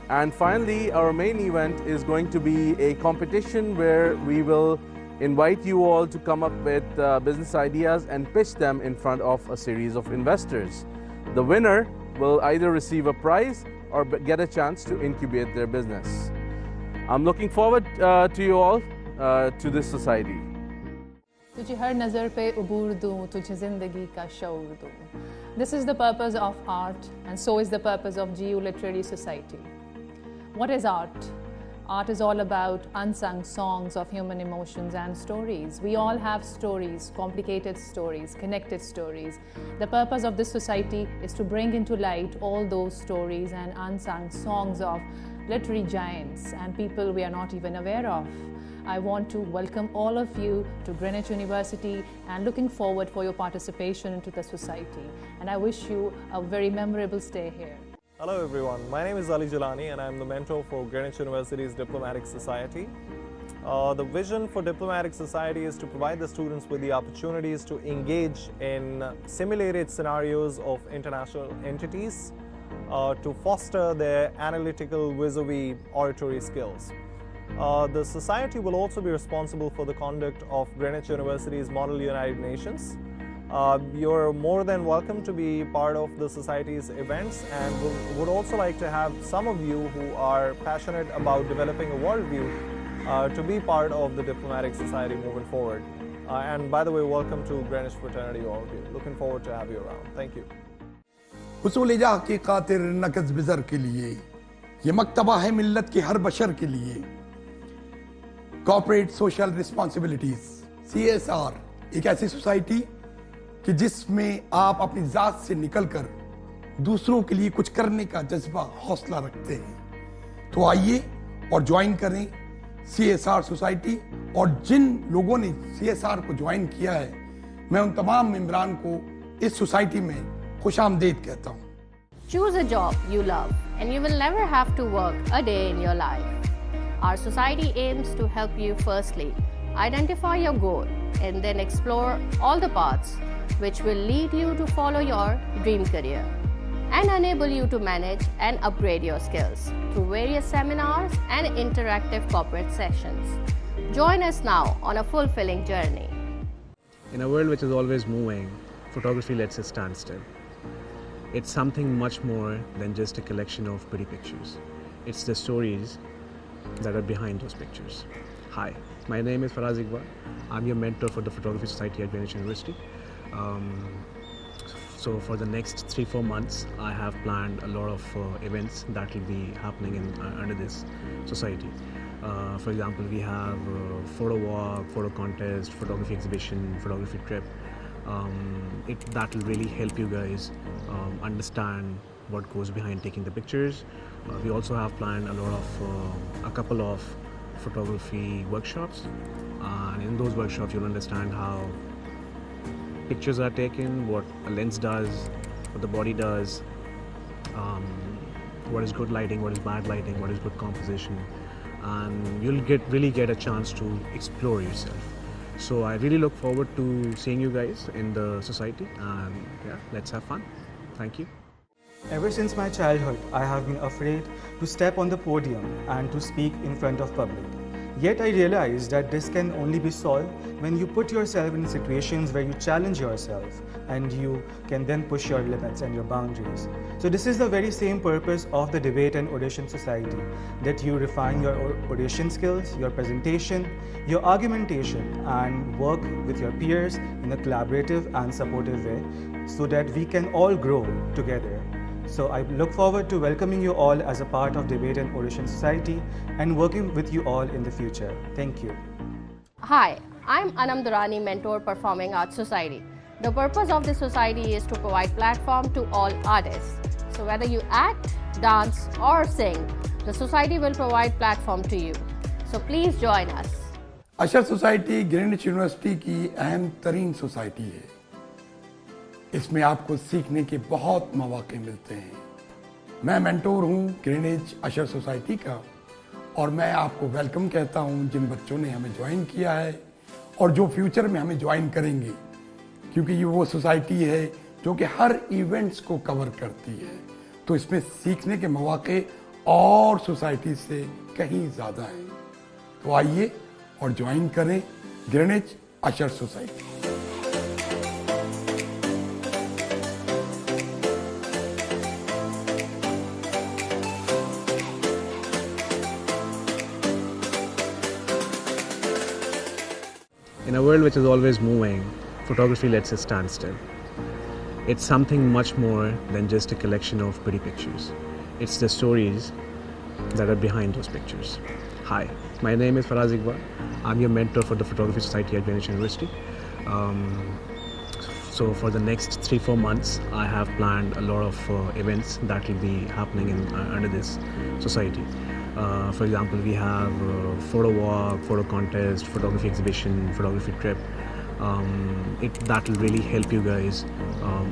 And finally, our main event is going to be a competition where we will invite you all to come up with business ideas and pitch them in front of a series of investors. The winner will either receive a prize or get a chance to incubate their business. I'm looking forward to you all to this society. तुझे हर नज़र पे उबूर दूँ, तुझे ज़िंदगी का शऊर दूँ. This is the purpose of art, and so is the purpose of GU Literary Society. What is art? Art is all about unsung songs of human emotions and stories. We all have stories, complicated stories, connected stories. The purpose of this society is to bring into light all those stories and unsung songs of literary giants and people we are not even aware of. I want to welcome all of you to Greenwich University and looking forward for your participation into the society. And I wish you a very memorable stay here. Hello everyone, my name is Ali Jalani and I am the mentor for Greenwich University's Diplomatic Society. The vision for Diplomatic Society is to provide the students with the opportunities to engage in simulated scenarios of international entities to foster their analytical vis-a-vis oratory skills. The Society will also be responsible for the conduct of Greenwich University's Model United Nations. You're more than welcome to be part of the Society's events, and would also like to have some of you who are passionate about developing a worldview to be part of the Diplomatic Society moving forward. And by the way, welcome to Greenwich Fraternity, all of you. Looking forward to have you around. Thank you. हुसूल जा की खातिर नकज़ बिज़र के लिए ये मकतबा है मिल्लत के हर बशर के लिए कॉर्पोरेट सोशल रिस्पॉन्सिबिलिटीज CSR एक ऐसी सोसाइटी कि जिसमें आप अपनी ज़ात से निकलकर दूसरों के लिए कुछ करने का जज्बा हौसला रखते हैं। तो आइए और ज्वाइन करें CSR सोसाइटी, और जिन लोगों ने CSR को ज्वाइन किया है मैं उन तमाम मेंबरान को इस सोसाइटी में खुशामदीद कहता हूं। Choose a job you love and you will never have to work a day in your life. Our society aims to help you firstly identify your goal and then explore all the paths which will lead you to follow your dream career and enable you to manage and upgrade your skills through various seminars and interactive corporate sessions. Join us now on a fulfilling journey. In a world which is always moving, photography lets us stand still. It's something much more than just a collection of pretty pictures. It's the stories that are behind those pictures. Hi, my name is Faraz Iqbal. I'm your mentor for the Photography Society at Greenwich University. So for the next 3-4 months, I have planned a lot of events that will be happening under this society. For example, we have a photo walk, photo contest, photography exhibition, photography trip. That will really help you guys understand what goes behind taking the pictures. We also have planned a couple of photography workshops, and in those workshops you'll understand how pictures are taken, what a lens does, what the body does, what is good lighting, what is bad lighting, what is good composition, and you'll really get a chance to explore yourself. So I really look forward to seeing you guys in the society, and yeah, let's have fun. Thank you. Ever since my childhood, I have been afraid to step on the podium and to speak in front of public. Yet I realized that this can only be solved when you put yourself in situations where you challenge yourself and you can then push your limits and your boundaries. So this is the very same purpose of the Debate and Oration Society, that you refine your oration skills, your presentation, your argumentation, and work with your peers in a collaborative and supportive way so that we can all grow together. So I look forward to welcoming you all as a part of Debate and Oration Society and working with you all in the future. Thank you. Hi, I'm Anam Durrani, Mentor, Performing Arts Society. The purpose of this society is to provide platform to all artists. So whether you act, dance or sing, the society will provide platform to you. So please join us. Ashar society Greenwich University की अहम तरीन society है। इसमें आपको सीखने के बहुत मौके मिलते हैं। मैं मेंटोर हूं ग्रीनविच अशर सोसाइटी का, और मैं आपको वेलकम कहता हूं जिन बच्चों ने हमें ज्वाइन किया है और जो फ्यूचर में हमें ज्वाइन करेंगे, क्योंकि ये वो सोसाइटी है जो कि हर इवेंट्स को कवर करती है। तो इसमें सीखने के मौके और सोसाइटी से कहीं ज़्यादा हैं। तो आइए और ज्वाइन करें Greenwich Ashar society. In a world which is always moving, photography lets us stand still. It's something much more than just a collection of pretty pictures. It's the stories that are behind those pictures. Hi, my name is Faraz Iqbal. I'm your mentor for the Photography Society at Greenwich University. So for the next 3-4 months, I have planned a lot of events that will be happening under this society. For example, we have photo walk, photo contest, photography exhibition, photography trip. That will really help you guys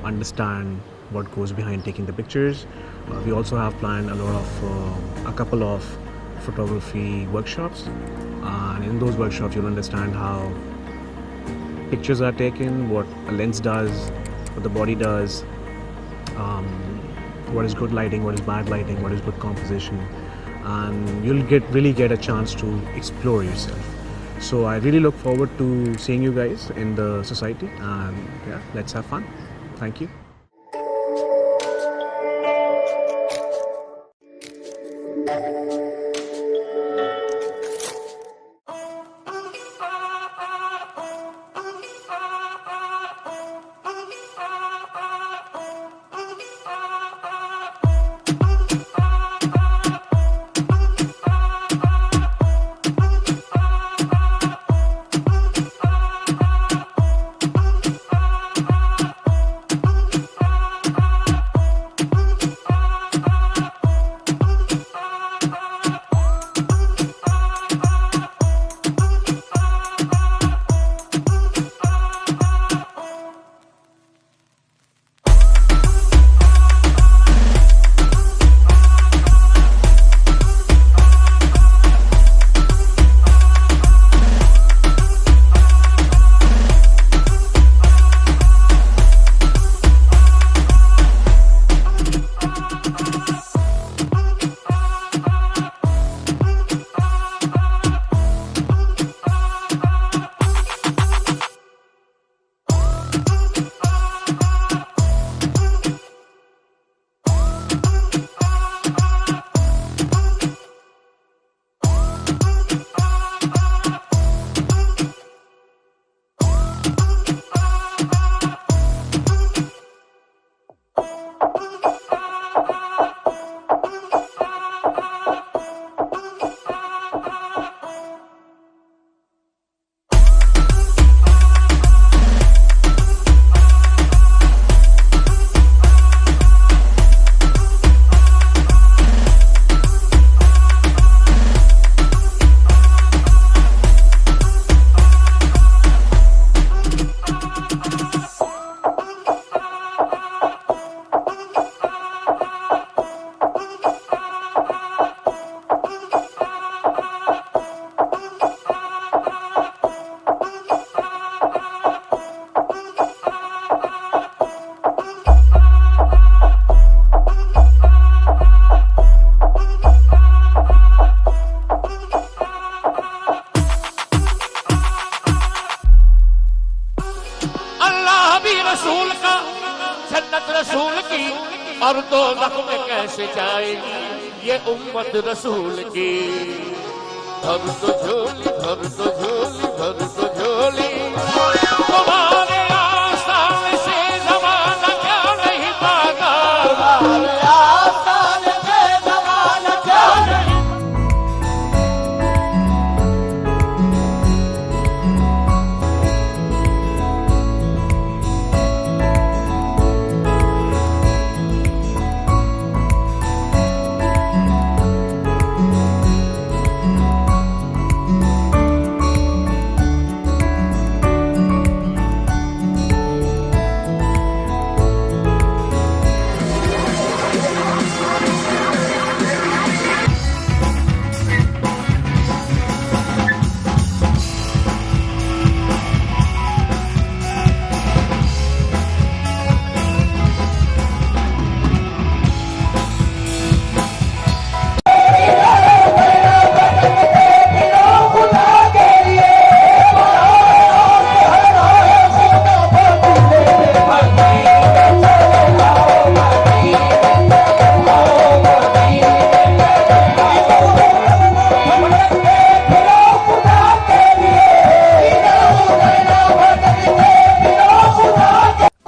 understand what goes behind taking the pictures. We also have planned a couple of photography workshops, and in those workshops you'll understand how pictures are taken, what a lens does, what the body does, what is good lighting, what is bad lighting, what is good composition, and you'll really get a chance to explore yourself. So I really look forward to seeing you guys in the society, and yeah, let's have fun. Thank you. रसूल की और दोज़ख में कैसे जाएगी ये उम्मत रसूल की। भर तो झोली भर तो झोली भर तो झोली तुम्हारे आसान से ज़माना क्या नहीं भागा, तुम्हारे आसान से ज़माना क्या नहीं।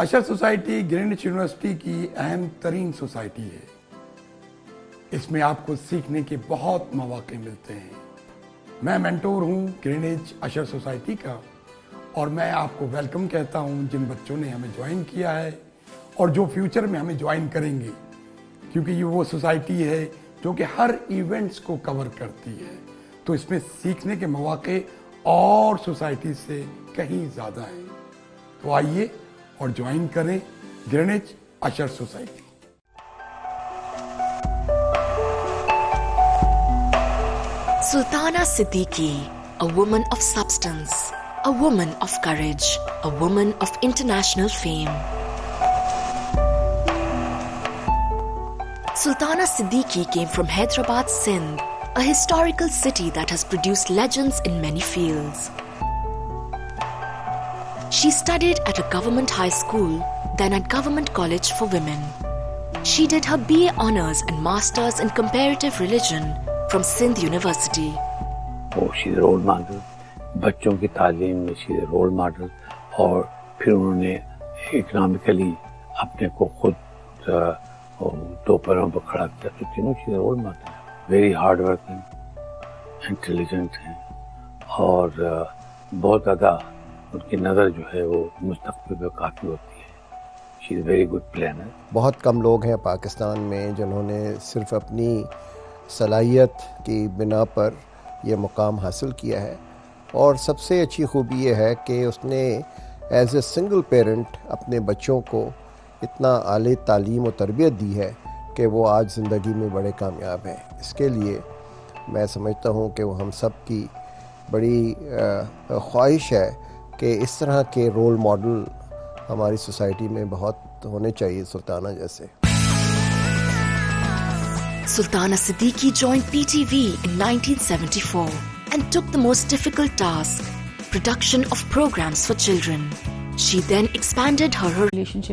अशर सोसाइटी ग्रीनविच यूनिवर्सिटी की अहम तरीन सोसाइटी है। इसमें आपको सीखने के बहुत मौके मिलते हैं। मैं मेंटोर हूं ग्रीनविच अशर सोसाइटी का और मैं आपको वेलकम कहता हूं जिन बच्चों ने हमें ज्वाइन किया है और जो फ्यूचर में हमें ज्वाइन करेंगे, क्योंकि ये वो सोसाइटी है जो कि हर इवेंट्स को कवर करती है। तो इसमें सीखने के मौके और सोसाइटी से कहीं ज़्यादा हैं। तो आइए और ज्वाइन करें Greenwich Ashar society. Sultana Siddiqui, a woman of substance, a woman of courage, a woman of international fame. Sultana Siddiqui came from Hyderabad, Sindh, a historical city that has produced legends in many fields. She studied at a government high school, then at Government College for Women. She did her BA Honours and Masters in Comparative Religion from Sindh University. Oh, she's a role model. बच्चों की तालीम में she's a role model. और फिर उन्होंने economically अपने को खुद दो पैरों पर खड़ा किया। तो तीनों she's a role model. Very hard working, intelligent हैं और बहुत ज़्यादा उनकी नज़र जो है वो मुस्तक़बिल में काफ़ी होती है। She is very good planner. बहुत कम लोग हैं पाकिस्तान में जिन्होंने सिर्फ अपनी सलाहियत की बिना पर यह मुकाम हासिल किया है और सबसे अच्छी खूबी ये है कि उसने एज ए सिंगल पेरेंट अपने बच्चों को इतना आली तालीम और तरबियत दी है कि वो आज ज़िंदगी में बड़े कामयाब हैं। इसके लिए मैं समझता हूँ कि वो हम सब की बड़ी ख्वाहिश है कि इस तरह के रोल मॉडल हमारी सोसाइटी में बहुत होने चाहिए सुल्ताना जैसे। Sultana Siddiqui joined PTV in 1974 and took the most difficult task, production of programs for children. She then expanded her relationship